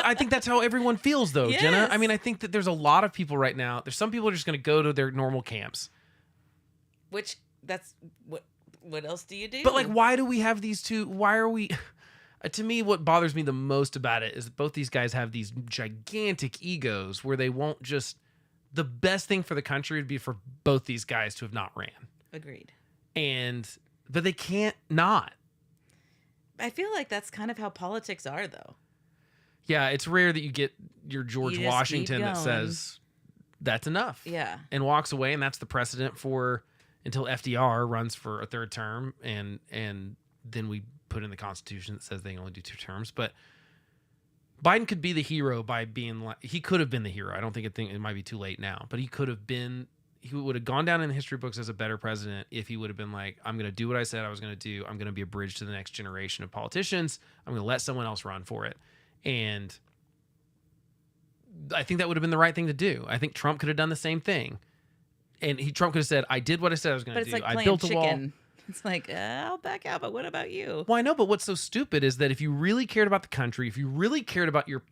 I think that's how everyone feels though, Yes. Jenna. I mean, I think that there's a lot of people right now. There's some people are just going to go to their normal camps. Which that's what else do you do? But like, why do we have these two? Why are we? To me, what bothers me the most about it is that both these guys have these gigantic egos where they won't just. The best thing for the country would be for both these guys to have not ran. Agreed. But they can't not. I feel like that's kind of how politics are, though. Yeah, it's rare that you get your George You just Washington keep that going. says that's enough. Yeah. And walks away, and that's the precedent for until FDR runs for a third term, and then we put in the Constitution that says they can only do 2 terms. But Biden could be the hero by being like he could have been the hero. I don't think it might be too late now, but he could have been. He would have gone down in the history books as a better president if he would have been like, I'm going to do what I said I was going to do. I'm going to be a bridge to the next generation of politicians. I'm going to let someone else run for it. And I think that would have been the right thing to do. I think Trump could have done the same thing. And Trump could have said, I did what I said I was going But to it's do. like I playing built a chicken. wall. It's like, I'll back out, but what about you? Well, I know, but what's so stupid is that if you really cared about the country, if you really cared about your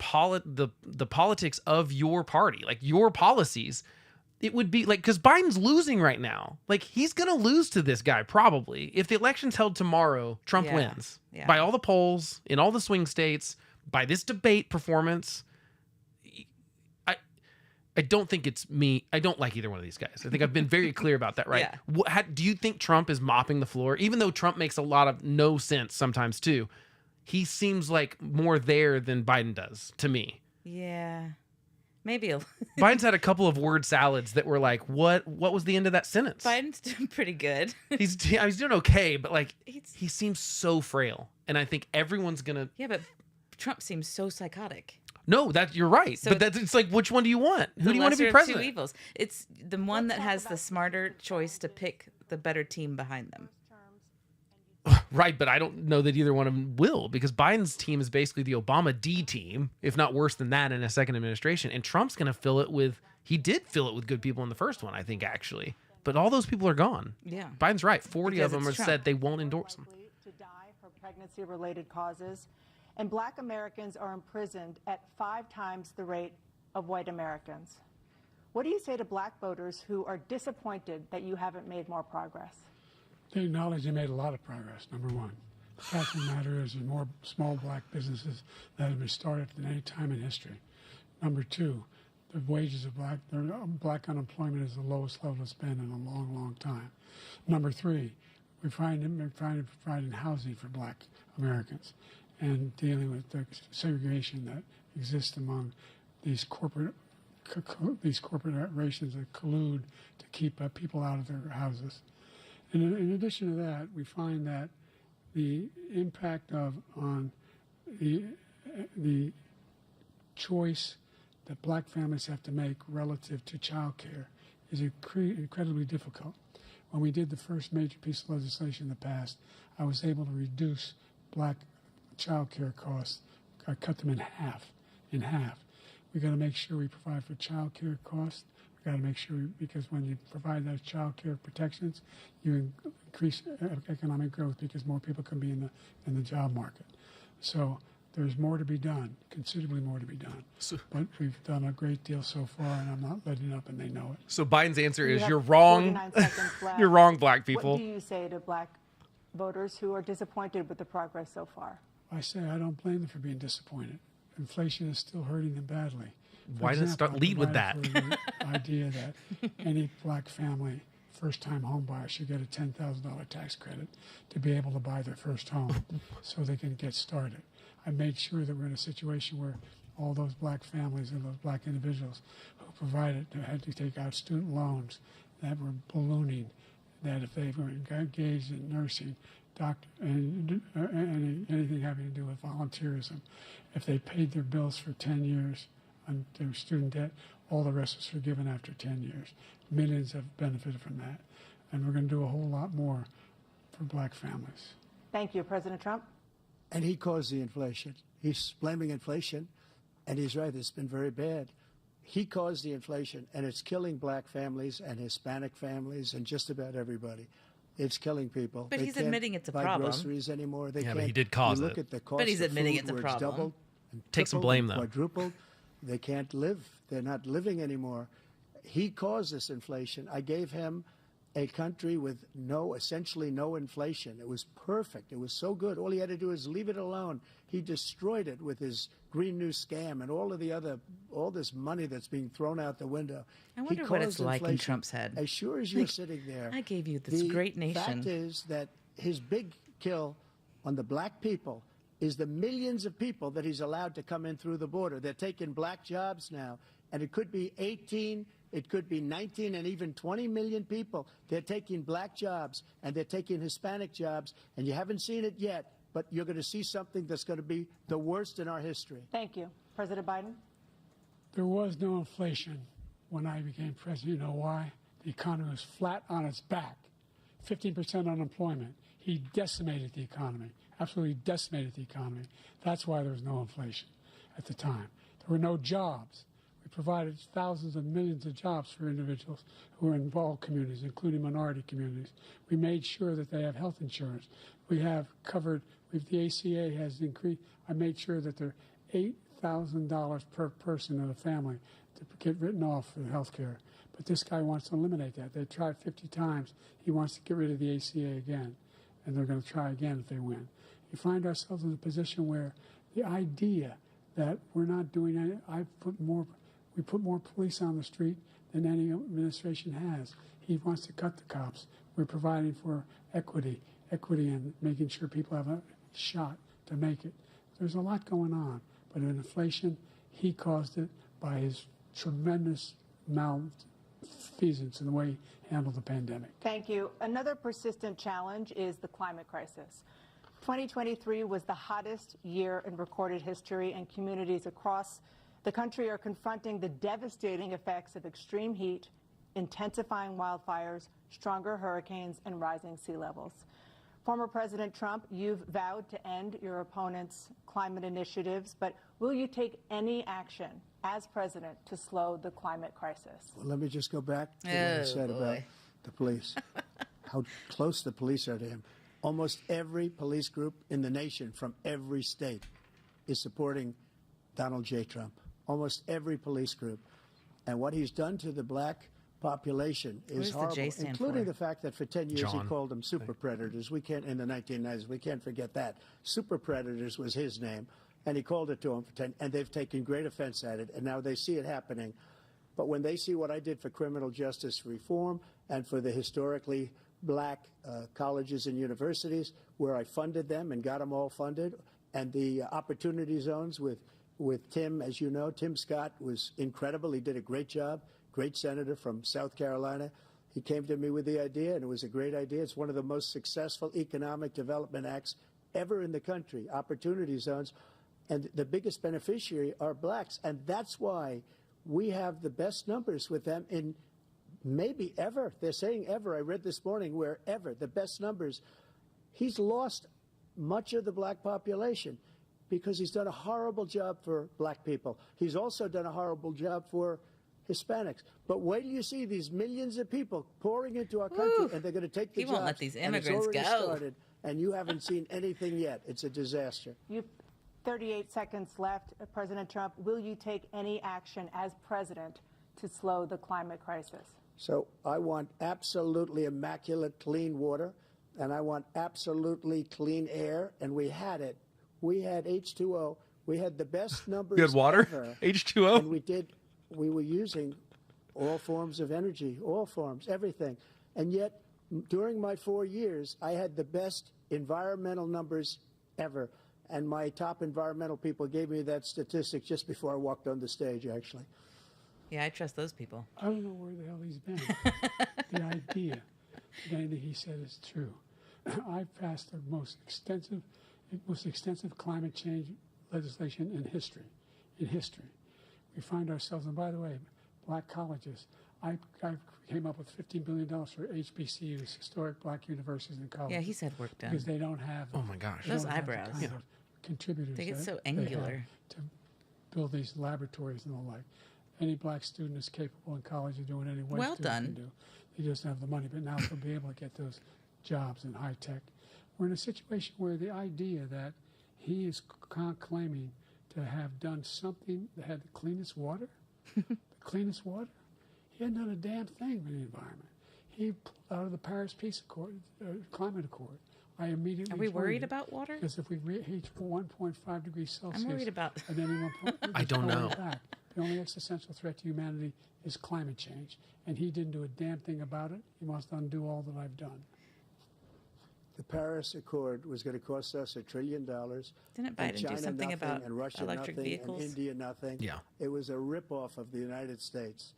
the politics of your party, like your policies, it would be like, because Biden's losing right now. Like, he's going to lose to this guy probably. If the election's held tomorrow, Trump Yeah. wins. Yeah. By all the polls, in all the swing states, by this debate performance. I don't think it's me. I don't like either one of these guys. I think I've been very clear about that, right? Yeah. Do you think Trump is mopping the floor? Even though Trump makes a lot of no sense sometimes too, he seems like more there than Biden does to me. Yeah. Maybe a Biden's had a couple of word salads that were like, what was the end of that sentence? Biden's doing pretty good. He's doing okay, but like He's- he seems so frail. And I think everyone's going to Yeah, but Trump seems so psychotic. No, you're right. So but it's like, which one do you want? Who The do you want to be lesser of two president? evils. It's the one that has the smarter choice to pick the better team behind them. Right, but I don't know that either one of them will, because Biden's team is basically the Obama D team, if not worse than that in a second administration. And Trump's going to fill it with, he did fill it with good people in the first one, I think, actually. But all those people are gone. Yeah. Biden's right. 40 Because of them it's have Trump. said they won't endorse him. Likely to die for pregnancy-related causes, and Black Americans are imprisoned at 5 times the rate of white Americans. What do you say to Black voters who are disappointed that you haven't made more progress? They acknowledge they made a lot of progress, number one. The fact of the matter is there's more small black businesses that have been started than any time in history. Number two, the wages of black unemployment is the lowest level it's been in a long, long time. Number three, we're providing housing for Black Americans and dealing with the segregation that exists among these corporations that collude to keep people out of their houses. And in addition to that, we find that the impact on the choice that Black families have to make relative to child care is incredibly difficult. When we did the first major piece of legislation in the past, I was able to reduce Black child care costs. I cut them in half. We got to make sure we provide for child care costs. We got to make sure, because when you provide those child care protections, you increase economic growth because more people can be in the job market. So there's more to be done, considerably more to be done. But we've done a great deal so far, and I'm not letting up, and they know it. So Biden's answer You is, have you're wrong. 49 seconds left. You're wrong, Black people. What do you say to Black voters who are disappointed with the progress so far? I say I don't blame them for being disappointed. Inflation is still hurting them badly. For Why didn't it example, start I lead with that? provided for the idea that any Black family, first-time home buyer, should get a $10,000 tax credit to be able to buy their first home so they can get started. I made sure that we're in a situation where all those black families and those black individuals who had to take out student loans that were ballooning, that if they were engaged in nursing, doctor, and anything having to do with volunteerism, if they paid their bills for 10 years on their student debt, all the rest was forgiven after 10 years. Millions have benefited from that. And we're going to do a whole lot more for black families. Thank you, President Trump. And he caused the inflation. He's blaming inflation, and he's right, it's been very bad. He caused the inflation, and it's killing black families and Hispanic families and just about everybody. It's killing people. But They he's can't admitting it's a buy problem. groceries anymore. They Yeah, can't. but he did cause you look it. at the cost But he's of admitting food it's a where problem. doubled and Take some tripled blame, and though. Quadrupled. They can't live. They're not living anymore. He caused this inflation. I gave him a country with essentially no inflation. It was perfect. It was so good. All he had to do is leave it alone. He destroyed it with his Green New scam and all this money that's being thrown out the window. I wonder He what it's caused like in inflation. Trump's head. As sure as you're sitting there, I gave you this the great nation. fact is that his big kill on the black people is the millions of people that he's allowed to come in through the border. They're taking black jobs now, and it could be 18, it could be 19, and even 20 million people. They're taking black jobs, and they're taking Hispanic jobs, and you haven't seen it yet, but you're going to see something that's going to be the worst in our history. Thank you. President Biden? There was no inflation when I became president. You know why? The economy was flat on its back. 15% unemployment. He decimated the economy, absolutely decimated the economy. That's why there was no inflation at the time. There were no jobs. We provided thousands of millions of jobs for individuals who are in all communities, including minority communities. We made sure that they have health insurance. We have covered, the ACA has increased. I made sure that they're $8,000 per person in a family to get written off for health care. But this guy wants to eliminate that. They tried 50 times. He wants to get rid of the ACA again, and they're going to try again if they win. You find ourselves in a position where the idea that we're not doing any, we put more police on the street than any administration has. He wants to cut the cops. We're providing for equity and making sure people have a shot to make it. There's a lot going on, but in inflation, he caused it by his tremendous malfeasance in the way he handled the pandemic. Thank you. Another persistent challenge is the climate crisis. 2023 was the hottest year in recorded history, and communities across the country are confronting the devastating effects of extreme heat, intensifying wildfires, stronger hurricanes, and rising sea levels. Former President Trump, you've vowed to end your opponent's climate initiatives, but will you take any action as president to slow the climate crisis? Well, let me just go back to what I said about the police, how close the police are to him. Almost every police group in the nation from every state is supporting Donald J. Trump. Almost every police group. And what he's done to the black population is horrible, including the fact that for 10 years he called them super predators. We can't, in the 1990s, we can't forget that. Super predators was his name, and he called it to them for 10, and they've taken great offense at it, and now they see it happening. But when they see what I did for criminal justice reform and for the historically black colleges and universities, where I funded them and got them all funded, and the opportunity zones with Tim, as you know, Tim Scott was incredible. He did a great job, great senator from South Carolina. He came to me with the idea, and it was a great idea. It's one of the most successful economic development acts ever in the country, opportunity zones. And the biggest beneficiary are blacks. And that's why we have the best numbers with them in maybe ever. They're saying ever. I read this morning where ever, the best numbers. He's lost much of the black population because he's done a horrible job for black people. He's also done a horrible job for Hispanics. But wait till you see these millions of people pouring into our country, and they're going to take the jobs. He won't let these immigrants and it's go. already started, and you haven't seen anything yet. It's a disaster. You 38 seconds left. President Trump, will you take any action as president to slow the climate crisis? So I want absolutely immaculate clean water, and I want absolutely clean air, and we had it. We had H2O. We had the best numbers. You had water? Ever. H2O? And we were using all forms of energy, all forms, everything. And yet, during my 4 years, I had the best environmental numbers ever. And my top environmental people gave me that statistic just before I walked on the stage, actually. Yeah, I trust those people. I don't know where the hell he's been. The idea that anything he said is true. I've passed the most extensive climate change legislation in history. We find ourselves, and by the way, black colleges. I came up with $15 billion for HBCUs, historic black universities and colleges. Yeah, he said work done. Because they don't have. Oh my gosh. Those eyebrows. Kind of contributors. They get that so they have angular. to build these laboratories and the like. Any black student is capable in college of doing any white Well student done. can do. They just don't have the money, but now they'll be able to get those jobs in high tech. We're in a situation where the idea that he is claiming to have done something that had the cleanest water, he hadn't done a damn thing for the environment. He pulled out of the Paris Peace Accord, Climate Accord. I immediately Are we joined worried it, about water? because if we reach 1.5 degrees Celsius, I'm worried about. at any one point, I don't know. back. The only existential threat to humanity is climate change, and he didn't do a damn thing about it. He wants to undo all that I've done. The Paris Accord was going to cost us $1 trillion. Didn't and Biden do China something nothing, about and Russia electric nothing, vehicles? and India nothing. Yeah. It was a ripoff of the United States.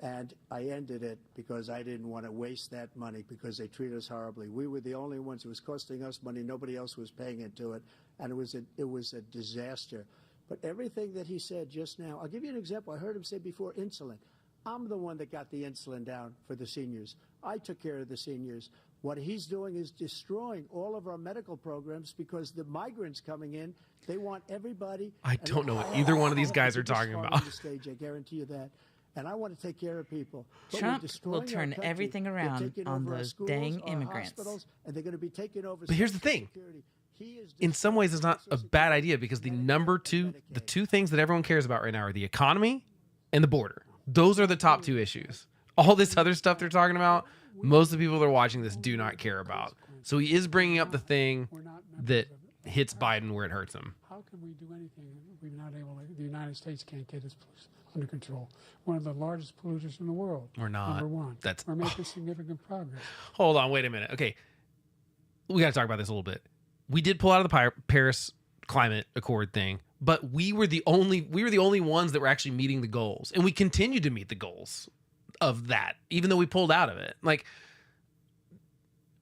And I ended it because I didn't want to waste that money because they treat us horribly. We were the only ones. It was costing us money. Nobody else was paying into it. And it was a disaster. But everything that he said just now, I'll give you an example. I heard him say before insulin. I'm the one that got the insulin down for the seniors. I took care of the seniors. What he's doing is destroying all of our medical programs because the migrants coming in, they want everybody. I don't know what either one of these guys are talking On about. the stage, I guarantee you that. And I want to take care of people. But we're Trump destroying will our turn country. everything They're around taking on over our those schools, dang our immigrants. hospitals, and they're going to be taking over. But here's the Social thing. Security. He is In some ways, it's not a bad idea because the Medicaid. two things that everyone cares about right now are the economy and the border. Those are the top two issues. All this other stuff they're talking about, most of the people that are watching this do not care about. So he is bringing up the thing that hits Biden where it hurts him. How can we do anything if we're not able to? The United States can't get its pollution under control. One of the largest polluters in the world. We're not. Number one. We're making significant progress. Hold on, wait a minute. Okay, we got to talk about this a little bit. We did pull out of the Paris Climate Accord thing, but we were the only ones that were actually meeting the goals, and we continue to meet the goals of that, even though we pulled out of it. Like,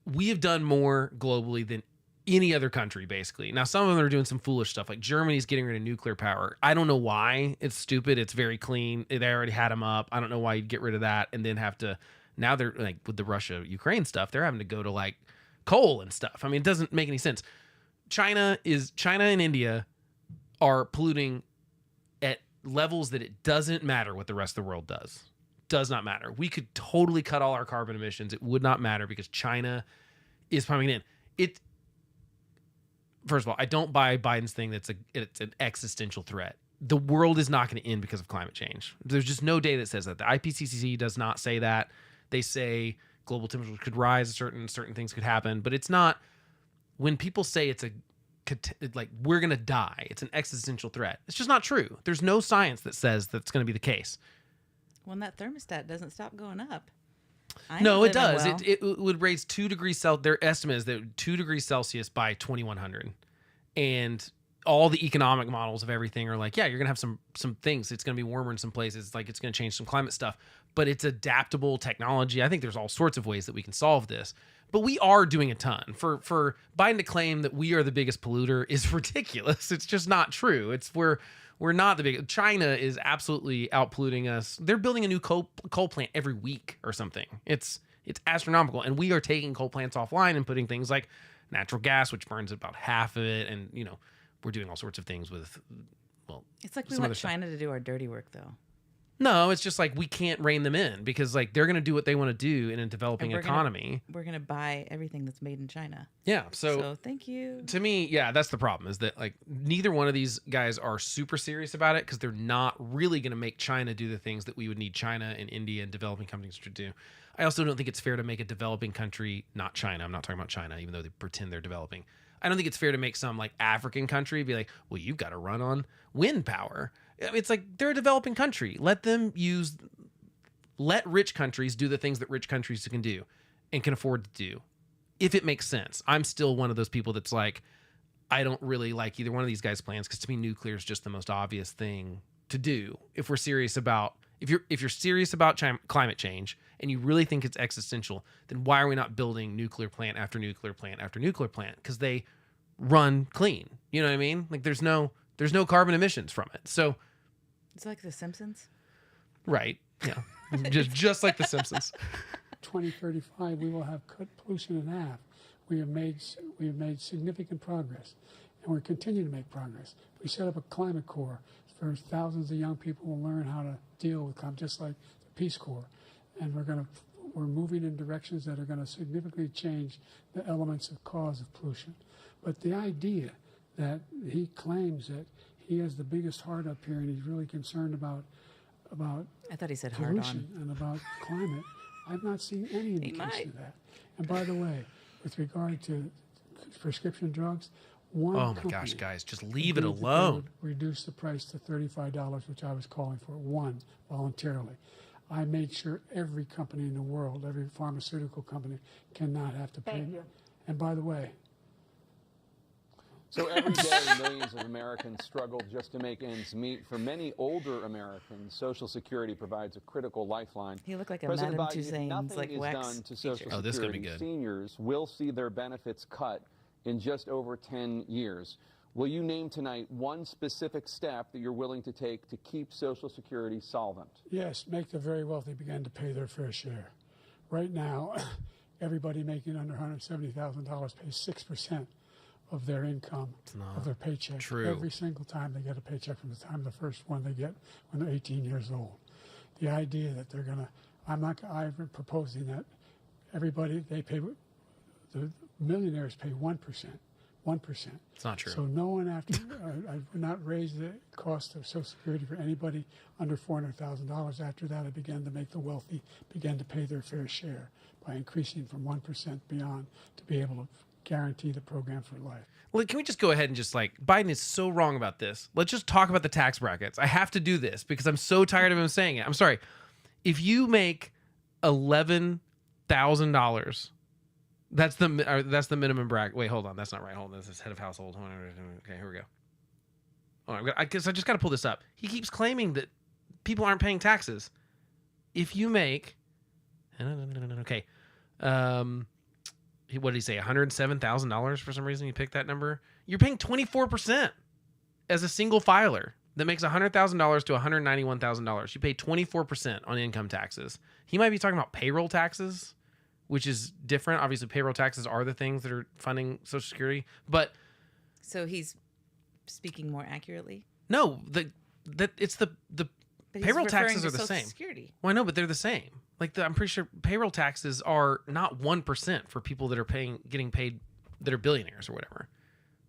we have done more globally than any other country, basically. Now, some of them are doing some foolish stuff, like Germany's getting rid of nuclear power. I don't know why. It's stupid. It's very clean. They already had them up. I don't know why you'd get rid of that and then have to. Now they're like with the Russia-Ukraine stuff, they're having to go to like coal and stuff. I mean, it doesn't make any sense. China and India are polluting at levels that it doesn't matter what the rest of the world does. Does not matter. We could totally cut all our carbon emissions. It would not matter because China is pumping in. First of all, I don't buy Biden's thing it's an existential threat. The world is not going to end because of climate change. There's just no day that says that. The IPCC does not say that. They say global temperatures could rise, certain things could happen, but it's not. When people say it's like we're going to die, it's an existential threat. It's just not true. There's no science that says that's going to be the case. When that thermostat doesn't stop going up. No, it does. Well. It would raise 2 degrees Celsius. Their estimate is that 2 degrees Celsius by 2100. And all the economic models of everything are like, yeah, you're going to have some things. It's going to be warmer in some places. Like it's going to change some climate stuff. But it's adaptable technology. I think there's all sorts of ways that we can solve this. But we are doing a ton. For Biden to claim that we are the biggest polluter is ridiculous. It's just not true. We're not the biggest. China is absolutely out polluting us. They're building a new coal plant every week or something. It's astronomical. And we are taking coal plants offline and putting things like natural gas, which burns about half of it. And, we're doing all sorts of things with, it's like we want China to do our dirty work, though. No, it's just like we can't rein them in because like they're going to do what they want to do in a developing economy. We're going to buy everything that's made in China. Yeah. So thank you. To me, yeah, that's the problem is that like neither one of these guys are super serious about it because they're not really going to make China do the things that we would need China and India and developing countries to do. I also don't think it's fair to make a developing country, not China. I'm not talking about China, even though they pretend they're developing. I don't think it's fair to make some like African country be like, well, you've got to run on wind power. It's like they're a developing country. Let rich countries do the things that rich countries can do and can afford to do, if it makes sense. I'm still one of those people that's like, I don't really like either one of these guys' plans because to me, nuclear is just the most obvious thing to do if we're serious about if you're serious about climate change and you really think it's existential. Then why are we not building nuclear plant after nuclear plant after nuclear plant? Because they run clean. You know what I mean? Like there's no carbon emissions from it. So It's like The Simpsons. right, yeah, just like The Simpsons. 2035, we will have cut pollution in half. We have made significant progress, and we're continuing to make progress. We set up a climate corps for thousands of young people will learn how to deal with climate, just like the Peace Corps. And we're moving in directions that are going to significantly change the elements of cause of pollution. But the idea that he claims that he has the biggest heart up here and he's really concerned about I thought he said hard pollution on. and about climate, I've not seen any indication of that. And by the way, with regard to prescription drugs, one Oh my company gosh, guys, just leave it agreed that they alone. would reduce the price to $35, which I was calling for, one, voluntarily. I made sure every company in the world, every pharmaceutical company, cannot have to pay. Thank you. And by the way, So every day, millions of Americans struggle just to make ends meet. For many older Americans, Social Security provides a critical lifeline. He looked like a President Madame Biden, if Tussauds nothing like is wax done to Social teacher. Oh, this is gonna be Security, good. seniors will see their benefits cut in just over 10 years. Will you name tonight one specific step that you're willing to take to keep Social Security solvent? yes, make the very wealthy begin to pay their fair share. Right now, everybody making under $170,000 pays 6% of their income, of their paycheck, true. every single time they get a paycheck from the time the first one they get when they're 18 years old. The idea that they're going to, I'm proposing that everybody, the millionaires pay 1%. 1%. It's not true. So no one I would not raise the cost of Social Security for anybody under $400,000. After that, I began to make the wealthy begin to pay their fair share by increasing from 1% beyond to be able to guarantee the program for life. Well, can we just go ahead and just like, Biden is so wrong about this. Let's just talk about the tax brackets. I have to do this because I'm so tired of him saying it. I'm sorry. If you make $11,000, that's the minimum bracket. Wait, hold on. That's not right. Hold on. This is head of household. Hold on. Okay, here we go. Hold on. I guess I just got to pull this up. He keeps claiming that people aren't paying taxes. If you make, okay, what did he say? $107,000 for some reason. He picked that number. You're paying 24% as a single filer that makes $100,000 to $191,000. You pay 24% on income taxes. He might be talking about payroll taxes, which is different. Obviously, payroll taxes are the things that are funding Social Security. But So he's speaking more accurately. no, it's the But he's payroll referring taxes to are the Social same. Security. Well, I know, but they're the same. Like I'm pretty sure payroll taxes are not 1% for people that are getting paid that are billionaires or whatever.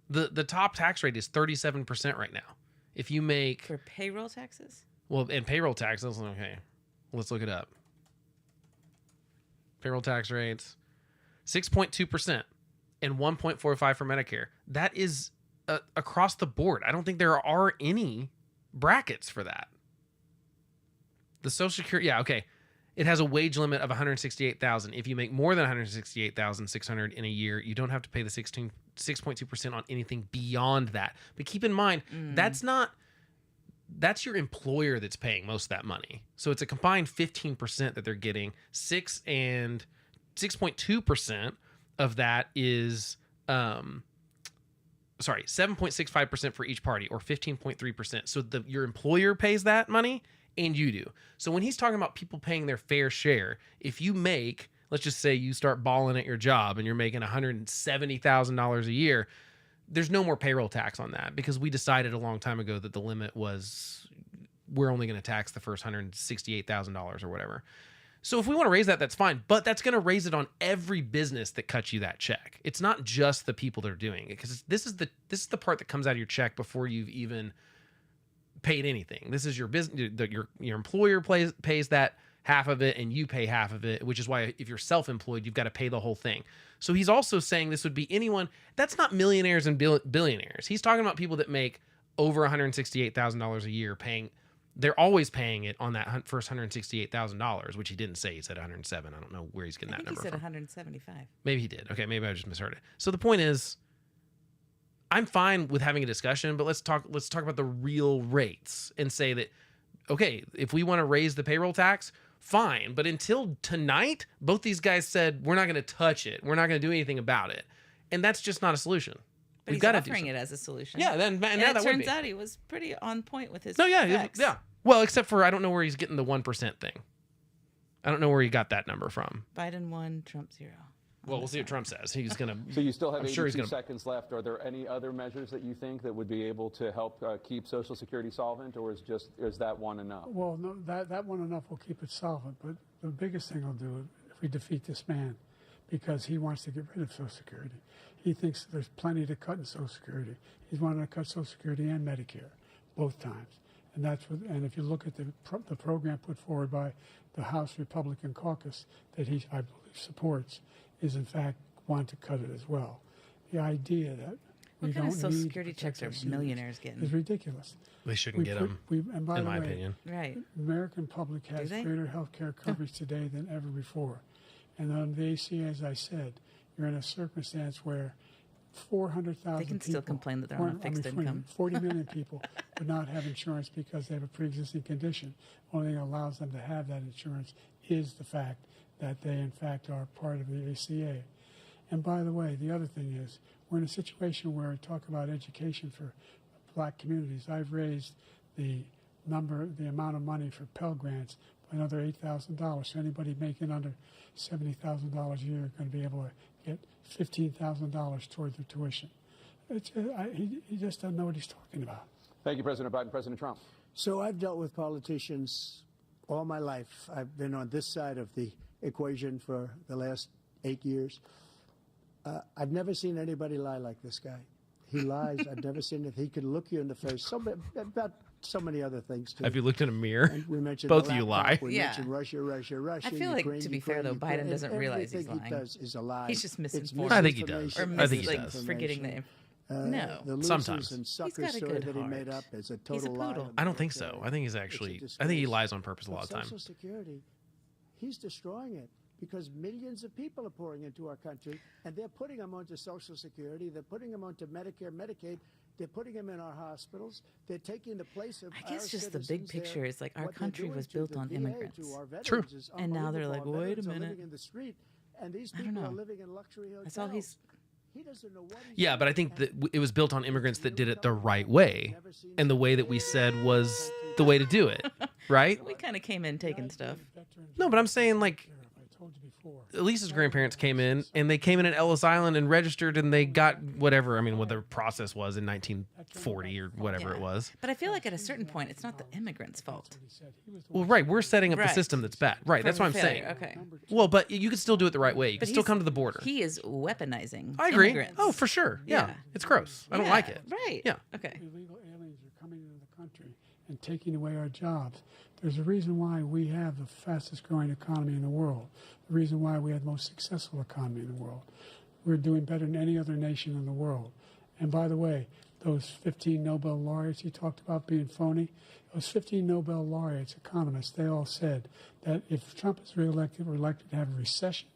The top tax rate is 37% right now. If you make For payroll taxes? and payroll taxes, okay, let's look it up. Payroll tax rates 6.2% and 1.45 for Medicare. That is across the board. I don't think there are any brackets for that. The Social Security, yeah, okay. It has a wage limit of $168,000. If you make more than $168,600 in a year, you don't have to pay the 6.2% on anything beyond that. But keep in mind, that's your employer that's paying most of that money. So it's a combined 15% that they're getting. 6.2% of that is 7.65% for each party, or 15.3%. So your employer pays that money and you do. So when he's talking about people paying their fair share, if you make, let's just say you start balling at your job and you're making $170,000 a year, there's no more payroll tax on that because we decided a long time ago that the limit was we're only going to tax the first $168,000 or whatever. So if we want to raise that, that's fine. But that's going to raise it on every business that cuts you that check. It's not just the people that are doing it, because this is the part that comes out of your check before you've even paid anything. This is your business. Your employer pays that half of it, and you pay half of it, which is why if you're self-employed, you've got to pay the whole thing. So he's also saying this would be anyone that's not millionaires and billionaires. He's talking about people that make over $168,000 a year paying. They're always paying it on that first $168,000, which he didn't say. He said 107. I don't know where he's getting that number He said from. 175. Maybe he did. Okay, maybe I just misheard it. So the point is, I'm fine with having a discussion, but let's talk about the real rates and say that, okay, if we want to raise the payroll tax, fine. But until tonight, both these guys said, we're not going to touch it. We're not going to do anything about it. And that's just not a solution. But We've he's now offering it as a solution. Yeah, then and now it that would turns be. out he was pretty on point with his No, yeah, facts. yeah. Well, except for I don't know where he's getting the 1% thing. I don't know where he got that number from. Biden 1, Trump 0. Well, we'll see what Trump says. He's going to. So you still have I'm 82 sure he's gonna, seconds left. Are there any other measures that you think that would be able to help keep Social Security solvent, or is that one enough? Well, no, that one enough will keep it solvent. But the biggest thing will do it if we defeat this man, because he wants to get rid of Social Security. He thinks there's plenty to cut in Social Security. He's wanting to cut Social Security and Medicare, both times. And that's what. And if you look at the program put forward by the House Republican caucus that he, I believe, supports, is in fact want to cut it as well. The idea that we What kind don't of Social need Security to protect checks are our seniors millionaires getting? is ridiculous. they shouldn't get him, And by in the my way, opinion. Right. the American public has they? greater health care coverage today than ever before. And on the ACA, as I said, you're in a circumstance where 400,000 They can still complain that they're on a fixed income. 40 million people would not have insurance because they have a pre-existing condition. Only thing that allows them to have that insurance is the fact that they, in fact, are part of the ACA. And by the way, the other thing is, we're in a situation where we talk about education for black communities. I've raised the amount of money for Pell Grants by another $8,000. So anybody making under $70,000 a year are going to be able to get $15,000 toward their tuition. He just doesn't know what he's talking about. Thank you, President Biden. President Trump. So I've dealt with politicians all my life. I've been on this side of the equation for the last 8 years. I've never seen anybody lie like this guy. He lies. I've never seen it. He can look you in the face. About so many other things too. Have you looked in a mirror? And we mentioned Both the of you laptop, lie. We Yeah. mentioned Russia. I feel like, Ukraine, to be fair, though, Ukraine, Biden doesn't realize he's everything lying. he does is a lie. He's just It's misinformed. I think he does. misinformation. Or I think he like does. forgetting the No. The losers Sometimes. and He's sucker got a story good that he made heart. up is a He's a total lie. poodle. on I don't think both so. sides. I think he's It's a actually. I think he disgrace. lies on purpose a But lot of time. Social Security, he's destroying it because millions of people are pouring into our country, and they're putting them onto Social Security. They're putting them onto Medicare, Medicaid. They're putting them in our hospitals. They're taking the place of I guess our just the big citizens. picture is like our What they're country doing was to built the on VA, immigrants. to our veterans True. is And now they're unbelievable. like, Our wait a veterans are minute. living in the street, and these I don't people are know. living in luxury hotels. That's all he's. He doesn't know what he's Yeah, but I doing, think that and it was built on immigrants that did it the right way, and the way that we said was the way to do it, right? We kind of came in taking stuff. No, but I'm saying like I told you before. Elisa's grandparents came in, and they came in at Ellis Island and registered, and they got whatever. I mean, what their process was in 1940 or whatever it Yeah. was. But I feel like at a certain point, it's not the immigrants' fault. Well, right, we're setting up the Right. system that's bad. Right, that's what I'm saying. Failure, Okay. Well, but you could still do it the right way. You But can still he's- come to the border. He is weaponizing. I agree. Immigrants. Oh, for sure. Yeah. Yeah. It's gross. I don't Yeah, like it. Right. Yeah. Okay. Illegal aliens are coming into the country and taking away our jobs. There's a reason why we have the fastest growing economy in the world, the reason why we have the most successful economy in the world. We're doing better than any other nation in the world. And by the way, those 15 Nobel laureates you talked about being phony, those 15 Nobel laureates, economists, they all said that if Trump is reelected, we're likely to have a recession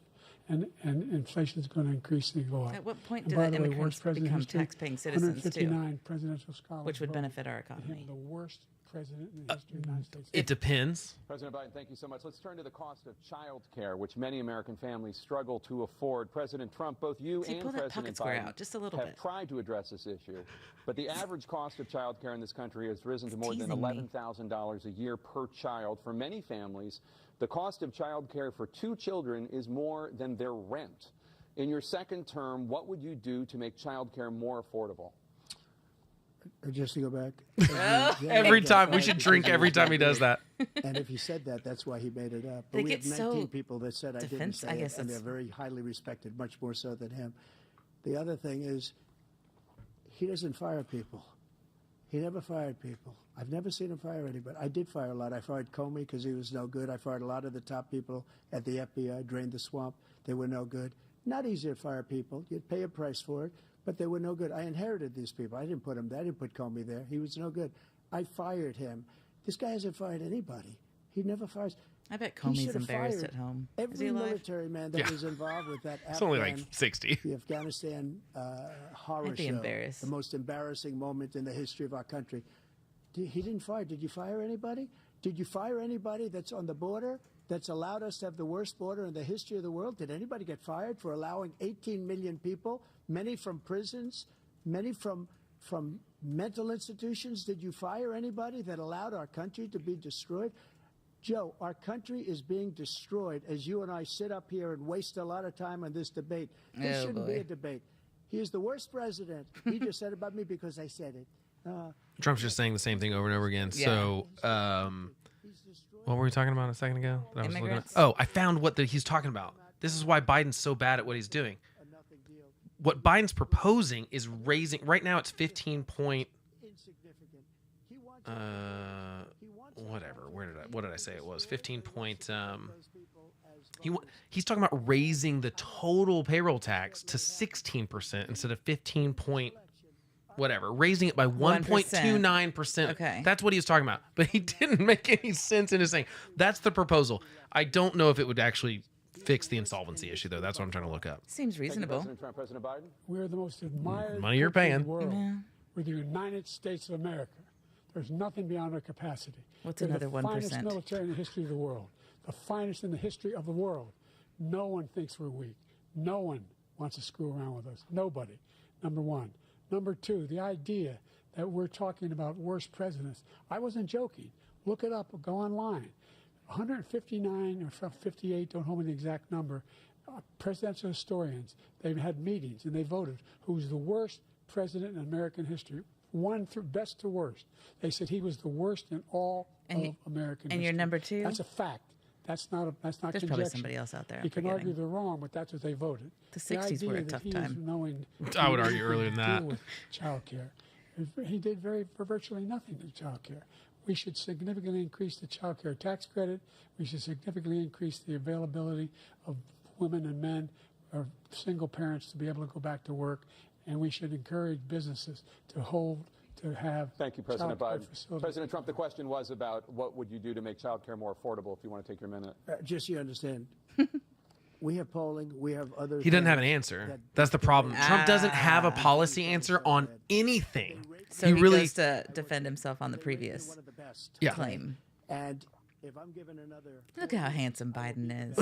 and inflation is going to increasingly go up. At what point And do by the the way, immigrants worst president in become history, tax-paying citizens, too? 159 presidential scholars Which would voted benefit our for him, economy. the worst president in the history of the United States. It depends. President Biden, thank you so much. Let's turn to the cost of child care, which many American families struggle to afford. President Trump, both you See, and pull that President pocket square Biden out just a little have bit. tried to address this issue, but the average cost of child care in this country has risen to more than teasing me. $11,000 a year per child. For many families, the cost of child care for 2 children is more than their rent. In your second term, what would you do to make child care more affordable? Just to go back. Every time. We should drink every time he does that. And if he said that, that's why he made it up. They But we have get 19 so people that said I didn't defense- say I guess it, and they're that's- very highly respected, much more so than him. The other thing is, he doesn't fire people. He never fired people. I've never seen him fire anybody. I did fire a lot. I fired Comey because he was no good. I fired a lot of the top people at the FBI, drained the swamp. They were no good. Not easy to fire people. You'd pay a price for it, but they were no good. I inherited these people. I didn't put him there. I didn't put Comey there. He was no good. I fired him. This guy hasn't fired anybody. He never fires. I bet He Comey's should have embarrassed fired at home. Is Every he alive? military man that was involved with that It's only like 60. the Afghanistan horror I'd be show, embarrassed. the most embarrassing moment in the history of our country. He didn't fire. Did you fire anybody? Did you fire anybody that's on the border that's allowed us to have the worst border in the history of the world? Did anybody get fired for allowing 18 million people, many from prisons, many from mental institutions? Did you fire anybody that allowed our country to be destroyed? Joe, our country is being destroyed as you and I sit up here and waste a lot of time on this debate. This shouldn't be a debate. He is the worst president. He just said about me because I said it. Trump's just saying the same thing over and over again. Yeah. So, what were we talking about a second ago? That I was looking at? Immigrants. Oh, I found what he's talking about. This is why Biden's so bad at what he's doing. What Biden's proposing is raising. Right now, it's 15 point. Whatever. What did I say it was? 15 point. He's talking about raising the total payroll tax to 16% instead of 15 point. Whatever, raising it by 1.29%. Okay. That's what he was talking about. But he didn't make any sense in his saying. That's the proposal. I don't know if it would actually fix the insolvency issue, though. That's what I'm trying to look up. Seems reasonable. President Trump, President Biden. We're the most admired Money you're country in paying. the world. Yeah. We're the United States of America. There's nothing beyond our capacity. What's We're another the finest 1%? military in the history of the world. The finest in the history of the world. No one thinks we're weak. No one wants to screw around with us. Nobody. Number one. Number two, the idea that we're talking about worst presidents. I wasn't joking. Look it up or go online. 159 or 58, don't hold me the exact number, presidential historians, they've had meetings and they voted who's the worst president in American history. One through best to worst. They said he was the worst in all of American history. And you're number two? That's a fact. That's not There's conjecture. probably somebody else out there. You can argue they're wrong, but that's what they voted. The 60s were a idea that tough he is time. knowing I would argue earlier than deal that. with child care. He did for virtually nothing with child care. We should significantly increase the child care tax credit. We should significantly increase the availability of women and men or single parents to be able to go back to work. And we should encourage businesses to have Thank you, President child care Biden. facilities. President Trump, the question was about what would you do to make child care more affordable, if you want to take your minute. Just so you understand, we have polling, we have other. He doesn't have an things answer. that- That's the problem. Trump doesn't have a policy answer on anything. So he he really goes to defend himself on the previous One of the best. Yeah. claim. And if I'm given another. Look how handsome Biden is.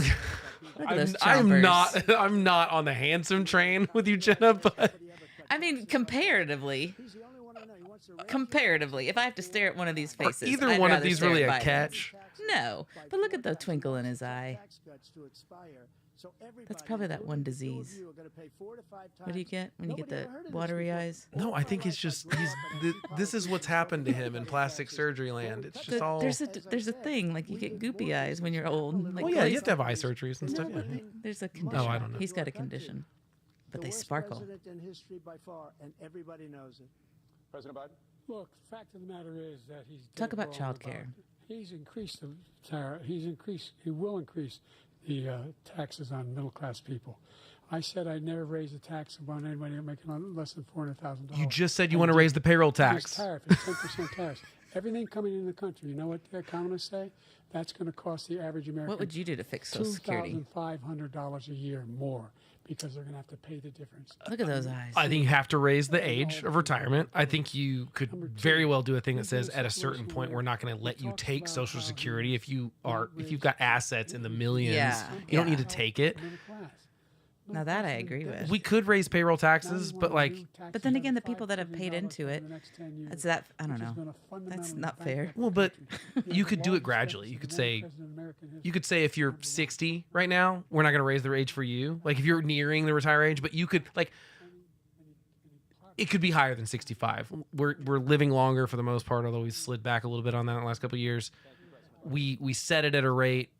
Look at those I'm chompers. I'm not on the handsome train with you, Jenna, but I mean, comparatively, He's the only one I know. He wants to raise comparatively, if I have to stare at one of these are faces, either I'd one of rather these stare really at a Biden's. catch? No, but look at the twinkle in his eye. tax cuts to expire. So That's probably that one disease. What do you get when you get the watery eyes? No, I think it's just this is what's happened to him in plastic surgery land. It's just all. There's a thing like you get goopy eyes when you're old. Like, Well, yeah, you have to have eye surgeries and no, stuff. but Yeah. there's a condition. I don't know. He's got a condition, but they sparkle. President in history by far, and everybody knows it. President Biden? Look, the fact of the matter is that he's Talk dead about wrong child care. it. He will increase the taxes on middle class people. I said I'd never raise the tax on anybody making less than $400,000. You just said you want to raise the payroll This tax. tariff is 10% tariff. Everything coming in the country, you know what the economists say? That's going to cost the average American. What would you do to fix Social Security? $2,500 a year more because they're going to have to pay the difference. Look at those eyes. I think you have to raise the age of retirement. I think you could very well do a thing that says at a certain point we're not going to let you take Social Security if you've got assets in the millions. Yeah, you don't yeah. need to take it. Middle class. Now that I agree with. We could raise payroll taxes, but like But then again, the people that have paid into it, it's that I don't know. That's not fair. well, but you could do it gradually. You could say if you're 60 right now, we're not going to raise the age for you. Like if you're nearing the retire age, but you could like it could be higher than 65. We're living longer for the most part, although we slid back a little bit on that in the last couple of years. We set it at a rate.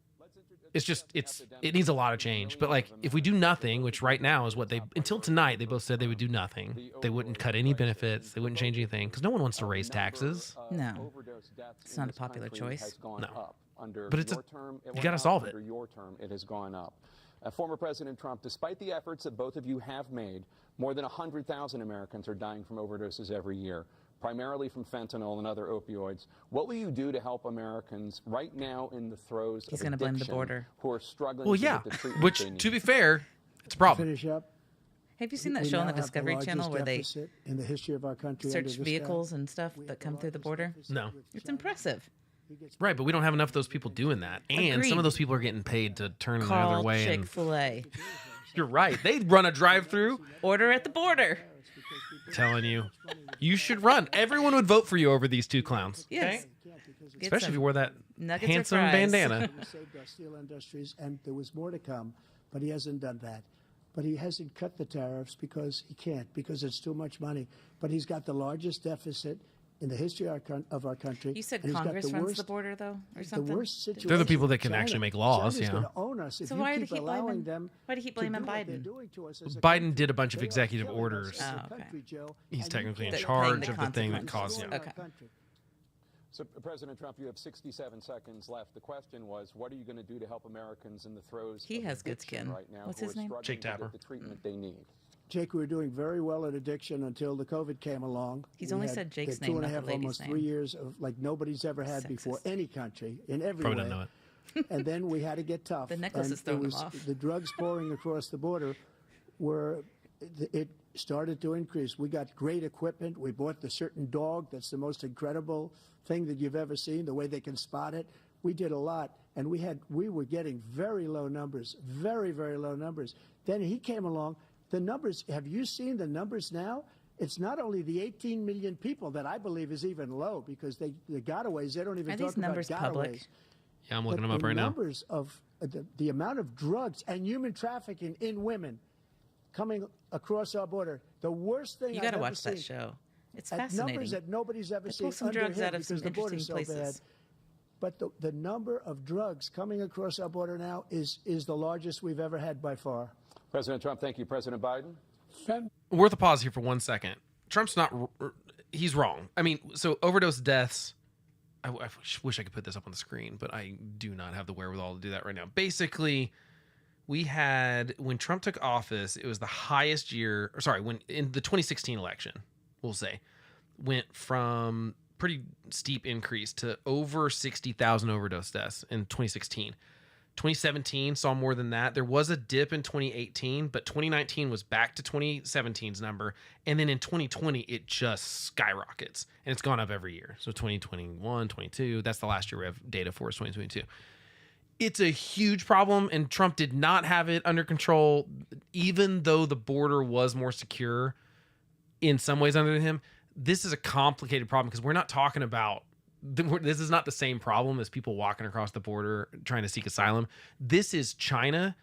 It's just it needs a lot of change. But like if we do nothing, which right now is what until tonight they both said they would do nothing. They wouldn't cut any benefits. They wouldn't change anything because no one wants to raise taxes. No. It's not a popular choice. No. But you got to solve it. Under your term, it has gone up. Former President Trump, despite the efforts that both of you have made, more than 100,000 Americans are dying from overdoses every year. primarily from fentanyl and other opioids. What will you do to help Americans right now in the throes He's of gonna blame the addiction border. who are struggling Well, to yeah. get the treatment Which, they need? to be fair, it's a problem. Finish up. Have you seen that We show on now the have Discovery largest Channel where they deficit in the history of our country under search this vehicles guy. and stuff We have that the come through the largest border? deficit No. with It's China. impressive. He gets Right, but we don't have enough of those people doing that. And some Agreed. of those people are getting paid to turn the other Call way. And Chick-fil-A. you're right. They run a drive-through. Order at the border. Telling you, you should run. Everyone would vote for you over these two clowns. Yes. Okay? Get Especially if some you wore that nuggets or handsome fries. bandana. We saved our steel industries, and there was more to come, but he hasn't done that. But he hasn't cut the tariffs because he can't, because it's too much money. But he's got the largest deficit in the history of our country. You said and he's got Congress the runs worst, the border, though, or the something? worst situation. They're the people that can China- actually make laws, China's yeah. going to own us if So you why do keep they keep allowing blaming- them. why do you keep to blaming do what they're Biden? doing to us as a Biden country. did a bunch of They are executive killing us orders. as a Oh, okay. country, Joe, He's and technically in They're you paying charge the of the thing that consequences. caused destroying it. our Okay. country. So, President Trump, you have 67 seconds left. The question was, what are you going to do to help Americans in the throes He of has good addiction skin. right now What's who his are name? struggling Jake to get Tapper. the treatment they need? Jake, we were doing very well at addiction until the COVID came along. He's We only had said Jake's the name, two and a not the half, lady's almost name. 3 years of like nobody's ever had before, Sexist. any country, in every Probably way. doesn't know it. And then we had to get tough. The necklace and is throwing it him was, off. The drugs pouring across the border were, it started to increase. We got great equipment. We bought the certain dog that's the most incredible thing that you've ever seen, the way they can spot it. We did a lot, and we were getting very low numbers, very, very low numbers. Then he came along. The numbers, have you seen the numbers now? It's not only the 18 million people that I believe is even low, because the gotaways, they don't even Are talk these about numbers gotaways. public? Yeah, I'm But looking them up the right now. numbers of the amount of drugs and human trafficking in women coming across our border, the worst thing You I've got to ever watch seen. that show. It's At fascinating. numbers that nobody's ever They seen. pull some under drugs him out of because some the border's interesting so bad. places. But the number of drugs coming across our border now is the largest we've ever had by far. President Trump, thank you. President Biden? Worth a pause here for 1 second. Trump's not, he's wrong. I mean, so overdose deaths, I wish I could put this up on the screen, but I do not have the wherewithal to do that right now. Basically, we had, when Trump took office, it was the highest year, or sorry, when in the 2016 election, we'll say, went from pretty steep increase to over 60,000 overdose deaths in 2016. 2017 saw more than that. There was a dip in 2018, but 2019 was back to 2017's number. And then in 2020, it just skyrockets. And it's gone up every year. So 2021, 22, that's the last year we have data for is 2022. It's a huge problem, and Trump did not have it under control, even though the border was more secure in some ways under him. This is a complicated problem because we're not talking about, this is not the same problem as people walking across the border trying to seek asylum. This is China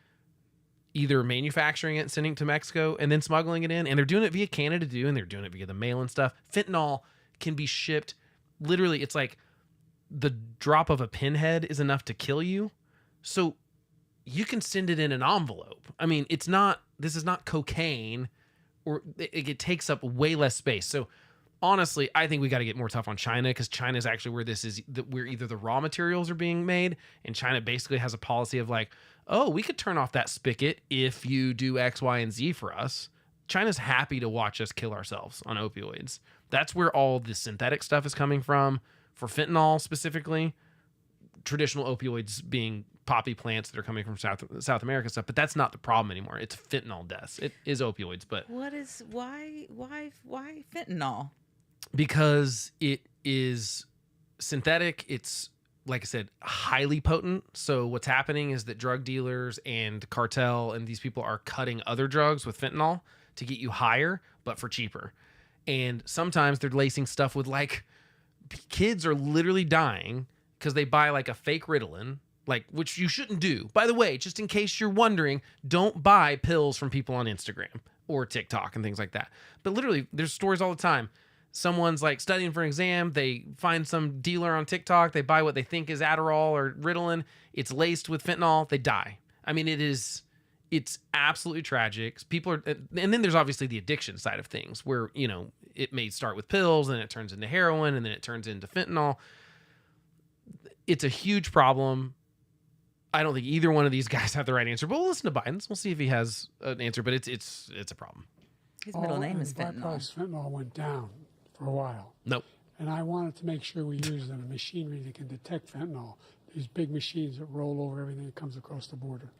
either manufacturing it and sending it to Mexico and then smuggling it in. And they're doing it via Canada too, and they're doing it via the mail and stuff. Fentanyl can be shipped. Literally, it's like the drop of a pinhead is enough to kill you. So you can send it in an envelope. I mean, this is not cocaine, or it takes up way less space. So honestly, I think we got to get more tough on China, because China is actually where this is, where either the raw materials are being made, and China basically has a policy of like, oh, we could turn off that spigot if you do X, Y, and Z for us. China's happy to watch us kill ourselves on opioids. That's where all the synthetic stuff is coming from. For fentanyl specifically, traditional opioids being poppy plants that are coming from South America stuff, but that's not the problem anymore. It's fentanyl deaths. It is opioids, but why fentanyl? Because it is synthetic. It's, like I said, highly potent. So what's happening is that drug dealers and cartel and these people are cutting other drugs with fentanyl to get you higher, but for cheaper. And sometimes they're lacing stuff with, like, kids are literally dying because they buy like a fake Ritalin, like, which you shouldn't do. By the way, just in case you're wondering, don't buy pills from people on Instagram or TikTok and things like that. But literally, there's stories all the time. Someone's like studying for an exam. They find some dealer on TikTok. They buy what they think is Adderall or Ritalin. It's laced with fentanyl. They die. I mean, it's absolutely tragic. People are, and then there's obviously the addiction side of things where, you know, it may start with pills and it turns into heroin and then it turns into fentanyl. It's a huge problem. I don't think either one of these guys have the right answer, but we'll listen to Biden's. We'll see if he has an answer, but it's a problem. His middle name is black fentanyl. price fentanyl went down for a while. Nope. And I wanted to make sure we use the machinery that can detect fentanyl, these big machines that roll over everything that comes across the border.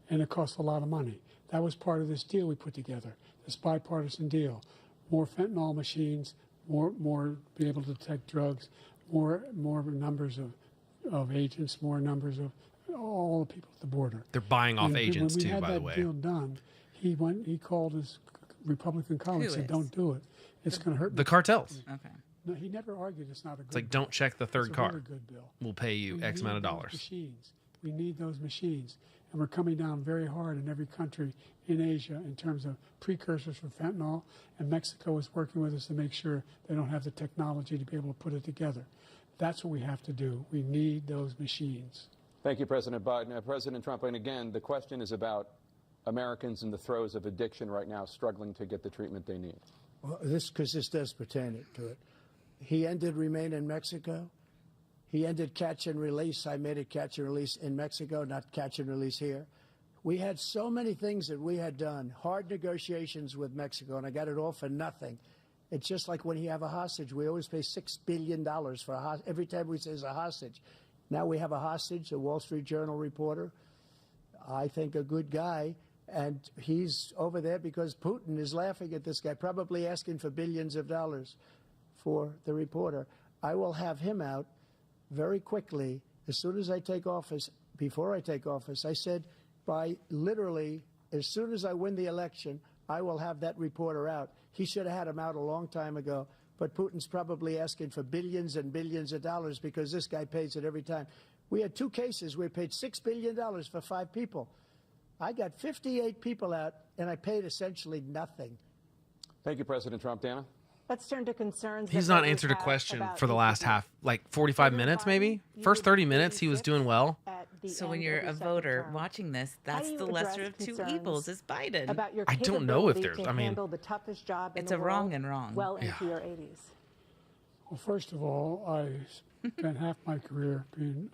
And it costs a lot of money. That was part of this deal we put together, this bipartisan deal. More fentanyl machines, more be able to detect drugs, more numbers of agents, more numbers of all the people at the border. They're buying off agents too, by the way. When we had that deal done, he called his Republican colleagues and said, don't do it. It's going to hurt the cartels. Okay. No, he never argued it's not a good It's like, bill. don't check the third It's a car. very good bill. We'll pay you We X need amount of those dollars. Machines. We need those machines. And we're coming down very hard in every country in Asia in terms of precursors for fentanyl. And Mexico is working with us to make sure they don't have the technology to be able to put it together. That's what we have to do. We need those machines. Thank you, President Biden. President Trump, and again, the question is about Americans in the throes of addiction right now struggling to get the treatment they need. Well, this does pertain to it. He ended Remain in Mexico. He ended catch and release. I made it catch and release in Mexico, not catch and release here. We had so many things that we had done, hard negotiations with Mexico, and I got it all for nothing. It's just like when you have a hostage. We always pay $6 billion for a hostage. Every time we say it's a hostage. Now we have a hostage, a Wall Street Journal reporter, I think a good guy, and he's over there because Putin is laughing at this guy, probably asking for billions of dollars for the reporter. I will have him out very quickly as soon as I take office. Before I take office, I said by literally as soon as I win the election, I will have that reporter out. He should have had him out a long time ago, but Putin's probably asking for billions and billions of dollars because this guy pays it every time. We had 2 cases where we paid $6 billion for 5 people. I got 58 people out, and I paid essentially nothing. Thank you, President Trump. Dana? Let's turn to concerns. He's that not voters answered a have question about for the last half, like 45 minutes maybe. First 30 minutes, he was doing well. at the So when end you're of your a second voter term. watching this, How that's do you the lesser address of two concerns evils is Biden. about your I don't know if capability there's- to I mean- handle the toughest job in It's the a world wrong and wrong. well into your 80s. Well, first of all, I spent half my career being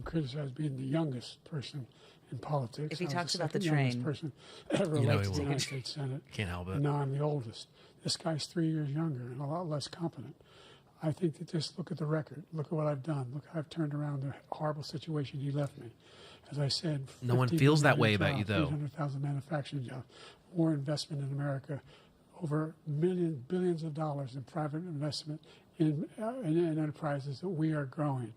criticized being the youngest person in politics. If he I was talks about the second youngest train. person ever You know elected he to the will. United States Senate. Can't help it. And now I'm the oldest. This guy's 3 years younger and a lot less competent. I think that just look at the record. Look at what I've done. Look how I've turned around the horrible situation he left me. As I said, No one 15 feels that million way about you, jobs, though. 300,000 manufacturing jobs, more investment in America, over billions of dollars in private investment in enterprises that we are growing.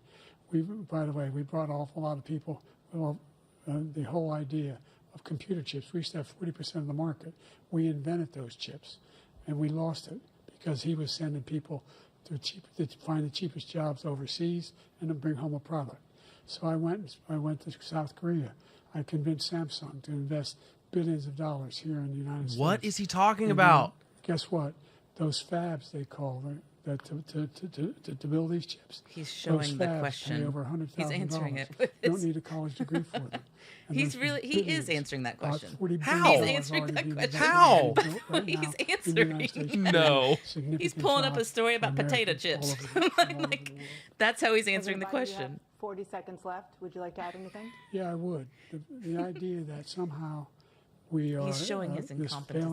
By the way, we brought an awful lot of people. Well, the whole idea of computer chips. We used to have 40% of the market. We invented those chips, and we lost it because he was sending people to find the cheapest jobs overseas and to bring home a product. So I went to South Korea. I convinced Samsung to invest billions of dollars here in the United States. What is he talking And about? guess what? Those fabs they call that to build these chips. He's those showing the fabs pay question. over $100,000. He's answering it with You don't his- need a college degree for them. And He's those really- he is billions, answering that about question. $40 How? billion He's answering already that being question. invested How? and built right He's now in the answering. United States. No. Significant He's pulling up a jobs story for about potato Americans all chips. over the- all over the Like, world. that's how he's answering the President Biden, you have question. 40 seconds left. Would you like to add anything? Yeah, I would. The idea that somehow we are He's showing his this failing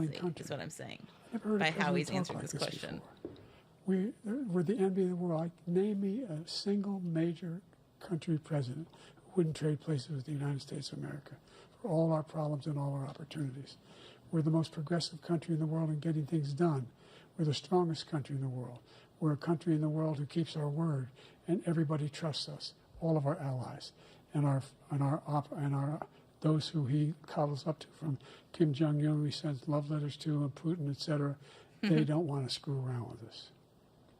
incompetency, country. is what I'm saying, I've never heard a by how president he's talk answering like this question. before. We're the envy of the world. Name me a single major country president who wouldn't trade places with the United States of America for all our problems and all our opportunities. We're the most progressive country in the world in getting things done. We're the strongest country in the world. We're a country in the world who keeps our word, and everybody trusts us. All of our allies and those who he coddles up to, from Kim Jong-un, he sends love letters to, and Putin, etc. They don't want to screw around with us.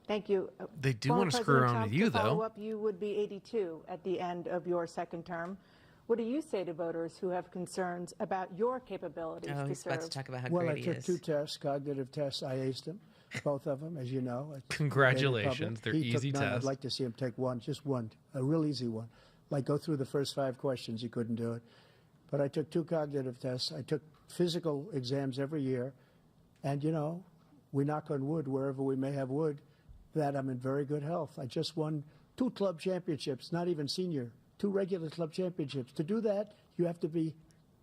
Thank you. They do Former want to screw President around Trump, with you, to follow though. Up, you would be 82 at the end of your second term. What do you say to voters who have concerns about your capabilities Oh, to he's about to serve? talk about how Well, I great he took is. 2 tests, cognitive tests. I aced them, both of them, as you know. at Congratulations. Republic. They're He took easy none. I'd tests. like to see him take one, just one, a real easy one. Like go through the first 5 questions. He couldn't do it. But I took 2 cognitive tests. I took physical exams every year. And, you know, we knock on wood wherever we may have wood, that I'm in very good health. I just won 2 club championships, not even senior, 2 regular club championships. To do that, you have to be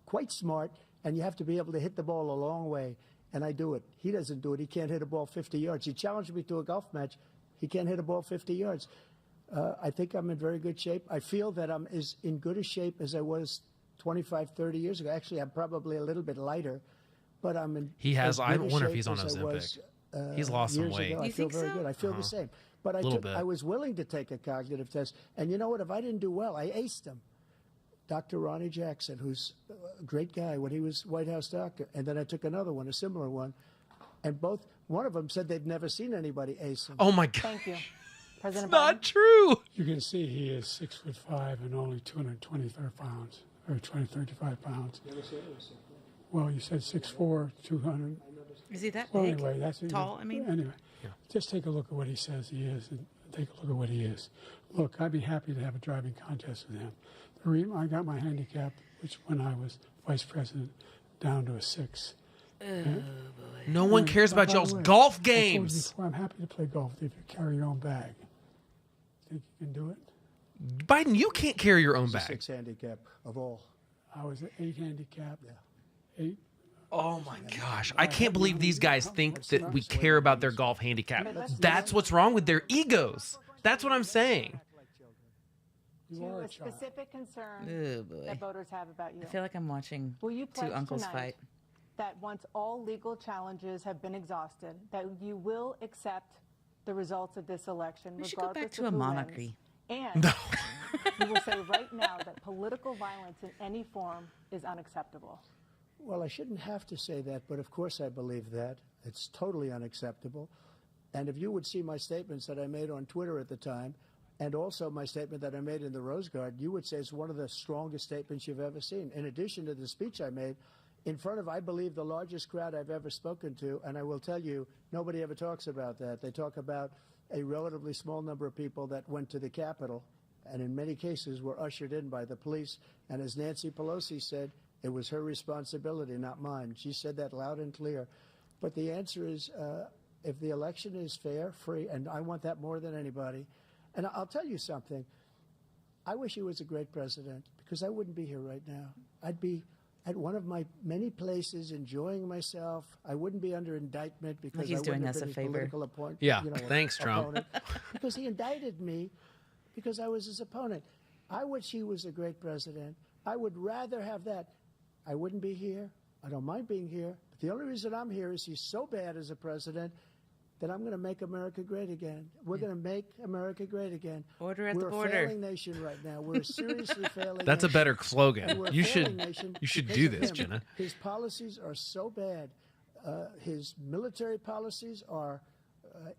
quite smart, and you have to be able to hit the ball a long way. and I do it. He doesn't do it. He can't hit a ball 50 yards. He challenged me to a golf match. He can't hit a ball 50 yards. I think I'm in very good shape. I feel that I'm as in good a shape as I was 25, 30 years ago. Actually, I'm probably a little bit lighter, but I'm in. He has. as I good a wonder if shape he's on as I Ozempic. was, He's lost some years weight. ago. I You feel think very so? good. I feel the same. But Little bit. I was willing to take a cognitive test. And you know what? If I didn't do well, I aced him. Dr. Ronnie Jackson, who's a great guy when he was White House doctor. And then I took another one, a similar one. And one of them said they'd never seen anybody ace him. Oh my God. Thank you. President Not Biden. true. You can see he is 6'5" and only 225 pounds, or 235 pounds. Well, you said 6'4", 200. Is he that Well, big? anyway, that's Tall, I mean? Anyway, just take a look at what he says he is, and take a look at what he is. Look, I'd be happy to have a driving contest with him. The reason I got my handicap, which when I was vice president, down to a 6. No one cares about By the y'all's way, golf I told you games. before, I'm happy to play golf if you carry your own bag. Think you can do it? Biden, you can't carry your own It's the bag. 6th handicap of all. I was at 8 handicap. 8. Oh my gosh. I can't believe these guys think that we care about their golf handicap. That's what's wrong with their egos. That's what I'm saying. You To are a a child. specific concern Oh, boy. that voters have about you. I feel like I'm watching Will you two pledge uncles tonight fight. that once all legal challenges have been exhausted, that you will accept the results of this election, We should go back regardless to of a who monarchy. wins? And you will say right now that political violence in any form is unacceptable. Well, I shouldn't have to say that, but of course I believe that. It's totally unacceptable. And if you would see my statements that I made on Twitter at the time, and also my statement that I made in the Rose Garden, you would say it's one of the strongest statements you've ever seen. In addition to the speech I made in front of, I believe, the largest crowd I've ever spoken to, and I will tell you, nobody ever talks about that. They talk about a relatively small number of people that went to the Capitol, and in many cases were ushered in by the police. And as Nancy Pelosi said, it was her responsibility, not mine. She said that loud and clear. But the answer is, if the election is fair, free, and I want that more than anybody. And I'll tell you something. I wish he was a great president, because I wouldn't be here right now. I'd be at one of my many places enjoying myself. I wouldn't be under indictment because he's I wouldn't doing have us been a his favor. political opponent. Yeah, thanks, Trump. opponent, because he indicted me because I was his opponent. I wish he was a great president. I would rather have that. I wouldn't be here. I don't mind being here. But the only reason I'm here is he's so bad as a president that I'm going to make America great again. We're going to make America great again. Order at We're the a border. failing nation right now. We're a seriously failing That's a nation. better And we're slogan. a You failing nation should because do of this, him. Jenna. His policies are so bad. His military policies are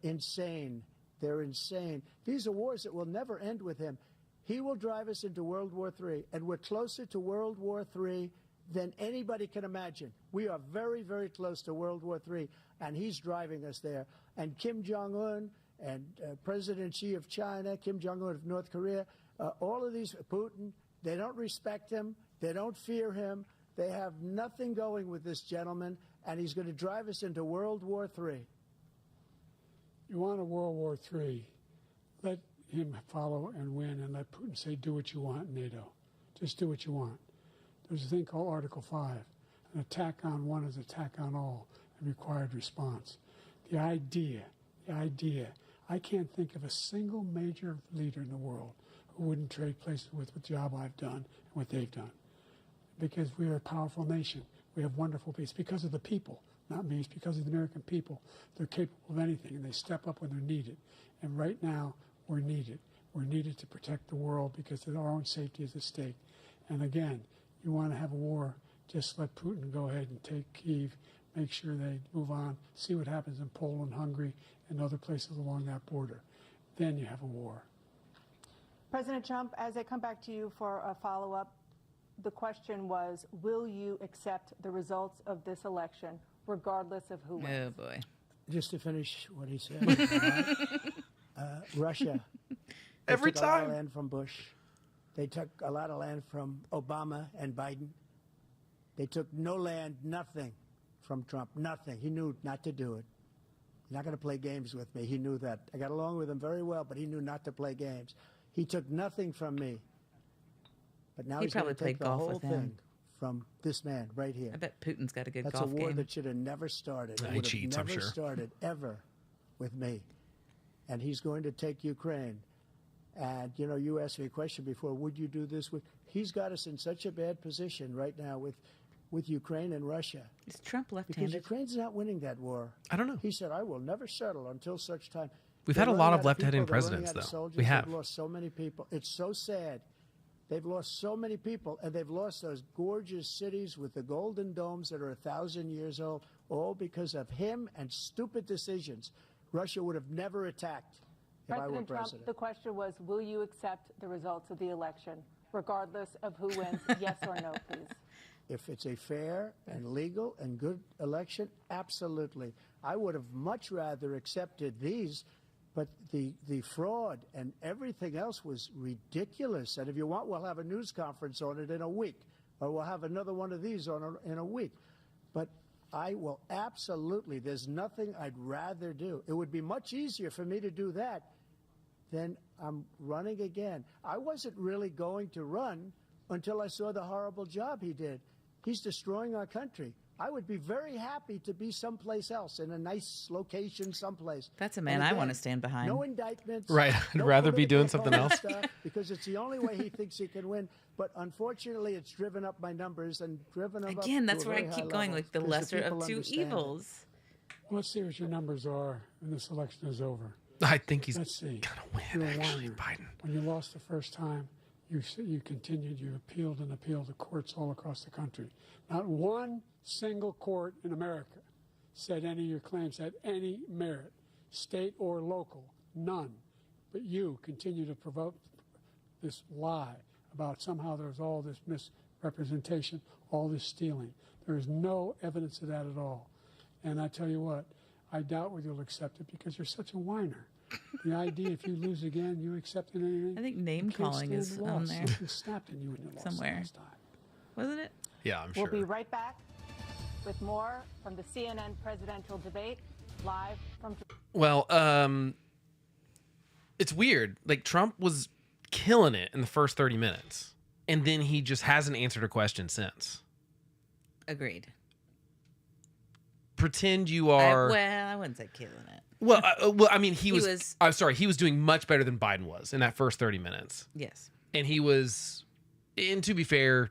insane. They're insane. These are wars that will never end with him. He will drive us into World War III, and we're closer to World War III than anybody can imagine. We are very, very close to World War III, and he's driving us there. And Kim Jong-un and President Xi of China, Kim Jong-un of North Korea, all of these, Putin, they don't respect him. They don't fear him. They have nothing going with this gentleman, and he's going to drive us into World War III. You want a World War III, let him follow and win, and let Putin say, do what you want, NATO. Just do what you want. There's a thing called Article 5. An attack on one is an attack on all, and required response. The idea, I can't think of a single major leader in the world who wouldn't trade places with the job I've done and what they've done. Because we are a powerful nation. We have wonderful peace. It's because of the people, not me. It's because of the American people. They're capable of anything, and they step up when they're needed. And right now, we're needed. We're needed to protect the world because our own safety is at stake. And again, you want to have a war, just let Putin go ahead and take Kyiv, make sure they move on, see what happens in Poland, Hungary, and other places along that border. Then you have a war. President Trump, as I come back to you for a follow-up, the question was, will you accept the results of this election, regardless of who wins? Oh, boy. Just to finish what he said, Russia. Every took a lot of time. land from Bush. They took a lot of land from Obama and Biden. They took no land, nothing from Trump, nothing. He knew not to do it. He's not going to play games with me. He knew that. I got along with him very well, but he knew not to play games. He took nothing from me. But now He he's going probably to take played the golf whole with him. thing from this man right here. I bet Putin's got a good That's golf a war game. that should have never started. It He would cheats, have I'm never sure. started ever with me. And he's going to take Ukraine. And, you know, you asked me a question before, would you do this with... He's got us in such a bad position right now with Ukraine and Russia. Is Trump Because left-handed? Ukraine's not winning that war. I don't know. He said, I will never settle until such time. We've They're had a running lot out of of left-handed people. They're running presidents, out of though. soldiers. We have. They've lost so many people. It's so sad. They've lost so many people, and they've lost those gorgeous cities with the golden domes that are 1,000 years old, all because of him and stupid decisions. Russia would have never attacked if I were President Trump, president. the question was, will you accept the results of the election, regardless of who wins? Yes or no, please. If it's a fair and legal and good election, absolutely. I would have much rather accepted these, but the fraud and everything else was ridiculous. And if you want, we'll have a news conference on it in a week, or we'll have another one of these in a week. But I will absolutely, there's nothing I'd rather do. It would be much easier for me to do that than I'm running again. I wasn't really going to run until I saw the horrible job he did. He's destroying our country. I would be very happy to be someplace else, in a nice location someplace. That's a man And I again, want to stand behind. No indictments. Right. I'd rather be doing political something else. stuff, because it's the only way he thinks he can win. But unfortunately, it's driven up my numbers and driven them up Again, to that's a where I very high keep going, level, like the 'cause lesser people of two understand it. evils. Well, let's see what your numbers are when this election is over. I think he's Let's see. gonna You're win. a Actually, whiner. Biden. When you lost the first time, you continued, you appealed and appealed to courts all across the country. Not one single court in America said any of your claims had any merit, state or local, none. But you continue to provoke this lie about somehow there's all this misrepresentation, all this stealing. There is no evidence of that at all. And I tell you what, I doubt whether you'll accept it because you're such a whiner. The idea if you lose again, you accept anything. I think name you can't calling stand is the on loss. there. Something snapped in you when you lost Somewhere. last time. Wasn't it? Yeah, I'm sure. We'll be right back with more from the CNN presidential debate, live from... Well, it's weird. Like, Trump was killing it in the first 30 minutes, and then he just hasn't answered a question since. Agreed. Pretend you are. I wouldn't say killing it. Well, I mean, he was. was- I'm sorry. He was doing much better than Biden was in that first 30 minutes, Yes. and he was. And to be fair,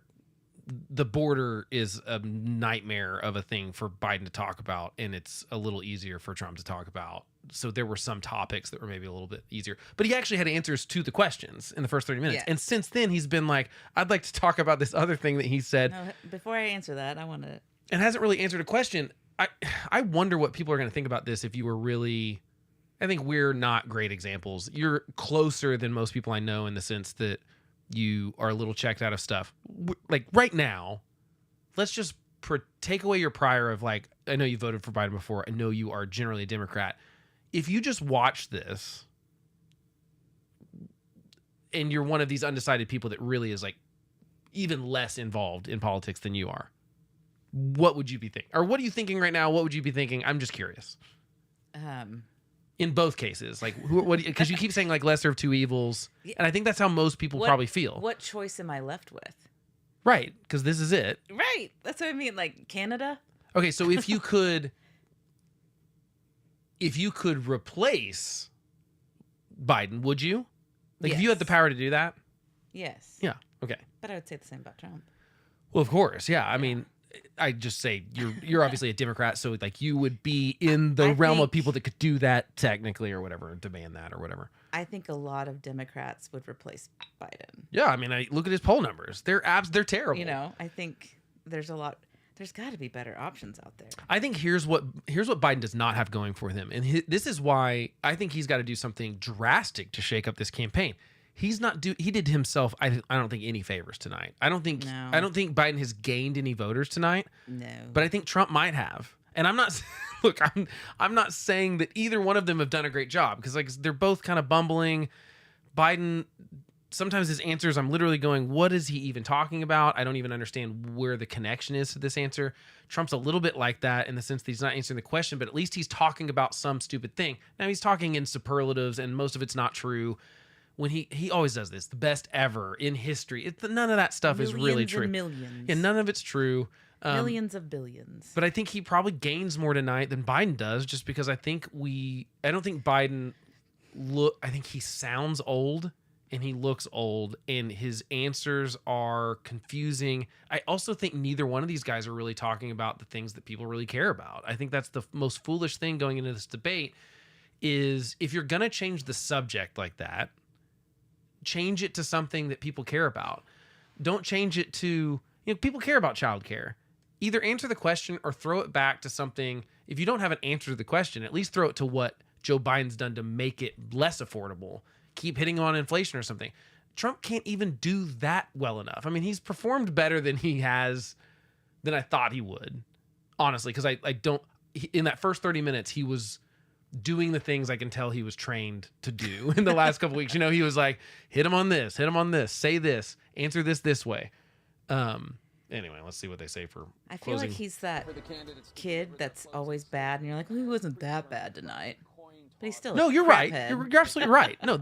the border is a nightmare of a thing for Biden to talk about, and it's a little easier for Trump to talk about. So there were some topics that were maybe a little bit easier, but he actually had answers to the questions in the first 30 minutes. Yes. And since then, he's been like, "I'd like to talk about this other thing that he said," No, before I answer that, I want to... and hasn't really answered a question. I wonder what people are going to think about this if you were really. I think we're not great examples. You're closer than most people I know in the sense that you are a little checked out of stuff. Like right now, let's just take away your prior of like, I know you voted for Biden before. I know you are generally a Democrat. If you just watch this and you're one of these undecided people that really is like even less involved in politics than you are, what would you be thinking? Or what are you thinking right now? What would you be thinking? I'm just curious. In both cases, like, because you keep saying like lesser of two evils, and I think that's how most people probably feel. What choice am I left with? Right, because this is it. Right. That's what I mean. Like Canada? Okay, so if you could replace Biden, would you? Like, if you had the Yes. power to do that? Yes. Yeah. Okay. But I would say the same about Trump. Well, of course. Yeah. I mean, I just say you're obviously a Democrat, so like you would be in the realm of think- people that could do that technically or whatever, and demand that or whatever. I think a lot of Democrats would replace Biden. Yeah, I mean, I look at his poll numbers; they're terrible. You know, I think there's got to be better options out there. I think here's what Biden does not have going for him, and this is why I think he's got to do something drastic to shake up this campaign. He did himself. I don't think any favors tonight. I don't think No. Biden has gained any voters tonight. No. But I think Trump might have. And I'm not look, I'm not saying that either one of them have done a great job, because like they're both kind of bumbling. Biden, sometimes his answers, I'm literally going, what is he even talking about? I don't even understand where the connection is to this answer. Trump's a little bit like that in the sense that he's not answering the question, but at least he's talking about some stupid thing. Now he's talking in superlatives and most of it's not true. when he always does this, the best ever in history. None of that stuff is really true. Millions. Yeah, none of it's true. Millions of billions. But I think he probably gains more tonight than Biden does, just because I don't think Biden I think he sounds old and he looks old and his answers are confusing. I also think neither one of these guys are really talking about the things that people really care about. I think that's the most foolish thing going into this debate is if you're going to change the subject like that, change it to something that people care about. Don't change it to, people care about childcare. Either answer the question or throw it back to something. If you don't have an answer to the question, at least throw it to what Joe Biden's done to make it less affordable. Keep hitting on inflation or something. Trump can't even do that well enough. I mean, he's performed better than I thought he would, honestly, because in that first 30 minutes, he was doing the things I can tell he was trained to do in the last couple weeks. He was like, hit him on this, say this, answer this way. Anyway, let's see what they say for I feel closing. like he's that kid that's always bad, and you're like, well, he wasn't that bad tonight. But he's still you're right. craphead. You're absolutely right. No,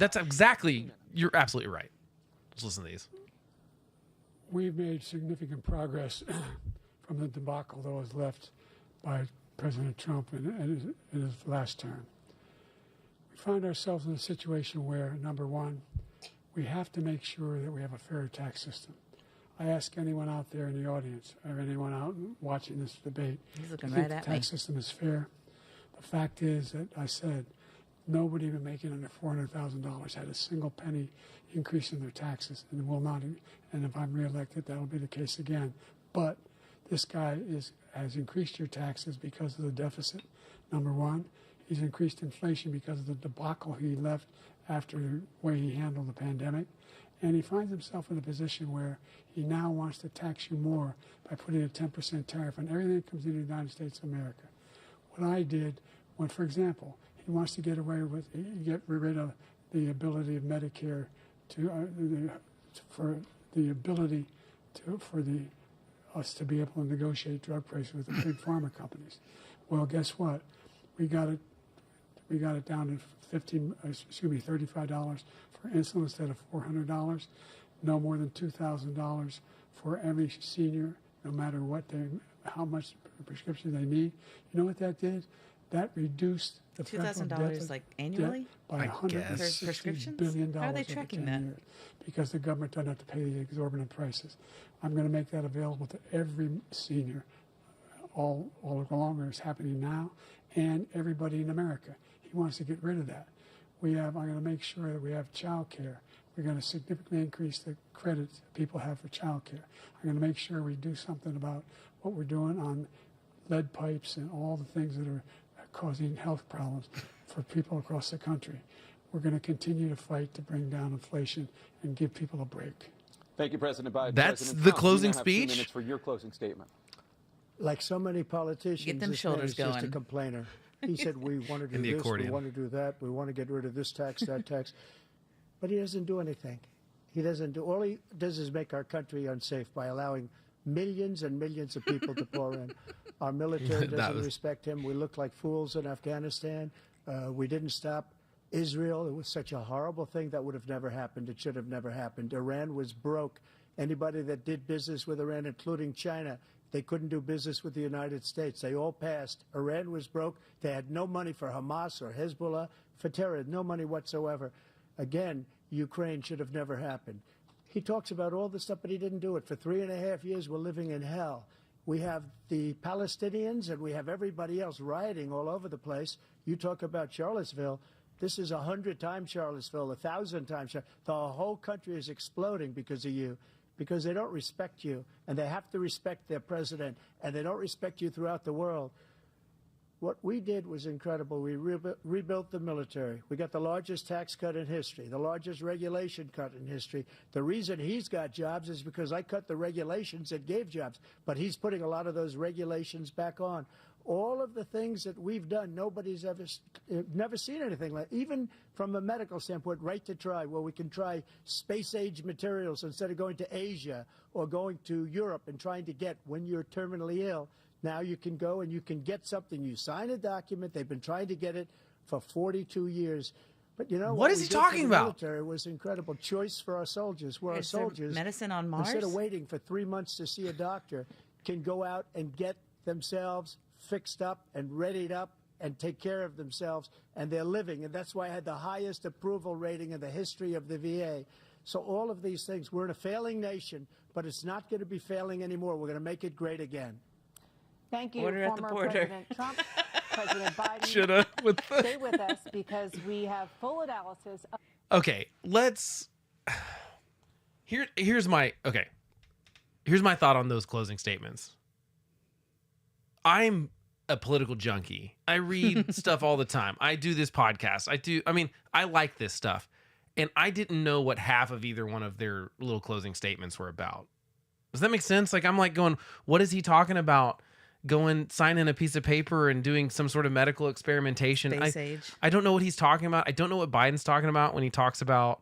you're absolutely right. Let's listen to these. We've made significant progress from the debacle that was left by President Trump in his last term. We find ourselves in a situation where, number one, we have to make sure that we have a fair tax system. I ask anyone out there in the audience or anyone out watching this debate, do you think the tax system is fair? The fact is that I said nobody even making under $400,000 had a single penny increase in their taxes and will not. And if I'm reelected, that'll be the case again. But this guy has increased your taxes because of the deficit, number one. He's increased inflation because of the debacle he left after the way he handled the pandemic. And he finds himself in a position where he now wants to tax you more by putting a 10% tariff on everything that comes into the United States of America. What I did when, for example, he wants to get rid of the ability of Medicare for us to be able to negotiate drug prices with the big pharma companies. Well, guess what? We got it down to $35 for insulin instead of $400. No more than $2,000 for every senior, no matter how much prescription they need. You know what that did? That reduced the $2,000 like annually by $160 billion. How are they tracking that? Years, because the government doesn't have to pay the exorbitant prices. I'm going to make that available to every senior all along. It's happening now, and everybody in America. He wants to get rid of that. I'm going to make sure that we have child care. We're going to significantly increase the credits people have for child care. I'm going to make sure we do something about what we're doing on lead pipes and all the things that are causing health problems for people across the country. We're going to continue to fight to bring down inflation and give people a break. Thank you, President Biden. That's President the Trump, closing you now have 2 speech? minutes for your closing statement. Like so many politicians, Get them this shoulders man is just a going. complainer. He said, we want to do this, accordion. we want to do that, we want to get rid of this tax, that tax. But he doesn't do anything. All he does is make our country unsafe by allowing millions and millions of people to pour in. Our military doesn't respect him. We look like fools in Afghanistan. We didn't stop Israel. It was such a horrible thing that would have never happened. It should have never happened. Iran was broke. Anybody that did business with Iran, including China, they couldn't do business with the United States. They all passed. Iran was broke. They had no money for Hamas or Hezbollah, for terror, no money whatsoever. Again, Ukraine should have never happened. He talks about all this stuff, but he didn't do it. For 3.5 years, we're living in hell. We have the Palestinians and we have everybody else rioting all over the place. You talk about Charlottesville. This is 100 times Charlottesville, 1,000 times. The whole country is exploding because of you, because they don't respect you, and they have to respect their president, and they don't respect you throughout the world. What we did was incredible. We rebuilt the military. We got the largest tax cut in history, the largest regulation cut in history. The reason he's got jobs is because I cut the regulations that gave jobs, but he's putting a lot of those regulations back on. All of the things that we've done, nobody's never seen anything like. Even from a medical standpoint, right to try, where we can try space-age materials instead of going to Asia or going to Europe and trying to get when you're terminally ill. Now you can go and you can get something. You sign a document. They've been trying to get it for 42 years. But you know What is we he did for talking the about? Military was incredible choice for our soldiers. Where our Is there soldiers, medicine on Mars? instead of waiting for 3 months to see a doctor, can go out and get themselves fixed up and readied up and take care of themselves, and they're living. And that's why I had the highest approval rating in the history of the VA. So all of these things, we're in a failing nation, but it's not going to be failing anymore. We're going to make it great again. Thank you, Order at the former border. President Trump, President Biden. Shoulda with the... Stay with us because we have full analysis of Okay, let's. Here's my thought on those closing statements. I'm a political junkie. I read stuff all the time. I do this podcast. I like this stuff. And I didn't know what half of either one of their little closing statements were about. Does that make sense? Like, I'm like going, what is he talking about? Going, signing a piece of paper and doing some sort of medical experimentation. Space age. I don't know what he's talking about. I don't know what Biden's talking about when he talks about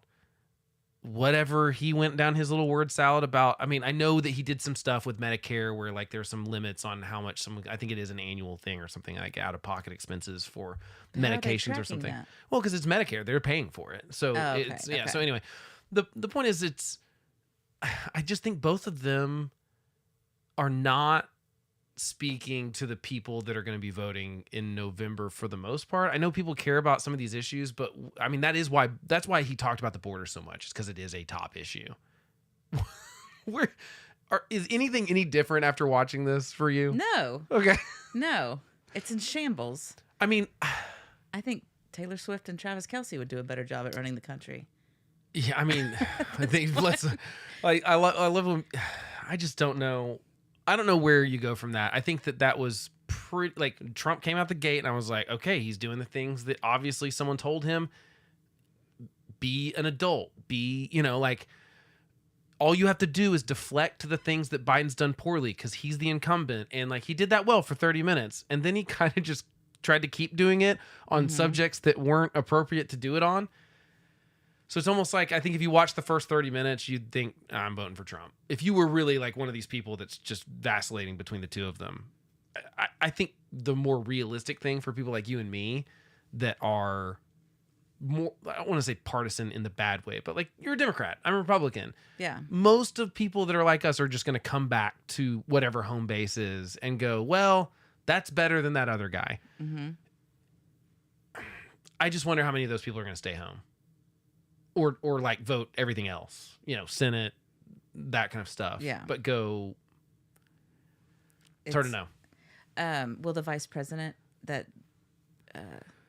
whatever he went down his little word salad about. I mean, I know that he did some stuff with Medicare where like there's some limits on how much I think it is an annual thing or something, like out of pocket expenses for How are they medications or tracking something. that? Well, because it's Medicare, they're paying for it. So Oh, okay, it's, yeah. okay. So anyway, the point is I just think both of them are not speaking to the people that are going to be voting in November for the most part. I know people care about some of these issues, but I mean, that's why he talked about the border so much, is because it is a top issue. Is anything any different after watching this for you? No, Okay. no, it's in shambles. I mean, I think Taylor Swift and Travis Kelce would do a better job at running the country. yeah, I mean, I think I love when, I just don't know. I don't know where you go from that. I think that was pretty, like, Trump came out the gate and I was like, okay, he's doing the things that obviously someone told him. Be an adult. Like, all you have to do is deflect to the things that Biden's done poorly because he's the incumbent. And like, he did that well for 30 minutes. And then he kind of just tried to keep doing it on subjects that weren't appropriate to do it on. So it's almost like, I think if you watch the first 30 minutes, you'd think, I'm voting for Trump. If you were really like one of these people that's just vacillating between the two of them. I think the more realistic thing for people like you and me that are more, I don't want to say partisan in the bad way, but like, you're a Democrat, I'm a Republican. Yeah. Most of people that are like us are just going to come back to whatever home base is and go, well, that's better than that other guy. Mm-hmm. I just wonder how many of those people are going to stay home. Or like vote everything else, Senate, that kind of stuff. Yeah. But go, it's hard to know. Will the vice president that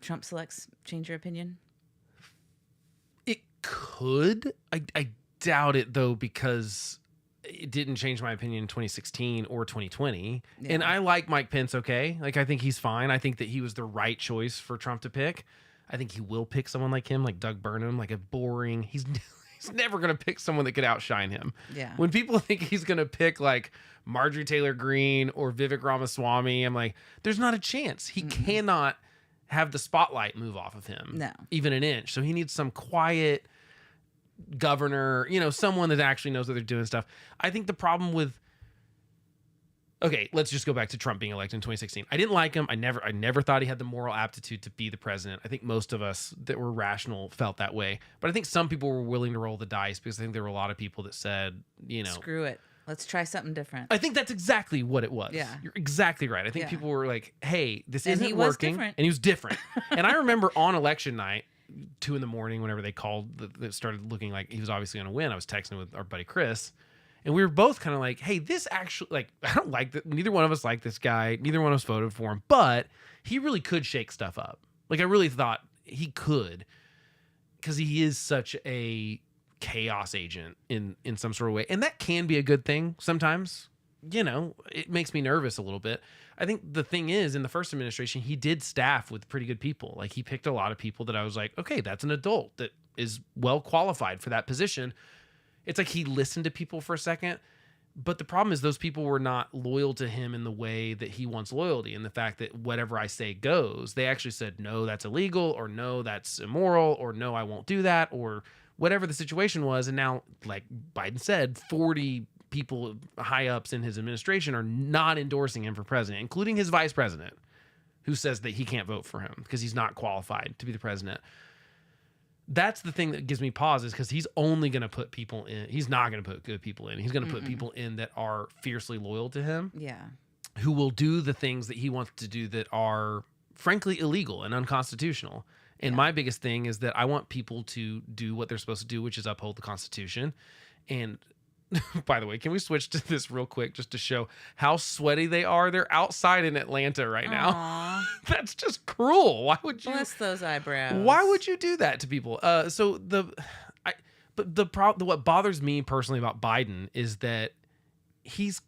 Trump selects change your opinion? It could. I doubt it, though, because it didn't change my opinion in 2016 or 2020. Yeah. And I like Mike Pence, okay? Like, I think he's fine. I think that he was the right choice for Trump to pick. I think he will pick someone like him, like Doug Burnham, like a boring. He's never going to pick someone that could outshine him. Yeah. When people think he's going to pick like Marjorie Taylor Greene or Vivek Ramaswamy, I'm like, there's not a chance. He cannot have the spotlight move off of him. No. Even an inch. So he needs some quiet governor, someone that actually knows what they're doing stuff. I think the problem with, okay, let's just go back to Trump being elected in 2016. I didn't like him. I never thought he had the moral aptitude to be the president. I think most of us that were rational felt that way. But I think some people were willing to roll the dice because I think there were a lot of people that said, Screw it. Let's try something different. I think that's exactly what it was. Yeah. You're exactly right. I think Yeah. people were like, hey, this And isn't he was working. different. And he was different. And I remember on election night, 2 a.m, whenever they called, that started looking like he was obviously going to win. I was texting with our buddy Chris. And we were both kind of like, hey, this actually, like, I don't like that. Neither one of us like this guy. Neither one of us voted for him. But he really could shake stuff up. Like, I really thought he could. Because he is such a chaos agent in some sort of way. And that can be a good thing sometimes. It makes me nervous a little bit. I think the thing is, in the first administration, he did staff with pretty good people. Like, he picked a lot of people that I was like, okay, that's an adult that is well qualified for that position. It's like he listened to people for a second, but the problem is those people were not loyal to him in the way that he wants loyalty, and the fact that whatever I say goes. They actually said, no, that's illegal, or no, that's immoral, or no, I won't do that, or whatever the situation was. And now, like Biden said, 40 people high ups in his administration are not endorsing him for president, including his vice president, who says that he can't vote for him because he's not qualified to be the president. that's the thing that gives me pause, is because he's only going to put people in. He's not going to put good people in. He's going to put people in that are fiercely loyal to him. Yeah. Who will do the things that he wants to do that are frankly illegal and unconstitutional. And my biggest thing is that I want people to do what they're supposed to do, which is uphold the Constitution. And by the way, can we switch to this real quick just to show how sweaty they are? They're outside in Atlanta right now. That's just cruel. Why would you? Bless those eyebrows. Why would you do that to people? What bothers me personally about Biden is that he's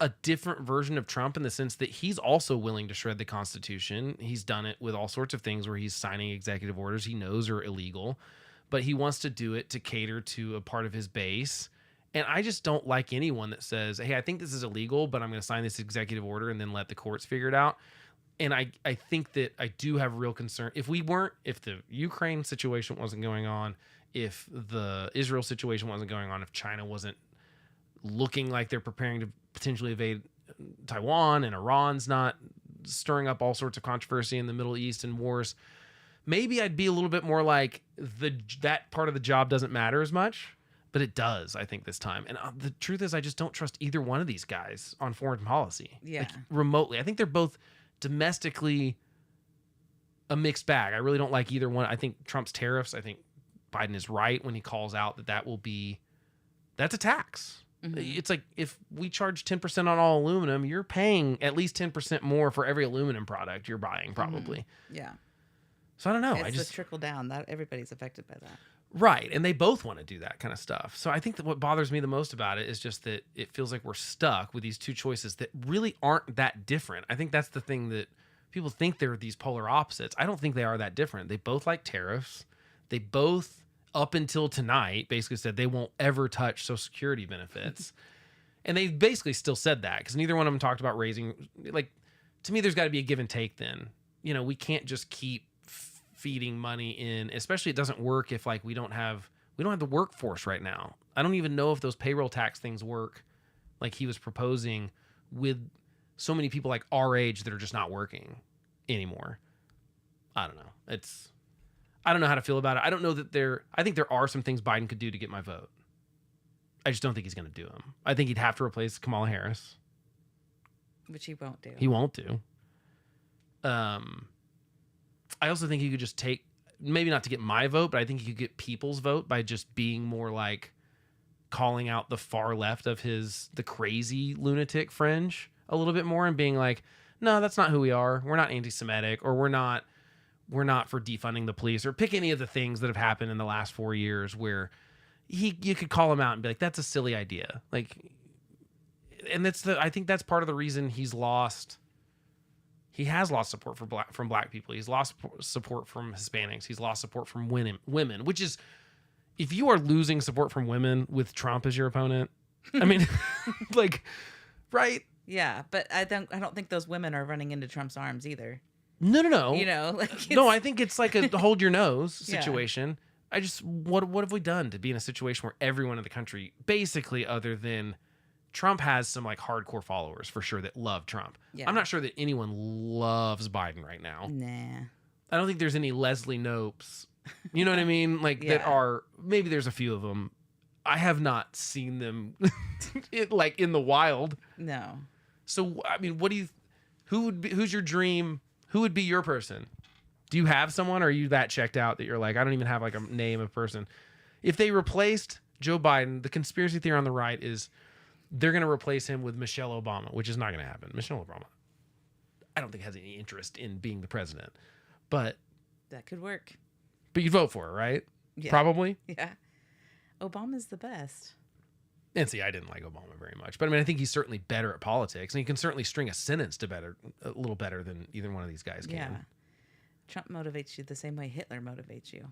a different version of Trump in the sense that he's also willing to shred the Constitution. He's done it with all sorts of things where he's signing executive orders he knows are illegal, but he wants to do it to cater to a part of his base. And I just don't like anyone that says, hey, I think this is illegal, but I'm going to sign this executive order and then let the courts figure it out. And I think that I do have real concern. If the Ukraine situation wasn't going on, if the Israel situation wasn't going on, if China wasn't looking like they're preparing to potentially invade Taiwan, and Iran's not stirring up all sorts of controversy in the Middle East and wars, maybe I'd be a little bit more like that part of the job doesn't matter as much, but it does, I think, this time. And the truth is, I just don't trust either one of these guys on foreign policy. Yeah. Like, remotely. I think they're both domestically a mixed bag. I really don't like either one. I think Trump's tariffs, I think Biden is right when he calls out that's a tax. It's like, if we charge 10% on all aluminum, you're paying at least 10% more for every aluminum product you're buying, probably. Yeah. So I don't know. It's the trickle down. That everybody's affected by that. Right. And they both want to do that kind of stuff. So I think that what bothers me the most about it is just that it feels like we're stuck with these two choices that really aren't that different. I think that's the thing, that people think they're these polar opposites. I don't think they are that different. They both like tariffs. They both, up until tonight, basically said they won't ever touch Social Security benefits. And they basically still said that, because neither one of them talked about raising, like, to me, there's got to be a give and take then. You know, we can't just keep feeding money in, especially it doesn't work if, like, we don't have the workforce right now. I don't even know if those payroll tax things work like he was proposing, with so many people like our age that are just not working anymore. I don't know. I don't know how to feel about it. I don't know that I think there are some things Biden could do to get my vote. I just don't think he's going to do them. I think he'd have to replace Kamala Harris, Which he won't do. He won't do. I also think he could just take, maybe not to get my vote, but I think he could get people's vote by just being more like calling out the far left of the crazy lunatic fringe a little bit more, and being like, no, that's not who we are. We're not anti-Semitic, or we're not for defunding the police, or pick any of the things that have happened in the last 4 years where you could call him out and be like, that's a silly idea. Like, and I think that's part of the reason he has lost support from black people. He's lost support from Hispanics. He's lost support from women, which is, if you are losing support from women with Trump as your opponent, I mean, like, right? Yeah, but I don't think those women are running into Trump's arms either. No. You know, like, no, I think it's like a hold your nose situation. Yeah. I just, what have we done to be in a situation where everyone in the country, basically, other than Trump, has some like hardcore followers for sure that love Trump. Yeah. I'm not sure that anyone loves Biden right now. Nah. I don't think there's any Leslie Nopes. You know what I mean? Like, that are, maybe there's a few of them. I have not seen them like in the wild. No. So, I mean, who's your dream? Who would be your person? Do you have someone, or are you that checked out that you're like, I don't even have like a name of person? If they replaced Joe Biden, the conspiracy theory on the right is they're going to replace him with Michelle Obama, which is not going to happen. Michelle Obama, I don't think, has any interest in being the president, but that could work. But you'd vote for her, right? Yeah. Probably. Yeah. Obama's the best. And see, I didn't like Obama very much, but I mean, I think he's certainly better at politics, and he can certainly string a sentence a little better than either one of these guys can. Yeah. Trump motivates you the same way Hitler motivates you.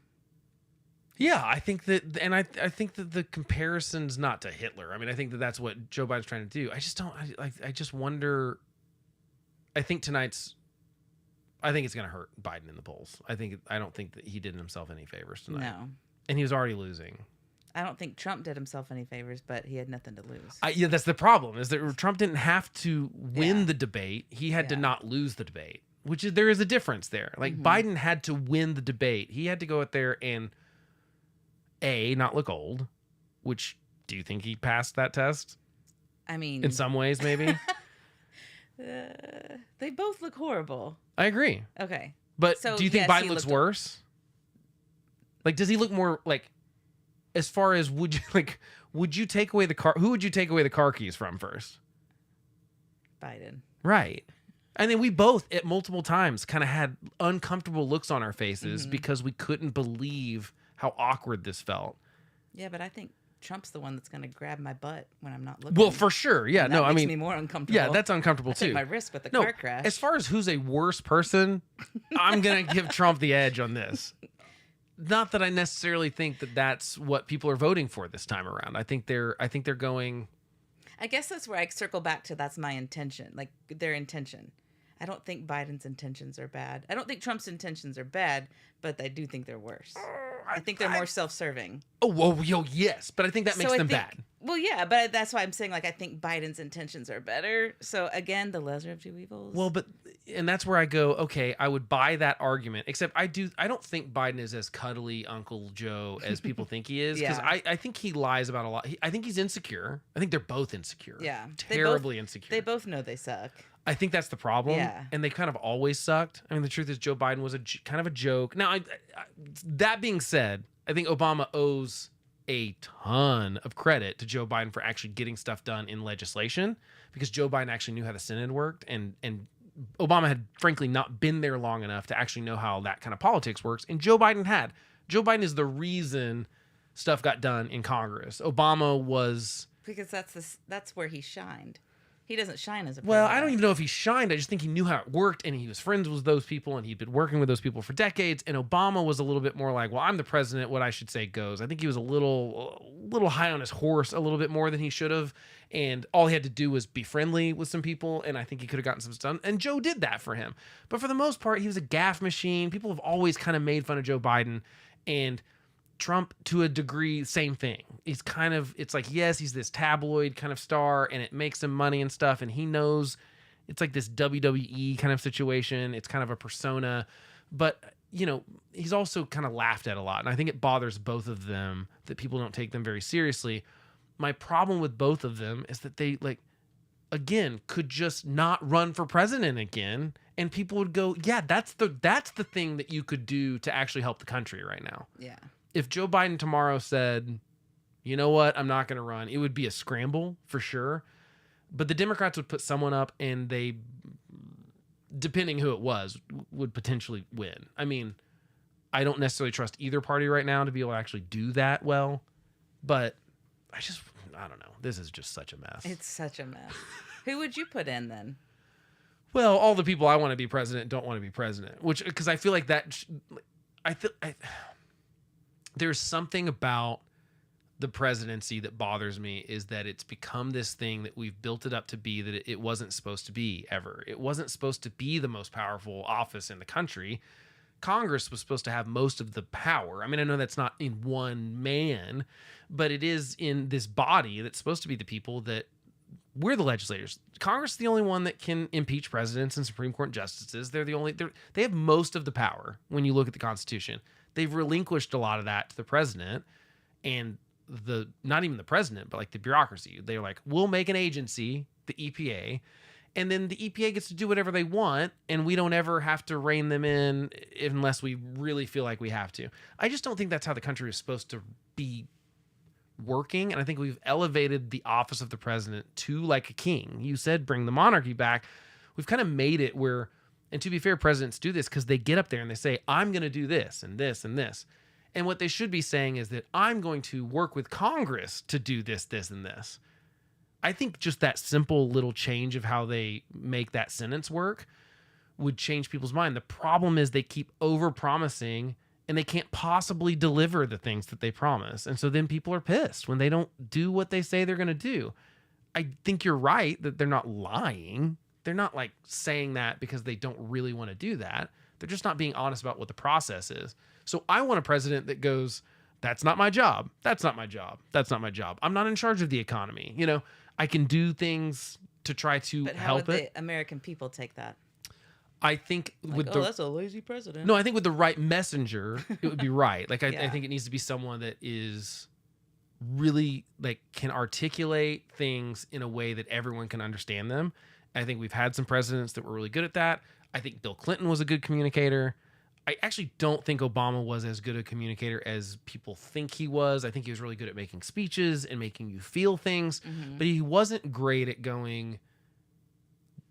Yeah, I think that, and I think that the comparison's not to Hitler. I mean, I think that that's what Joe Biden's trying to do. I just don't. I just wonder. I think it's going to hurt Biden in the polls. I don't think that he did himself any favors tonight. No. And he was already losing. I don't think Trump did himself any favors, but he had nothing to lose. Yeah, that's the problem, is that Trump didn't have to win the debate. He had to not lose the debate, which is there is a difference there. Like Biden had to win the debate. He had to go out there and not look old, which do you think he passed that test? I mean, In some ways, maybe. they both look horrible. I agree. Okay. But So, do you think yes, Biden he looks looked- worse? Like, does he look more like, as far as would you take away the car? Who would you take away the car keys from first? Biden. Right. And then we both at multiple times kind of had uncomfortable looks on our faces because we couldn't believe how awkward this felt. Yeah, but I think Trump's the one that's going to grab my butt when I'm not looking. Well, for sure. Yeah. And No, that I makes mean, me more uncomfortable. yeah, that's uncomfortable I too. took my risk with the No, car crash. as far as who's a worse person, I'm going to give Trump the edge on this. Not that I necessarily think that that's what people are voting for this time around. I think they're going. I guess that's where I circle back to that's my intention, like their intention. I don't think Biden's intentions are bad. I don't think Trump's intentions are bad, but I do think they're worse. I think they're more self-serving. Oh, well, yes, but I think that makes them bad. Well, yeah, but that's why I'm saying, like, I think Biden's intentions are better. So, again, the lesser of two evils. Well, and that's where I go, okay, I would buy that argument, except I don't think Biden is as cuddly Uncle Joe as people think he is, because Yeah. I think he lies about a lot. I think he's insecure. I think they're both insecure. Yeah. Terribly insecure. They both know they suck. I think that's the problem. Yeah. And they kind of always sucked. I mean, the truth is Joe Biden was kind of a joke. Now, that being said, I think Obama owes a ton of credit to Joe Biden for actually getting stuff done in legislation, because Joe Biden actually knew how the Senate worked, and Obama had frankly not been there long enough to actually know how that kind of politics works, and Joe Biden had. Joe Biden is the reason stuff got done in Congress. Obama was... Because that's where he shined. He doesn't shine as a president. Well, I don't even know if he shined. I just think he knew how it worked, and he was friends with those people, and he'd been working with those people for decades. And Obama was a little bit more like, well, I'm the president. What I should say goes. I think he was a little high on his horse, a little bit more than he should have. And all he had to do was be friendly with some people, and I think he could have gotten some stuff done. And Joe did that for him. But for the most part, he was a gaffe machine. People have always kind of made fun of Joe Biden, and Trump, to a degree, same thing. It's like, yes, he's this tabloid kind of star, and it makes him money and stuff, and he knows it's like this WWE kind of situation. It's kind of a persona, but, he's also kind of laughed at a lot, and I think it bothers both of them that people don't take them very seriously. My problem with both of them is that they, again, could just not run for president again, and people would go, yeah, that's the thing that you could do to actually help the country right now. Yeah. If Joe Biden tomorrow said, you know what, I'm not going to run, it would be a scramble for sure. But the Democrats would put someone up, and they, depending who it was, would potentially win. I mean, I don't necessarily trust either party right now to be able to actually do that well. But I don't know. This is just such a mess. It's such a mess. Who would you put in then? Well, all the people I want to be president don't want to be president, because I feel like that. There's something about the presidency that bothers me, is that it's become this thing that we've built it up to be that it wasn't supposed to be ever. It wasn't supposed to be the most powerful office in the country. Congress was supposed to have most of the power. I mean, I know that's not in one man, but it is in this body that's supposed to be the people that we're the legislators. Congress is the only one that can impeach presidents and Supreme Court justices. They have most of the power when you look at the Constitution. They've relinquished a lot of that to the president, and not even the president, but like the bureaucracy. They're like, we'll make an agency, the EPA, and then the EPA gets to do whatever they want, and we don't ever have to rein them in unless we really feel like we have to. I just don't think that's how the country is supposed to be working, and I think we've elevated the office of the president to like a king. You said bring the monarchy back. We've kind of made it where, and to be fair, presidents do this because they get up there and they say, I'm going to do this and this and this. And what they should be saying is that I'm going to work with Congress to do this, this, and this. I think just that simple little change of how they make that sentence work would change people's mind. The problem is they keep over-promising, and they can't possibly deliver the things that they promise. And so then people are pissed when they don't do what they say they're going to do. I think you're right that they're not lying. They're not like saying that because they don't really want to do that. They're just not being honest about what the process is. So I want a president that goes, that's not my job. That's not my job. That's not my job. I'm not in charge of the economy. I can do things to try to But how help would it. the American people take that? I think Like, with oh, that's a lazy president. no, I think with the right messenger, it would be right. Like I Yeah. think it needs to be someone that is really like can articulate things in a way that everyone can understand them. I think we've had some presidents that were really good at that. I think Bill Clinton was a good communicator. I actually don't think Obama was as good a communicator as people think he was. I think he was really good at making speeches and making you feel things, but he wasn't great at going,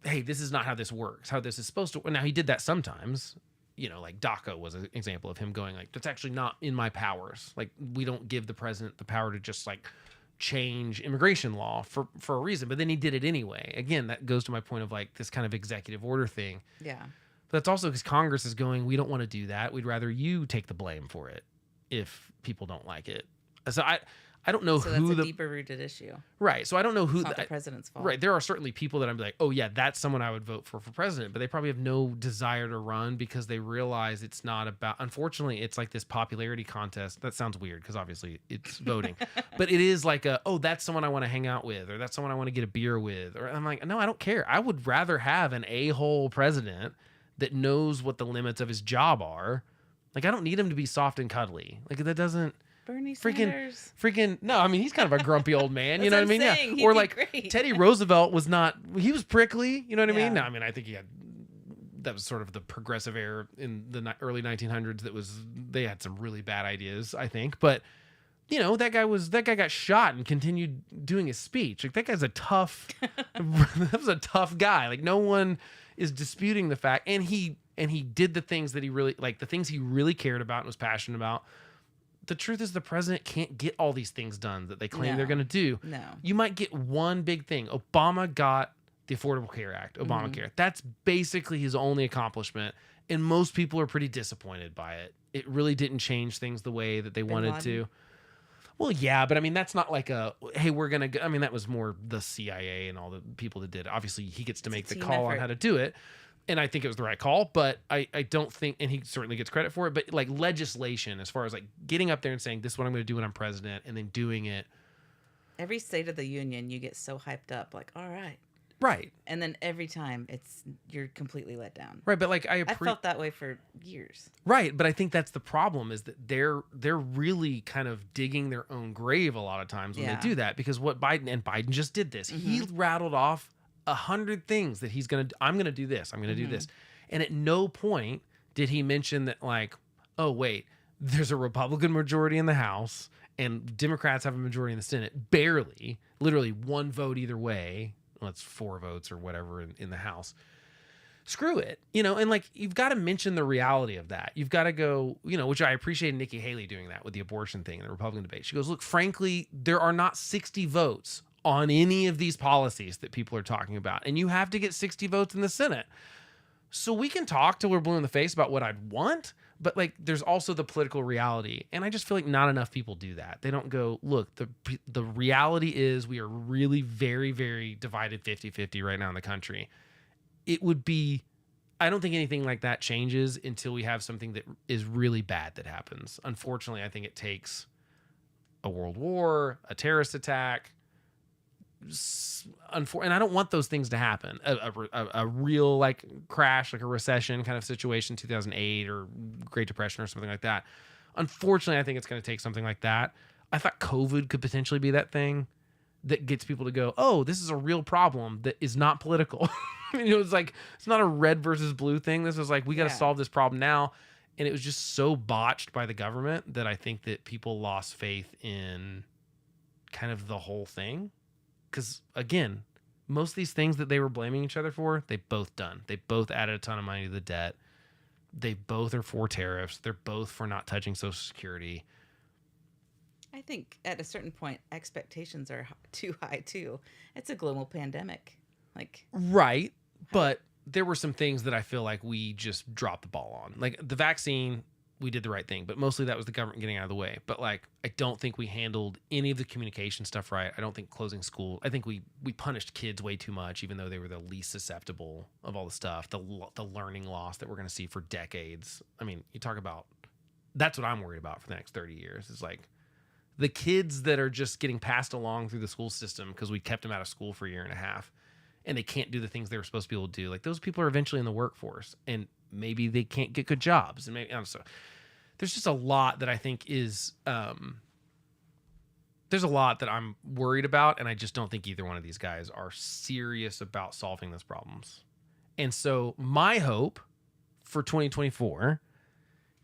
hey, this is not how this works, how this is supposed to. Now, he did that sometimes. You know, like DACA was an example of him going like, that's actually not in my powers. Like, we don't give the president the power to just like change immigration law for a reason. But then he did it anyway. Again, that goes to my point of like this kind of executive order thing. Yeah. But that's also because Congress is going, we don't want to do that. We'd rather you take the blame for it if people don't like it. So I don't know So who that's a the deeper rooted issue. right. So I don't know who It's not the president's fault. right. There are certainly people that I'm like, oh yeah, that's someone I would vote for president, but they probably have no desire to run because they realize it's not about. Unfortunately, it's like this popularity contest. That sounds weird because obviously it's voting, but it is like that's someone I want to hang out with, or that's someone I want to get a beer with, or I'm like, no, I don't care. I would rather have an a-hole president that knows what the limits of his job are. Like, I don't need him to be soft and cuddly. Like, that doesn't. Bernie Sanders. Freaking no! I mean, he's kind of a grumpy old man. You know what I mean? Saying. Yeah. He'd Or be like great. Teddy Roosevelt was not. He was prickly. You know what I mean? Yeah. No, I mean, I think he had. That was sort of the progressive era in the early 1900s. They had some really bad ideas, I think. But you know, that guy got shot and continued doing his speech. Like, that guy's a tough. That was a tough guy. Like, no one is disputing the fact, and he did the things that he really like, the things he really cared about and was passionate about. The truth is the president can't get all these things done that they claim they're going to do. No. You might get one big thing. Obama got the Affordable Care Act, Obamacare. That's basically his only accomplishment. And most people are pretty disappointed by it. It really didn't change things the way that they wanted to. Well, yeah, but I mean, that's not like hey, we're going to, I mean, that was more the CIA and all the people that did it. Obviously, he gets to make the call on how to do it. And I think it was the right call, but I don't think, and he certainly gets credit for it, but like legislation, as far as like getting up there and saying, this is what I'm going to do when I'm president, and then doing it. Every State of the Union, you get so hyped up, like, all right. Right. And then every time you're completely let down. Right. But like, I felt that way for years. Right. But I think that's the problem, is that they're really kind of digging their own grave a lot of times when they do that, because Biden just did this. He rattled off 100 things that I'm going to do this. I'm going to do this. And at no point did he mention that, like, oh, wait, there's a Republican majority in the House and Democrats have a majority in the Senate. Barely, literally one vote either way. Well, it's 4 votes or whatever in the House. Screw it. You know, and like, you've got to mention the reality of that. You've got to go, you know, which I appreciate Nikki Haley doing that with the abortion thing in the Republican debate. She goes, look, frankly, there are not 60 votes on any of these policies that people are talking about. And you have to get 60 votes in the Senate. So we can talk till we're blue in the face about what I'd want, but like, there's also the political reality. And I just feel like not enough people do that. They don't go, look, the reality is we are really very, very divided 50-50 right now in the country. It would be, I don't think anything like that changes until we have something that is really bad that happens. Unfortunately, I think it takes a world war, a terrorist attack, and I don't want those things to happen. A real like crash, like a recession kind of situation, 2008 or Great Depression or something like that. Unfortunately, I think it's going to take something like that. I thought COVID could potentially be that thing that gets people to go, oh, this is a real problem that is not political. I mean, it was like, it's not a red versus blue thing. This was like, we got to solve this problem now. And it was just so botched by the government that I think that people lost faith in kind of the whole thing. Because, again, most of these things that they were blaming each other for, they've both done. They both added a ton of money to the debt. They both are for tariffs. They're both for not touching Social Security. I think at a certain point, expectations are too high, too. It's a global pandemic. Right. But there were some things that I feel like we just dropped the ball on. Like the vaccine, we did the right thing, but mostly that was the government getting out of the way. But like, I don't think we handled any of the communication stuff right. I don't think closing school, I think we punished kids way too much, even though they were the least susceptible of all the stuff, the learning loss that we're going to see for decades. I mean, you talk about, that's what I'm worried about for the next 30 years. Is like the kids that are just getting passed along through the school system because we kept them out of school for a year and a half. and they can't do the things they were supposed to be able to do. Like those people are eventually in the workforce, and maybe they can't get good jobs. And maybe so. There's just a lot that I think is there's a lot that I'm worried about, and I just don't think either one of these guys are serious about solving those problems. And so my hope for 2024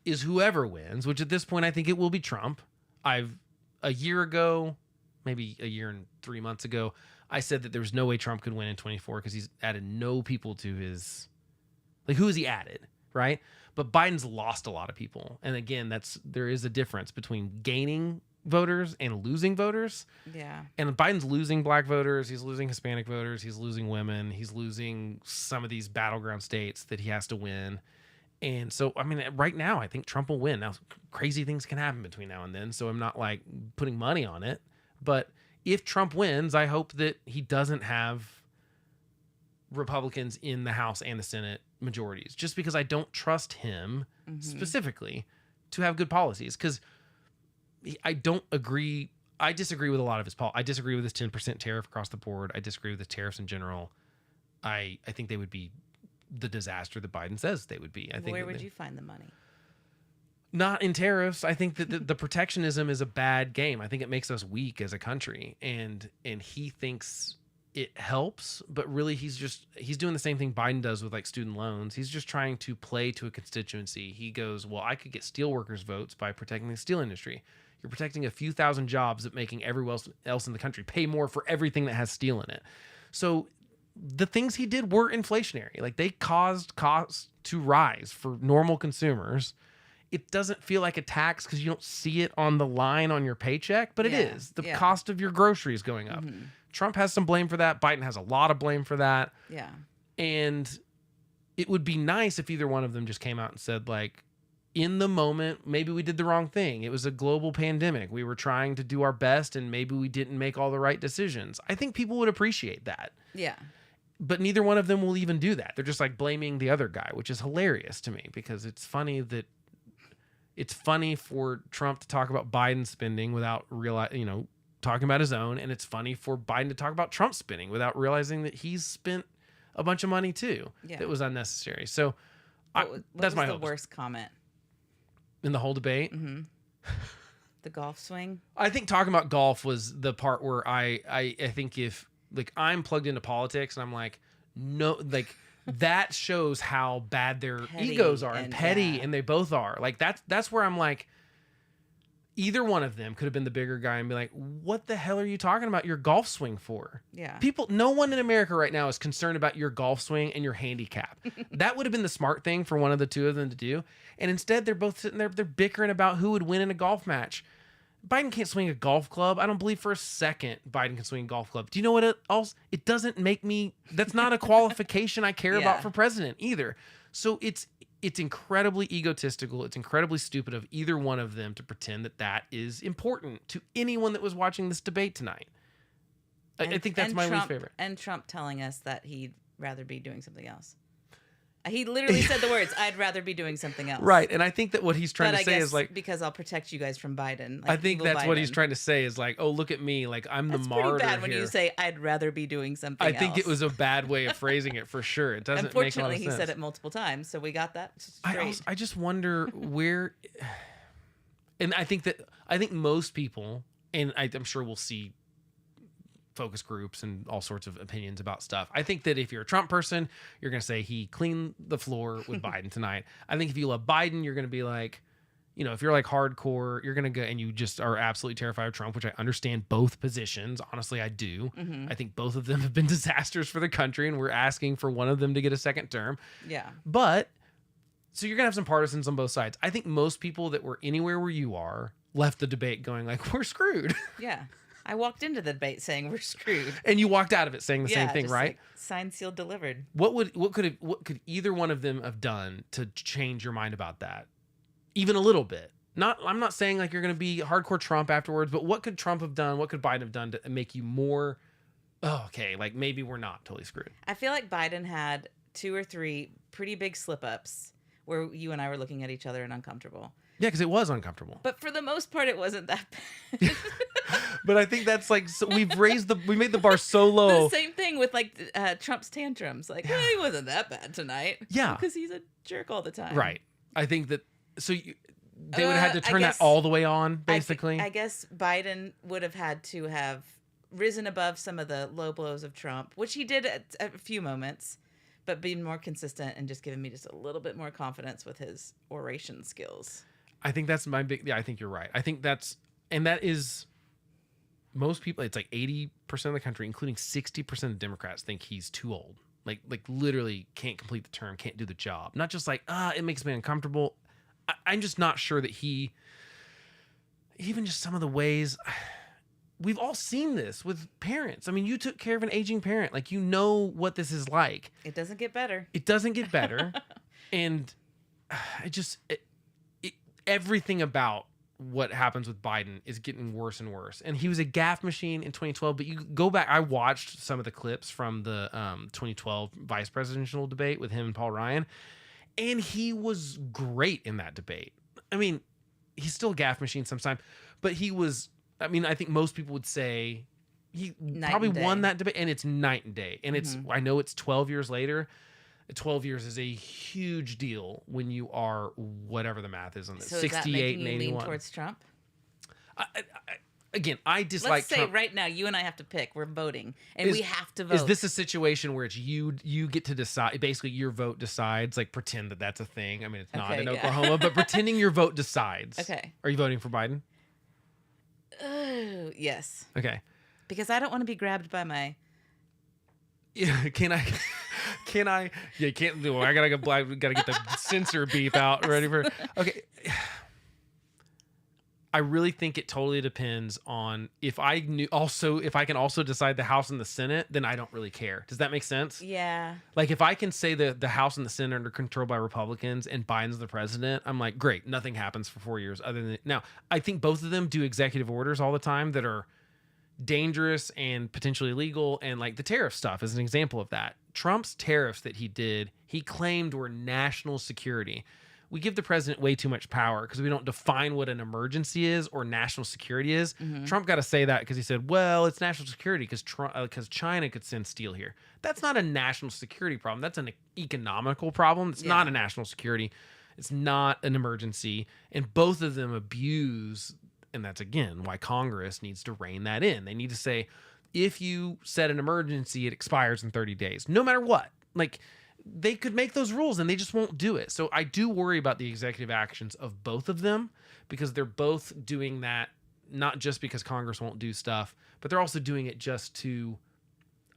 is whoever wins, which at this point I think it will be Trump. A year ago, maybe a year and 3 months ago, I said that there was no way Trump could win in 24 because he's added no people to his, like, who has he added, right? But Biden's lost a lot of people. And again, there is a difference between gaining voters and losing voters. Yeah. And Biden's losing black voters, he's losing Hispanic voters, he's losing women, he's losing some of these battleground states that he has to win. And so, I mean, right now, I think Trump will win. Now, crazy things can happen between now and then, so I'm not like putting money on it. But if Trump wins, I hope that he doesn't have Republicans in the House and the Senate majorities, just because I don't trust him specifically to have good policies. Because I don't agree. I disagree with a lot of his policies. I disagree with his 10% tariff across the board. I disagree with the tariffs in general. I think they would be the disaster that Biden says they would be. I think. Where would you find the money? Not in tariffs. I think that the protectionism is a bad game. I think it makes us weak as a country, and he thinks it helps, but really he's doing the same thing Biden does with like student loans. He's just trying to play to a constituency. He goes, well, I could get steelworkers votes by protecting the steel industry. You're protecting a few thousand jobs that making everyone else in the country pay more for everything that has steel in it. So the things he did were inflationary. Like they caused costs to rise for normal consumers. It doesn't feel like a tax because you don't see it on the line on your paycheck, but it is. The cost of your groceries going up. Trump has some blame for that. Biden has a lot of blame for that. Yeah. And it would be nice if either one of them just came out and said, like, in the moment, maybe we did the wrong thing. It was a global pandemic. We were trying to do our best, and maybe we didn't make all the right decisions. I think people would appreciate that. Yeah. But neither one of them will even do that. They're just like blaming the other guy, which is hilarious to me because it's funny for Trump to talk about Biden spending without talking about his own, and it's funny for Biden to talk about Trump spending without realizing that he's spent a bunch of money too that was unnecessary. So that's my hope. The worst comment in the whole debate. The golf swing. I think talking about golf was the part where I think if like I'm plugged into politics and I'm like, no, like that shows how bad their egos are and petty, and they both are. Like that's where I'm like, either one of them could have been the bigger guy and be like, what the hell are you talking about your golf swing for? Yeah. No one in America right now is concerned about your golf swing and your handicap. That would have been the smart thing for one of the two of them to do. And instead they're both sitting there, they're bickering about who would win in a golf match. Biden can't swing a golf club. I don't believe for a second Biden can swing a golf club. Do you know what it doesn't make me, that's not a qualification I care about for president either. So it's incredibly egotistical. It's incredibly stupid of either one of them to pretend that is important to anyone that was watching this debate tonight. I think that's my least favorite. And Trump telling us that he'd rather be doing something else. He literally said the words, I'd rather be doing something else. Right. And I think that what he's trying to say is like, because I'll protect you guys from Biden. Like I think that's what he's trying to say is like, oh, look at me. Like I'm the martyr here. It's pretty bad when you say, I'd rather be doing something else. I think it was a bad way of phrasing it for sure. It doesn't make a lot of sense. Unfortunately, he said it multiple times. So we got that straight. I just wonder where, and I think most people, and I'm sure we'll see focus groups and all sorts of opinions about stuff. I think that if you're a Trump person, you're going to say he cleaned the floor with Biden tonight. I think if you love Biden, you're going to be like, if you're like hardcore, you're going to go and you just are absolutely terrified of Trump, which I understand both positions. Honestly, I do. I think both of them have been disasters for the country, and we're asking for one of them to get a second term. Yeah. But so you're going to have some partisans on both sides. I think most people that were anywhere where you are left the debate going like, we're screwed. Yeah. I walked into the debate saying we're screwed. And you walked out of it saying the same thing, right? Like, signed, sealed, delivered. What could either one of them have done to change your mind about that? Even a little bit. I'm not saying like you're going to be hardcore Trump afterwards, but what could Trump have done? What could Biden have done to make you more, like maybe we're not totally screwed? I feel like Biden had 2 or 3 pretty big slip-ups where you and I were looking at each other and uncomfortable. Yeah, because it was uncomfortable. But for the most part, it wasn't that bad. But I think that's like, so we made the bar so low. The same thing with like Trump's tantrums. Like, well, he wasn't that bad tonight. Yeah. Because he's a jerk all the time. Right. I think that, so they would have had to turn guess- that all the way on, basically. I guess Biden would have had to have risen above some of the low blows of Trump, which he did at a few moments, but being more consistent and just giving me just a little bit more confidence with his oration skills. I think that's my big, I think you're right. I think that is, most people, it's like 80% of the country, including 60% of Democrats, think he's too old. Like literally can't complete the term, can't do the job. Not just like, it makes me uncomfortable. I'm just not sure that even just some of the ways, we've all seen this with parents. I mean, you took care of an aging parent. Like, you know what this is like. It doesn't get better. It doesn't get better. And everything about what happens with Biden is getting worse and worse. And he was a gaffe machine in 2012, but you go back, I watched some of the clips from the 2012 vice presidential debate with him and Paul Ryan, and he was great in that debate. I mean, he's still a gaffe machine sometimes, but he was, I mean, I think most people would say he probably won that debate, and it's night and day. And it's, I know it's 12 years later. 12 years is a huge deal when you are whatever the math is on this. So 68 and 81. Lean towards Trump? I dislike Let's say Trump. right now, you and I have to pick. We're voting, and we have to vote. Is this a situation where it's you get to decide? Basically, your vote decides. Like, pretend that that's a thing. I mean, it's not in Oklahoma, but pretending your vote decides. Okay. Are you voting for Biden? Yes. Okay. Because I don't want to be grabbed by my... Yeah, can I? Yeah, can't do it. I gotta get the censor beep out ready for. Okay. I really think it totally depends on if I can also decide the House and the Senate, then I don't really care. Does that make sense? Yeah. Like, if I can say the House and the Senate are controlled by Republicans and Biden's the president, I'm like, great, nothing happens for 4 years other than now. I think both of them do executive orders all the time that are dangerous and potentially illegal, and like the tariff stuff is an example of that. Trump's tariffs that he did, he claimed were national security. We give the president way too much power because we don't define what an emergency is or national security is. Trump got to say that because he said, well, it's national security because China could send steel here. That's not a national security problem. That's an economical problem. It's not a national security. It's not an emergency. And both of them abuse. And that's, again, why Congress needs to rein that in. They need to say, if you set an emergency, it expires in 30 days, no matter what. Like, they could make those rules and they just won't do it. So I do worry about the executive actions of both of them because they're both doing that, not just because Congress won't do stuff, but they're also doing it just to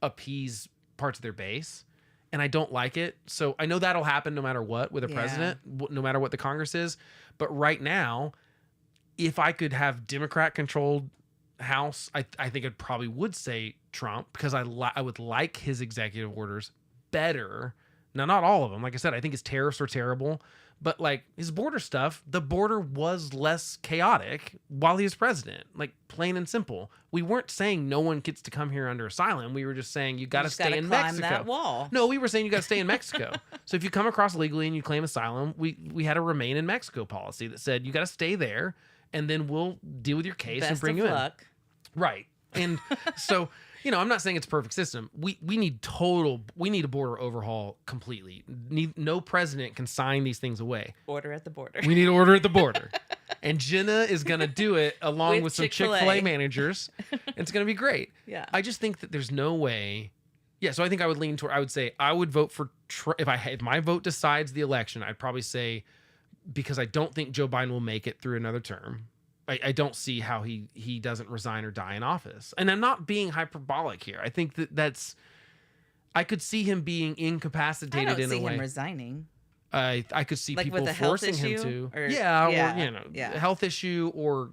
appease parts of their base. And I don't like it. So I know that'll happen no matter what with a president, no matter what the Congress is. But right now, if I could have Democrat-controlled House, I think it probably would say Trump because I would like his executive orders better. Now, not all of them. Like I said, I think his tariffs are terrible. But like his border stuff, the border was less chaotic while he was president. Like, plain and simple. We weren't saying no one gets to come here under asylum. We were just saying you got to stay in Mexico. That wall. No, we were saying you got to stay in Mexico. So if you come across legally and you claim asylum, we had a remain in Mexico policy that said you got to stay there. And then we'll deal with your case and bring you in. Right. And so, I'm not saying it's a perfect system. We need a border overhaul completely. No president can sign these things away. Order at the border. We need order at the border. And Jenna is going to do it along with some Chick-fil-A. Chick-fil-A managers. It's going to be great. Yeah. I just think that there's no way. Yeah, so I think I would lean toward, I would say I would vote for, if my vote decides the election, I'd probably say, because I don't think Joe Biden will make it through another term. I don't see how he doesn't resign or die in office. And I'm not being hyperbolic here. I think I could see him being incapacitated in a way. I don't see him resigning. I could see like people with a health forcing him issue? to. Or, A health issue, or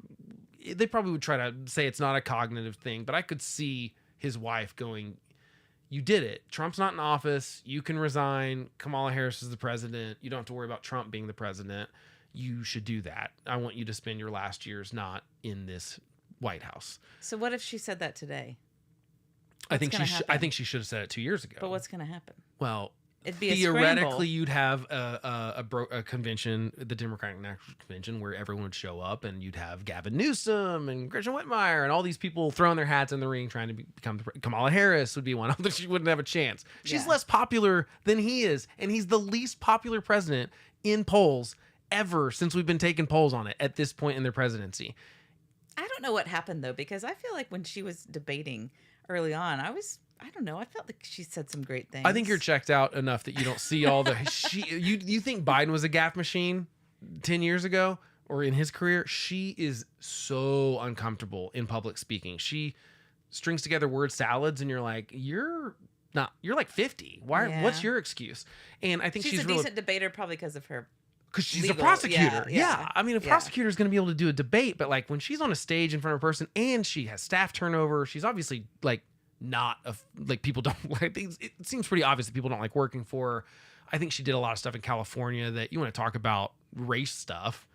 they probably would try to say it's not a cognitive thing, but I could see his wife going, you did it. Trump's not in office. You can resign. Kamala Harris is the president. You don't have to worry about Trump being the president. You should do that. I want you to spend your last years not in this White House. So what if she said that today? I think she should have said it 2 years ago. But what's going to happen? Well, It'd be a theoretically scramble. you'd have a convention, the Democratic National Convention, where everyone would show up, and you'd have Gavin Newsom and Gretchen Whitmire and all these people throwing their hats in the ring trying to become Kamala Harris would be one of them. She wouldn't have a chance. She's Yeah. less popular than he is, and he's the least popular president in polls ever since we've been taking polls on it at this point in their presidency. I don't know what happened though, because I feel like when she was debating early on, I don't know, I felt like she said some great things. I think you're checked out enough that you don't see all the you think Biden was a gaffe machine 10 years ago or in his career? She is so uncomfortable in public speaking. She strings together word salads and you're like, you're like 50. Why? Yeah. What's your excuse? And I think she's a really, decent debater probably because of her. because she's legal, a prosecutor. yeah. I mean, a Yeah. prosecutor is going to be able to do a debate, but like when she's on a stage in front of a person and she has staff turnover, she's obviously like not like people don't like things. It seems pretty obvious that people don't like working for her. I think she did a lot of stuff in California that you want to talk about race stuff.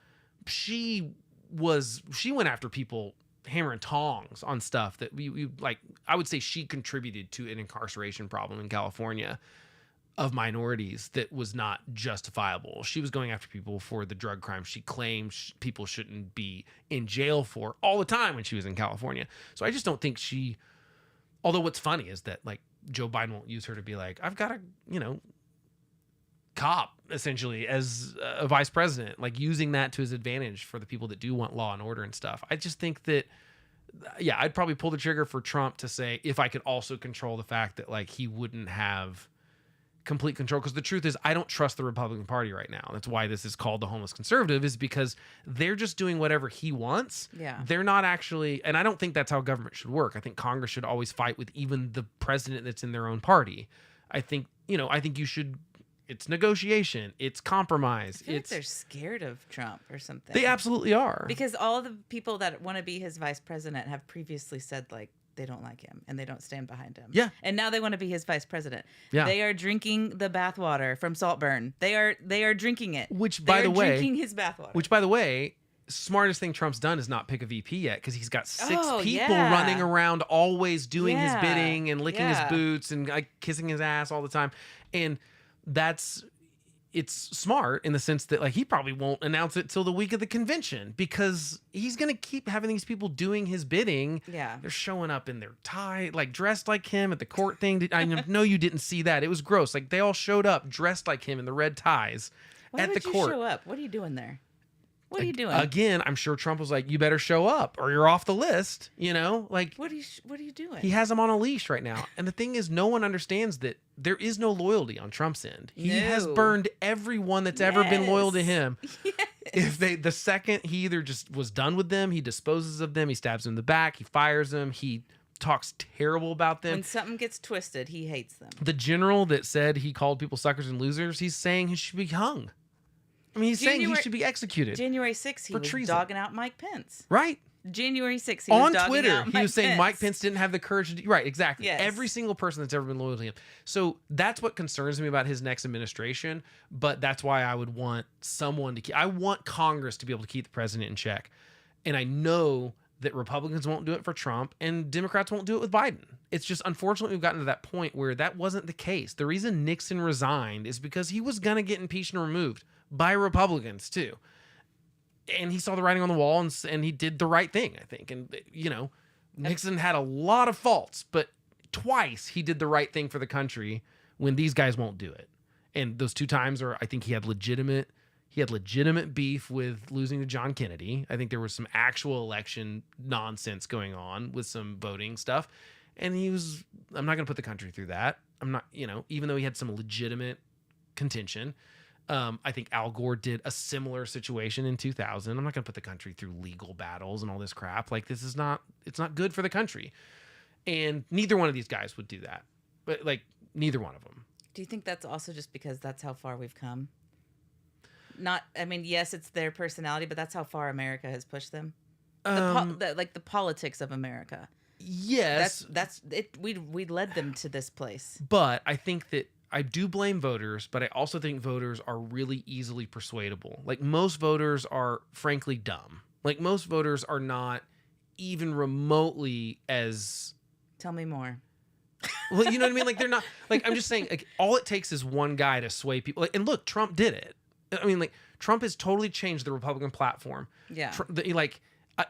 She went after people hammer and tongs on stuff that we like. I would say she contributed to an incarceration problem in California of minorities that was not justifiable. She was going after people for the drug crimes she claimed people shouldn't be in jail for all the time when she was in California. So I just don't think she, although what's funny is that like Joe Biden won't use her to be like, I've got a, cop essentially as a vice president, like using that to his advantage for the people that do want law and order and stuff. I just think that, yeah, I'd probably pull the trigger for Trump to say, if I could also control the fact that like he wouldn't have complete control, because the truth is I don't trust the Republican Party right now. That's why this is called the homeless conservative, is because they're just doing whatever he wants. Yeah. They're not actually, and I don't think that's how government should work. I think Congress should always fight with even the president that's in their own party. I think you should, it's negotiation, it's compromise. I feel like they're scared of Trump or something. They absolutely are. Because all the people that want to be his vice president have previously said like they don't like him and they don't stand behind him. Yeah. And now they want to be his vice president. Yeah. They are drinking the bathwater from Saltburn. They are drinking it. Which, by the way, drinking his bathwater. Which, by the way, smartest thing Trump's done is not pick a VP yet, because he's got six people yeah. running around always doing his Yeah. bidding and licking his Yeah. boots and like kissing his ass all the time. And it's smart in the sense that like he probably won't announce it till the week of the convention, because he's going to keep having these people doing his bidding. Yeah. They're showing up in their tie, like dressed like him at the court thing. I know you didn't see that. It was gross. Like they all showed up dressed like him in the red ties Why at would the you court. show up? What are you doing there? What are you doing? Again, I'm sure Trump was like, you better show up or you're off the list. Like What are you doing? he has him on a leash right now. And the thing is, no one understands that there is no loyalty on Trump's end. He has No. burned everyone that's ever been loyal to Yes. him. Yes. If the second he either just was done with them, he disposes of them, he stabs them in the back, he fires them, he talks terrible about them. When something gets twisted, he hates them. The general that said he called people suckers and losers, he's saying he should be hung. I mean, he's saying he January- should be executed. January 6th, he For was treason. dogging out Mike Pence. Right? January 6th, he was On dogging Twitter, out he Mike was saying Pence. Mike Pence didn't have the courage to do right. Exactly. Yes. Every single person that's ever been loyal to him. So that's what concerns me about his next administration. But that's why I would want someone to I want Congress to be able to keep the president in check. And I know that Republicans won't do it for Trump and Democrats won't do it with Biden. It's just, unfortunately, we've gotten to that point where that wasn't the case. The reason Nixon resigned is because he was going to get impeached and removed by Republicans too. And he saw the writing on the wall, and he did the right thing, I think. And, Nixon had a lot of faults, but twice he did the right thing for the country when these guys won't do it. And those two times I think he had legitimate beef with losing to John Kennedy. I think there was some actual election nonsense going on with some voting stuff. And I'm not going to put the country through that. I'm not, even though he had some legitimate contention. I think Al Gore did a similar situation in 2000. I'm not going to put the country through legal battles and all this crap. Like, it's not good for the country. And neither one of these guys would do that. But like, neither one of them. Do you think that's also just because that's how far we've come? Yes, it's their personality, but that's how far America has pushed them. The politics of America. Yes. That's it. We led them to this place. But I think that I do blame voters, but I also think voters are really easily persuadable. Like, most voters are frankly dumb. Like, most voters are not even remotely as... Tell me more. Well, you know what I mean? Like, they're not, like, I'm just saying, like, all it takes is one guy to sway people. Like, and look, Trump did it. I mean, like, Trump has totally changed the Republican platform. Yeah.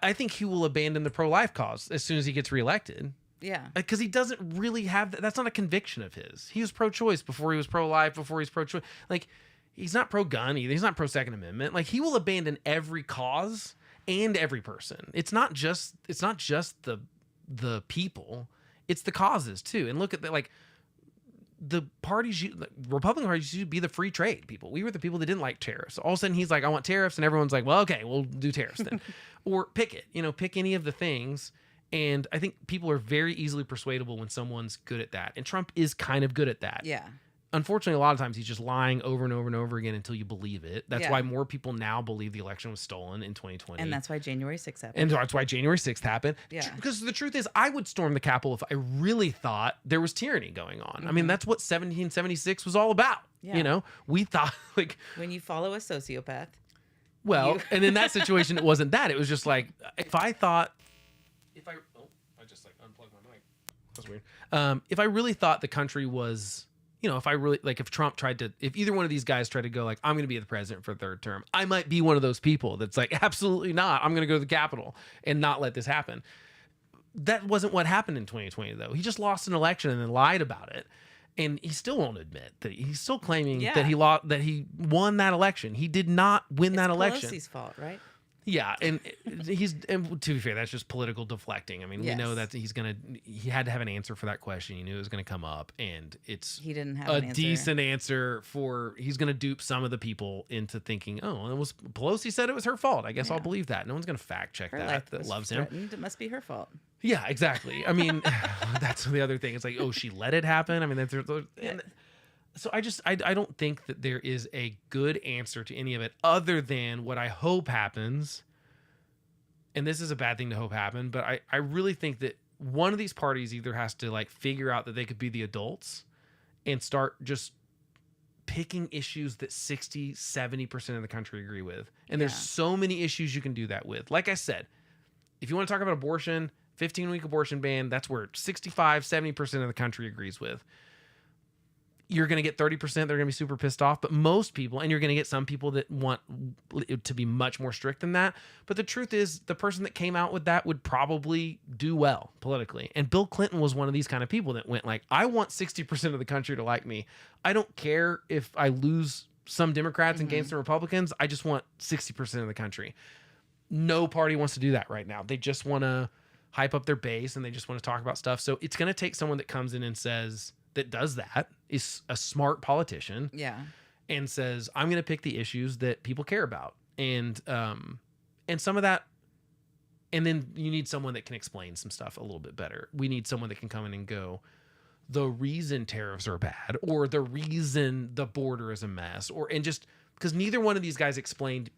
I think he will abandon the pro-life cause as soon as he gets reelected. Yeah. Because he doesn't really have that. That's not a conviction of his. He was pro-choice before he was pro-life, before he's pro-choice. Like, he's not pro-gun either. He's not pro-Second Amendment. Like, he will abandon every cause and every person. It's not just the people. It's the causes too. And look at the parties, Republican parties used to be the free trade people. We were the people that didn't like tariffs. All of a sudden he's like, I want tariffs. And everyone's like, well, okay, we'll do tariffs then. Or pick it, pick any of the things. And I think people are very easily persuadable when someone's good at that. And Trump is kind of good at that. Yeah. Unfortunately, a lot of times he's just lying over and over and over again until you believe it. That's Yeah. why more people now believe the election was stolen in 2020. And that's why January 6th happened. And that's why January 6th happened. Yeah. Because the truth is, I would storm the Capitol if I really thought there was tyranny going on. I mean, that's what 1776 was all about. Yeah. We thought, like... When you follow a sociopath. Well, and in that situation, it wasn't that. It was just like, if I just like unplugged my mic. That's weird. If I really thought the country was... if Trump if either one of these guys tried to go like, I'm going to be the president for a third term, I might be one of those people that's like, absolutely not. I'm going to go to the Capitol and not let this happen. That wasn't what happened in 2020, though. He just lost an election and then lied about it. And he still won't admit that he's still claiming that he lost, that he won that election. He did not win that election. It's Pelosi's fault, right? Yeah, and and to be fair, that's just political deflecting. I mean, we know that he had to have an answer for that question. He knew it was gonna come up, and he didn't have a decent answer for. He's gonna dupe some of the people into thinking, oh, it was Pelosi said it was her fault. I guess I'll believe that. No one's gonna fact check that loves him. It must be her fault. Yeah, exactly. I mean, that's the other thing. It's like, oh, she let it happen. I mean, so I don't think that there is a good answer to any of it other than what I hope happens. And this is a bad thing to hope happen, but I really think that one of these parties either has to like figure out that they could be the adults and start just picking issues that 60-70% of the country agree with. And there's so many issues you can do that with. Like I said, if you want to talk about abortion, 15-week abortion ban, that's where 65-70% of the country agrees with. You're going to get 30%. They're going to be super pissed off. But most people, and you're going to get some people that want it to be much more strict than that. But the truth is, the person that came out with that would probably do well politically. And Bill Clinton was one of these kind of people that went like, I want 60% of the country to like me. I don't care if I lose some Democrats and gain some Republicans. I just want 60% of the country. No party wants to do that right now. They just want to hype up their base and they just want to talk about stuff. So it's going to take someone that comes in and says, that does that, is a smart politician, and says, I'm going to pick the issues that people care about, and some of that, and then you need someone that can explain some stuff a little bit better. We need someone that can come in and go, the reason tariffs are bad, or the reason the border is a mess, and just because neither one of these guys explained.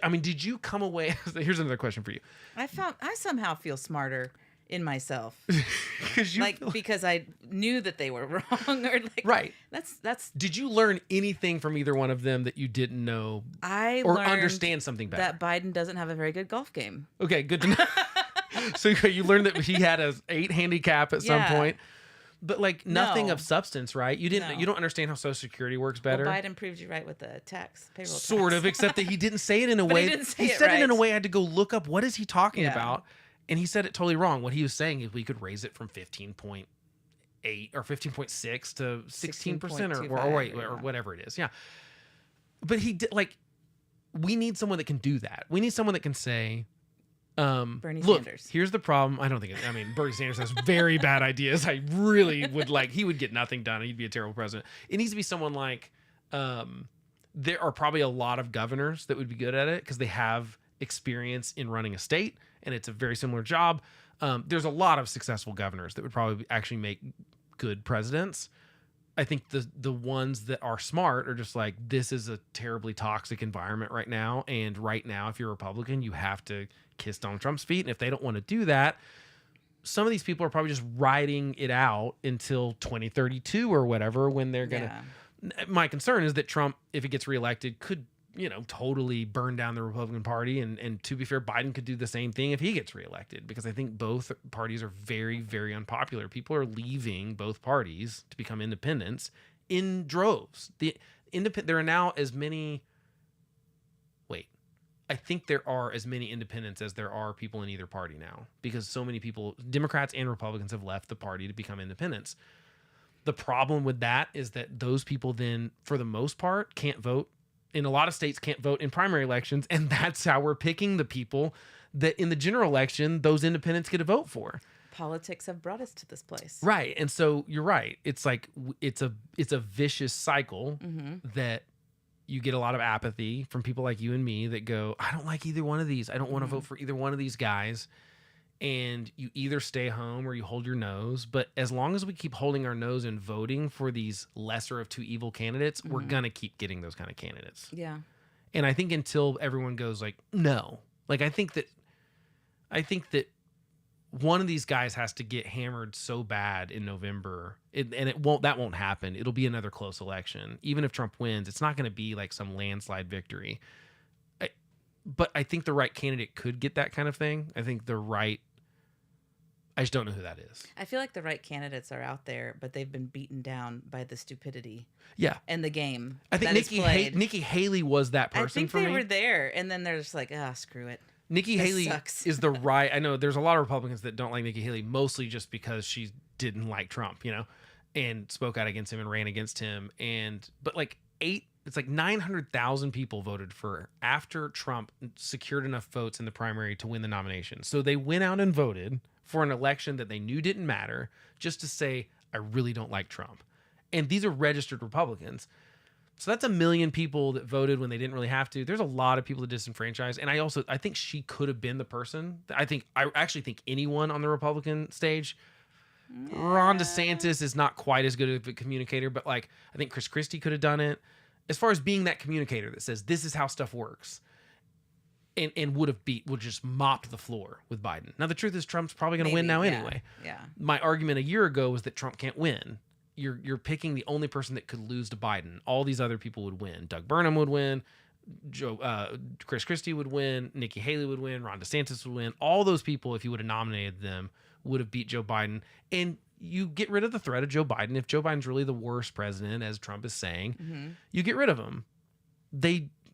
I mean, did you come away? Here's another question for you. I somehow feel smarter in myself because I knew that they were wrong, or like, right. That's. Did you learn anything from either one of them that you didn't know? I or learned understand something better. That Biden doesn't have a very good golf game. Okay, good to know. So you learned that he had a 8 handicap at some point, but like nothing of substance, right? You didn't. You don't understand how Social Security works better. Well, Biden proved you right with the payroll tax. Sort of, except that he didn't say it in a way. He said it in a way I had to go look up what is he talking about. And he said it totally wrong. What he was saying is we could raise it from 15.8 or 15.6 to 16% or whatever it is. Yeah. But he did, like, we need someone that can do that. We need someone that can say, Bernie look, Sanders. Here's the problem. Bernie Sanders has very bad ideas. I really would he would get nothing done. He'd be a terrible president. It needs to be someone like, there are probably a lot of governors that would be good at it because they have experience in running a state. And it's a very similar job. There's a lot of successful governors that would probably actually make good presidents. I think the ones that are smart are just like, this is a terribly toxic environment right now. And right now, if you're a Republican, you have to kiss Donald Trump's feet. And if they don't want to do that, some of these people are probably just riding it out until 2032 or whatever, when they're going to. My concern is that Trump, if he gets reelected, could totally burn down the Republican Party. And to be fair, Biden could do the same thing if he gets reelected, because I think both parties are very, very unpopular. People are leaving both parties to become independents in droves. There are now as many. Wait, I think there are as many independents as there are people in either party now, because so many people, Democrats and Republicans, have left the party to become independents. The problem with that is that those people then, for the most part, can't vote. In a lot of states, can't vote in primary elections, and that's how we're picking the people that in the general election those independents get to vote for. Politics have brought us to this place, right? And so you're right. It's like it's a vicious cycle that you get a lot of apathy from people like you and me that go, I don't like either one of these. I don't want to vote for either one of these guys. And you either stay home or you hold your nose. But as long as we keep holding our nose and voting for these lesser of two evil candidates, we're going to keep getting those kind of candidates. Yeah. And I think until everyone goes like, no, like, I think that one of these guys has to get hammered so bad in November, that won't happen. It'll be another close election. Even if Trump wins, it's not going to be like some landslide victory. But I think the right candidate could get that kind of thing. I just don't know who that is. I feel like the right candidates are out there, but they've been beaten down by the stupidity. Yeah. And the game. I think Nikki Haley was that person. I think for they me. were there, and then they're just like, screw it. Nikki This Haley sucks. is the right. I know there's a lot of Republicans that don't like Nikki Haley, mostly just because she didn't like Trump, and spoke out against him and ran against him. But it's like 900,000 people voted for after Trump secured enough votes in the primary to win the nomination. So they went out and voted for an election that they knew didn't matter, just to say, I really don't like Trump. And these are registered Republicans. So that's 1 million people that voted when they didn't really have to. There's a lot of people that disenfranchised. And I think she could have been the person. I actually think anyone on the Republican stage. Ron DeSantis is not quite as good of a communicator, but I think Chris Christie could have done it. As far as being that communicator that says, this is how stuff works. And would just mopped the floor with Biden. Now, the truth is Trump's probably going to win now anyway. Yeah. My argument a year ago was that Trump can't win. You're picking the only person that could lose to Biden. All these other people would win. Doug Burnham would win. Chris Christie would win. Nikki Haley would win. Ron DeSantis would win. All those people, if you would have nominated them, would have beat Joe Biden. And you get rid of the threat of Joe Biden. If Joe Biden's really the worst president, as Trump is saying, you get rid of him.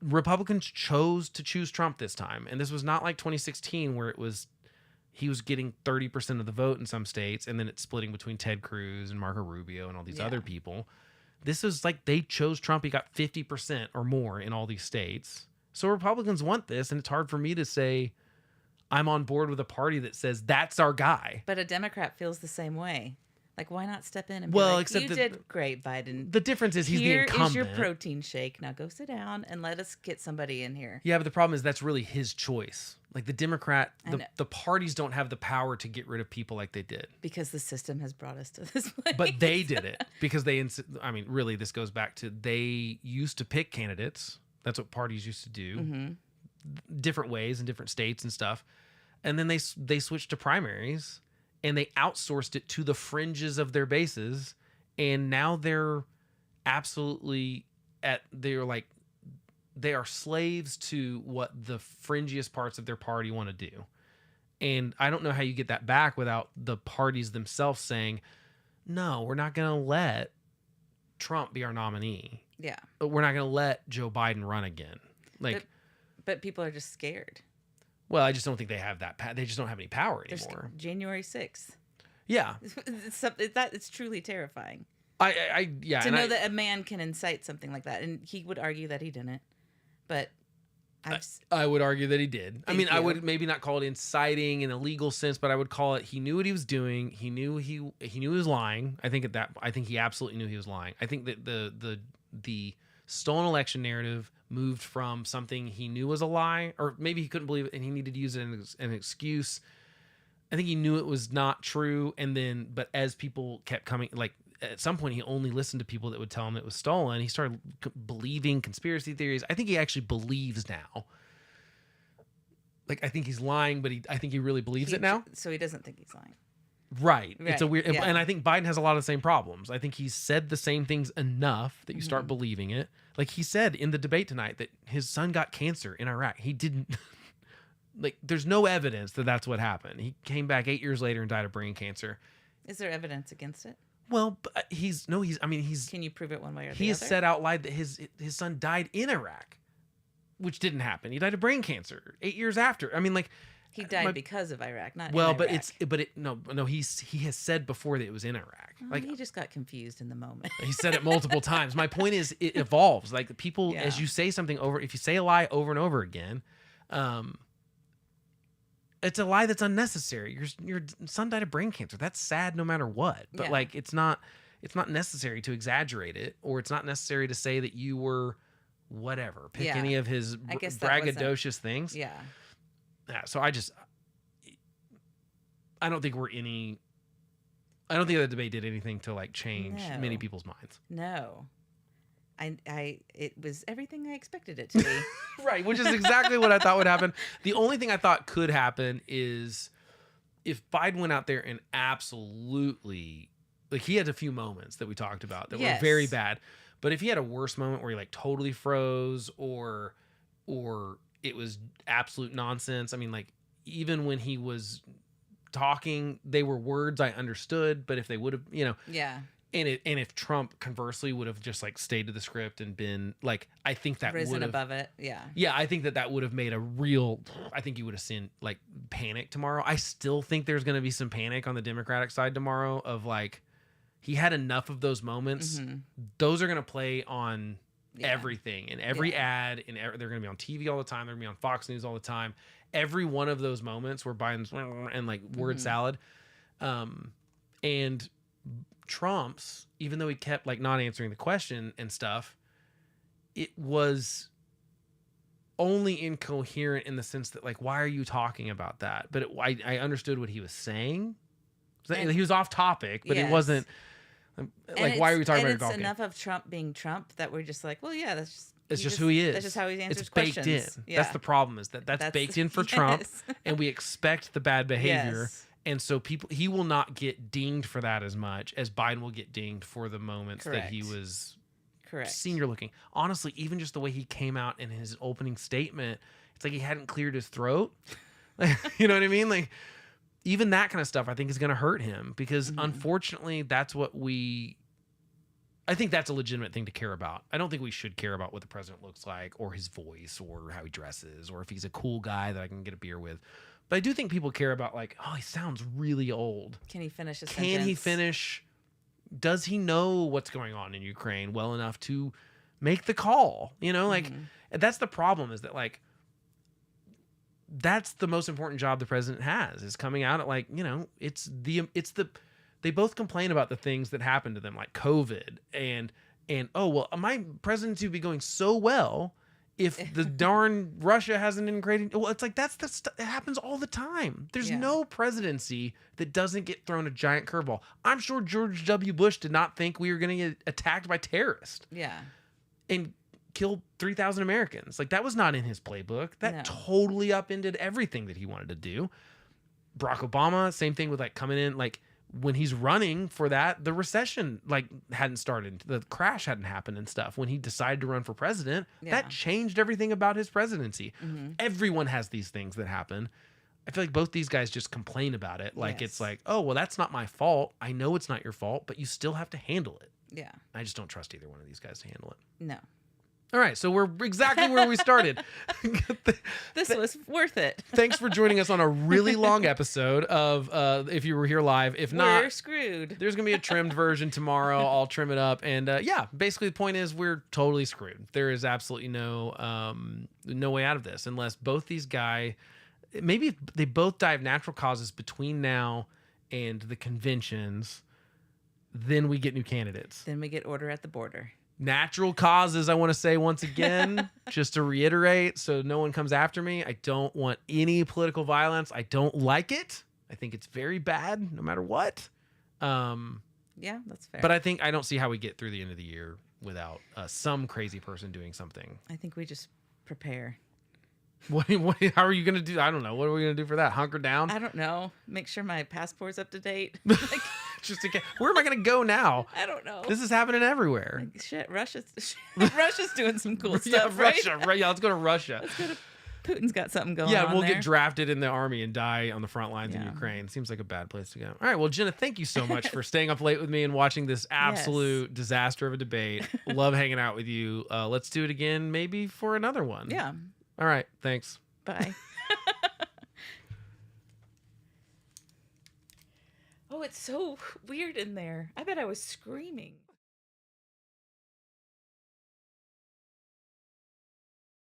Republicans chose to choose Trump this time. And this was not like 2016 where he was getting 30% of the vote in some states, and then it's splitting between Ted Cruz and Marco Rubio and all these other people. This is like they chose Trump. He got 50% or more in all these states. So Republicans want this, and it's hard for me to say I'm on board with a party that says that's our guy. But a Democrat feels the same way. Like, why not step in and be except you did great, Biden. The difference is he's the incumbent. Here is your protein shake. Now go sit down and let us get somebody in here. Yeah, but the problem is that's really his choice. Like the Democrat, the parties don't have the power to get rid of people like they did. Because the system has brought us to this place. But they did it because really, this goes back to they used to pick candidates. That's what parties used to do. Different ways in different states and stuff. And then they switched to primaries. And they outsourced it to the fringes of their bases. And now they're absolutely they are slaves to what the fringiest parts of their party want to do. And I don't know how you get that back without the parties themselves saying, no, we're not going to let Trump be our nominee. Yeah. We're not going to let Joe Biden run again. But people are just scared. Well, I just don't think they have that. They just don't have any power anymore. January 6th. Yeah, it's truly terrifying. To know that a man can incite something like that, and he would argue that he didn't. But I would argue that he did. I would maybe not call it inciting in a legal sense, but I would call it he knew what he was doing. He knew he was lying. I think he absolutely knew he was lying. I think that the stolen election narrative moved from something he knew was a lie, or maybe he couldn't believe it and he needed to use it as an excuse. I think he knew it was not true. But as people kept coming, at some point he only listened to people that would tell him it was stolen. He started believing conspiracy theories. I think he actually believes now. I think he's lying, but I think he really believes it now. So he doesn't think he's lying. Right. It's a Right, weird, yeah. and I think Biden has a lot of the same problems. I think he's said the same things enough that you start believing it. Like he said in the debate tonight that his son got cancer in Iraq. He didn't. Like, there's no evidence that that's what happened. He came back 8 years later and died of brain cancer. Is there evidence against it? Well, but he's. Can you prove it one way or the He has other? said out loud that his son died in Iraq, which didn't happen. He died of brain cancer 8 years after. I mean, like. He died because of Iraq, not Well, in but Iraq. no. He has said before that it was in Iraq. Well, Like he just got confused in the moment. he said it multiple times. My point is, it evolves. Like people, Yeah. as you say something over, if you say a lie over and over again, it's a lie that's unnecessary. Your son died of brain cancer. That's sad, no matter what. But Yeah. like, it's not necessary to exaggerate it, or it's not necessary to say that you were whatever. Pick Yeah. any of his I guess that wasn't- braggadocious things. Yeah. Yeah, so I don't think the debate did anything to like change No. many people's minds. No. It was everything I expected it to be. Right, which is exactly what I thought would happen. The only thing I thought could happen is if Biden went out there and absolutely, like, he had a few moments that we talked about that were very bad, but if he had a worse moment where he like totally froze or it was absolute nonsense. I mean, like, even when he was talking, they were words I understood, but if they would have, Yeah. and if Trump conversely would have just like stayed to the script and been like, I think that Risen would have, above it. Yeah. yeah, I think that would have made I think you would have seen like panic tomorrow. I still think there's going to be some panic on the Democratic side tomorrow of like, he had enough of those moments. Those are going to play on everything and every ad, and they're going to be on TV all the time. They're going to be on Fox News all the time. Every one of those moments where Biden's and like word salad, and Trump's, even though he kept like not answering the question and stuff, it was only incoherent in the sense that like, why are you talking about that? But I understood what he was saying. He was off topic, but it wasn't like, why are we talking about your golf It's game? enough of Trump being Trump that we're just like, well, yeah, that's just. It's just who he is. That's just how he answers it's baked questions. in. Yeah. That's the problem, is that's baked in for Trump, and we expect the bad behavior. Yes. And so he will not get dinged for that as much as Biden will get dinged for the moments that he was Correct. senior looking. Honestly, even just the way he came out in his opening statement, it's like he hadn't cleared his throat. You know what I mean? Like, even that kind of stuff I think is going to hurt him, because unfortunately that's what I think that's a legitimate thing to care about. I don't think we should care about what the president looks like or his voice or how he dresses or if he's a cool guy that I can get a beer with. But I do think people care about like, oh, he sounds really old. Can he finish his Can he finish? Does he know what's going on in Ukraine well enough to make the call? Like, that's the problem, is that like, that's the most important job the president has, is coming out at like, they both complain about the things that happened to them, like COVID and oh, well, my presidency would be going so well if the darn Russia hasn't integrated. Well, it's like, that's the stuff that happens all the time. There's no presidency that doesn't get thrown a giant curveball. I'm sure George W. Bush did not think we were going to get attacked by terrorists. Yeah. And kill 3,000 Americans. Like, that was not in his playbook. That totally upended everything that he wanted to do. Barack Obama, same thing with like coming in, like, when he's running for that, the recession like hadn't started, the crash hadn't happened and stuff. When he decided to run for president, that changed everything about his presidency. Everyone has these things that happen. I feel like both these guys just complain about it. Like, it's like, oh, well, that's not my fault. I know it's not your fault, but you still have to handle it. Yeah. I just don't trust either one of these guys to handle it. No. All right, so we're exactly where we started. This was worth it. Thanks for joining us on a really long episode of if you were here live. If not, we're screwed. There's going to be a trimmed version tomorrow. I'll trim it up. And basically the point is we're totally screwed. There is absolutely no way out of this unless both these guys, maybe they both die of natural causes between now and the conventions. Then we get new candidates. Then we get order at the border. Natural causes, I want to say once again, just to reiterate, so no one comes after me. I don't want any political violence. I don't like it. I think it's very bad, no matter what. Yeah, that's fair. But I don't see how we get through the end of the year without some crazy person doing something. I think we just prepare. How are you gonna do? I don't know. What are we gonna do for that? Hunker down? I don't know. Make sure my passport's up to date. Like, Just in case. Where am I gonna go now? I don't know. This is happening everywhere. Like, shit, Russia's doing some cool Yeah, stuff, right? Russia. Right? Yeah, let's go to Russia. Putin's got something going on. Yeah, we'll there. get drafted in the army and die on the front lines in Yeah. Ukraine. Seems like a bad place to go. All right, well, Jenna, thank you so much for staying up late with me and watching this absolute disaster of a debate. Love hanging out with you. Let's do it again, maybe for another one. Yeah. All right, thanks. Bye. Oh, it's so weird in there. I bet I was screaming.